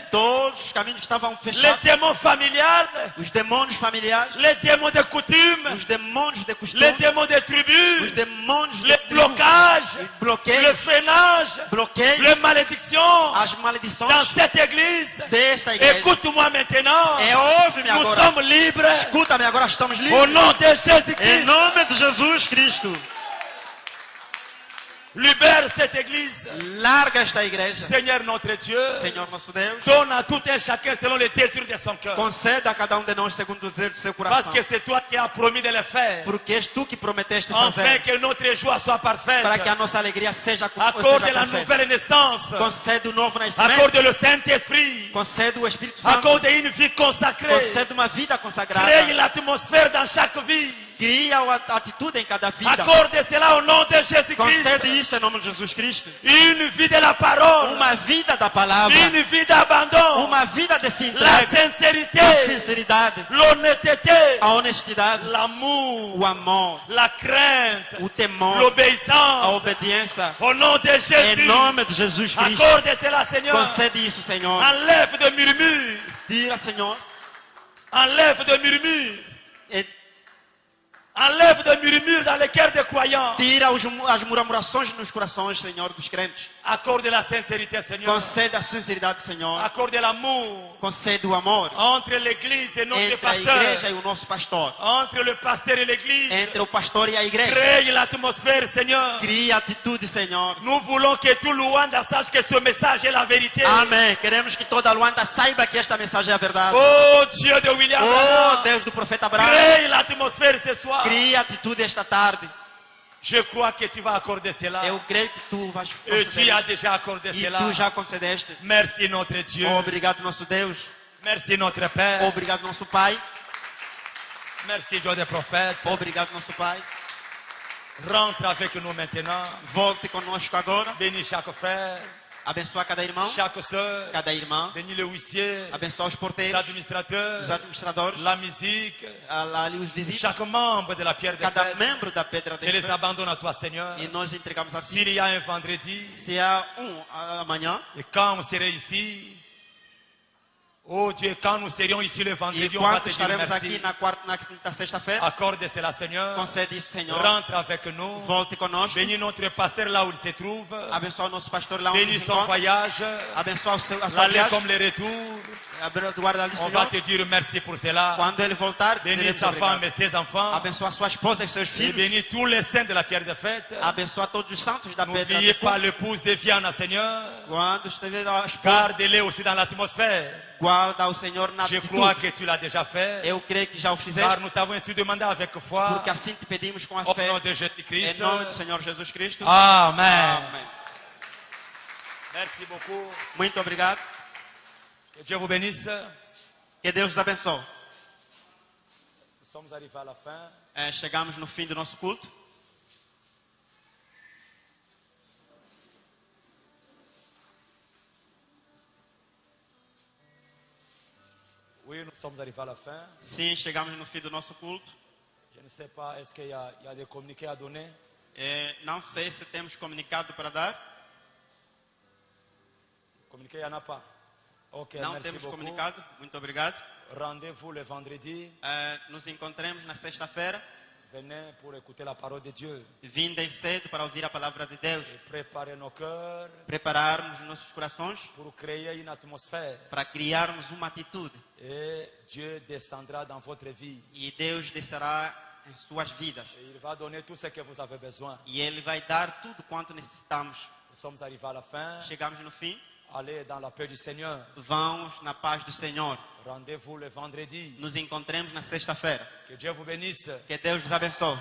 Todos os caminhos que estavam les fechados, démons familiales, os demônios familiares, les démons de coutume, os demônios de les costume, démons de os tribu, demônios de les tribo, blocages, os le bloqueios, freinage, bloqueios, les malédictions as dans maldições cette église. desta igreja. Écoute-moi maintenant. Ouve-me Nous agora. sommes libres Escuta-me agora, estamos au livres. nom de Em Jésus-Christ. nome de Jesus Cristo. Libère cette église. Larga esta igreja. Seigneur notre Dieu, Senhor nosso Deus, donne à tout un chacun selon les désirs de son cœur. conceda a cada de nós segundo o desejo do seu Parce coração. que c'est toi qui as promis de le faire. Porque és tu que prometeste Afin fazer. que notre joie soit parfaite. Para que a nossa alegria seja Accorde la perfeita. nouvelle naissance. Concede o novo nascimento. Accorde le Saint-Esprit. Concede o Espírito Santo. Accorde une vie consacrée. Concede uma vida consagrada. Crée l'atmosphère dans chaque vie. Cria a atitude em cada vida. Accorde cela au nom de Jésus-Christ. Concede isto em nome de Jesus Cristo. Une vie de la parole. Uma vida da palavra. Une vie d'abandon. Uma vida de se La entrega. sincérité. A sinceridade. L'honnêteté. A honestidade. L'amour. O amor. La crainte. O temor. A L'obéissance. obediência. Au nom de Em Jésus. nome de Jesus Cristo. Accorde cela, Seigneur. Concede isso, Senhor. Enlève de murmures. Tira, Senhor. Enlève de murmures. E Enlève de murmures dans les cœurs des croyants. tira as murmurações nos corações, Senhor, dos crentes. Accorde la sincérité, Seigneur. Concede a sinceridade, Senhor. Accorde l'amour Concede o amor entre l'église et notre entre a igreja pasteur. e o nosso pastor. Entre le pasteur et l'église. Entre o pastor e a igreja. Crée l'atmosphère, Seigneur. Cria atitude, Senhor. Nous voulons que tout Luanda sache que ce message est la vérité. Amém. Queremos que toda a Luanda saiba que esta mensagem é a verdade. Oh Dieu de William Oh, Branham. Deus do profeta Abraão. Crée l'atmosphère ce soir. Cria atitude esta tarde. Je crois que tu vas accorder cela. Eu creio que tu vais Et tu as conceder. déjà accordé E cela. tu já concedeste. Merci notre Dieu. Obrigado, nosso Deus. Merci notre Père. Obrigado, nosso Pai. Merci Dieu des prophètes. Obrigado, nosso Pai. Rentre avec nous maintenant. Volte conosco agora. Bénis chaque frère, Abençoa cada irmão, chaque sœur. cada irmã. Bénis le huissier, Abençoa os les porteiros, os administrateurs, administradores, la musique, ali os vizinhos, chaque membre de la pierre de cada fête. membro da Pedra Je les de abandonne à toi, Seigneur. E nós entregamos a ti. S'il y a un vendredi, Se há amanhã, et quand on serait ici, oh Dieu, quand nous serions ici le e vendredi, on va quando te dire estaremos aqui merci. na quarta, na quinta, sexta-feira, Accorde cela, Seigneur. concede isso, Senhor. Rentre avec nous. Volte conosco. Bénis notre pasteur là où il se trouve. Abençoa o nosso pastor lá onde Bénis se son encontra. voyage. Abençoa a sua L'aller viagem. comme le retour. Guarda ali, On va Senhor. te dire merci pour cela. Quando ele voltar, Bénis diremos sa femme obrigado. et ses enfants. Abençoa sua esposa e seus Et filhos. bénis tous les saints de la pierre de fête. Abençoa todos os santos da Pedra N'oubliez de pas Cu. l'épouse de Viana, Seigneur. Quando estiver a esposa, Garde-les aussi dans l'atmosphère. guarda o Senhor na Je crois atitude. que tu l'as déjà fait. Eu creio que já o Car fizeste, nous t'avons ainsi demandé avec foi. porque assim te pedimos com a Au fé. nom de Em Jésus-Christ. nome do Senhor Jesus Cristo. Amen. Amém. Merci beaucoup. Muito obrigado. Que Dieu vous bénisse. Que Deus os abençoe. Nous sommes arrivés à la fin. Chegamos no fim do nosso culto. Oui, nous sommes arrivés à la fin. Sim, chegamos no fim do nosso culto. Je ne sais pas, est-ce qu'il y a des communiqués à donner? Não sei se temos comunicado para dar. Communiqué, il n'y en a pas. Ok, Não merci temos beaucoup. comunicado. Muito obrigado. Rendez-vous le vendredi. Nos encontremos na sexta-feira. Venez pour écouter la parole de Dieu. Vindem cedo para ouvir a palavra de Deus. Et préparer nos cœurs Prepararmos nossos corações pour créer une atmosphère. para criarmos uma atitude. Et Dieu descendra dans votre vie. E Deus descerá em suas vidas. Et il va donner tout ce que vous avez besoin. E Ele vai dar tudo quanto necessitamos. Nous sommes arrivés à la fin. Chegamos no fim. Allez dans la paix du Seigneur. Vamos na paz do Senhor. Rendez-vous le vendredi. Nos encontremos na sexta-feira. Que Dieu vous bénisse. Que Deus vos abençoe.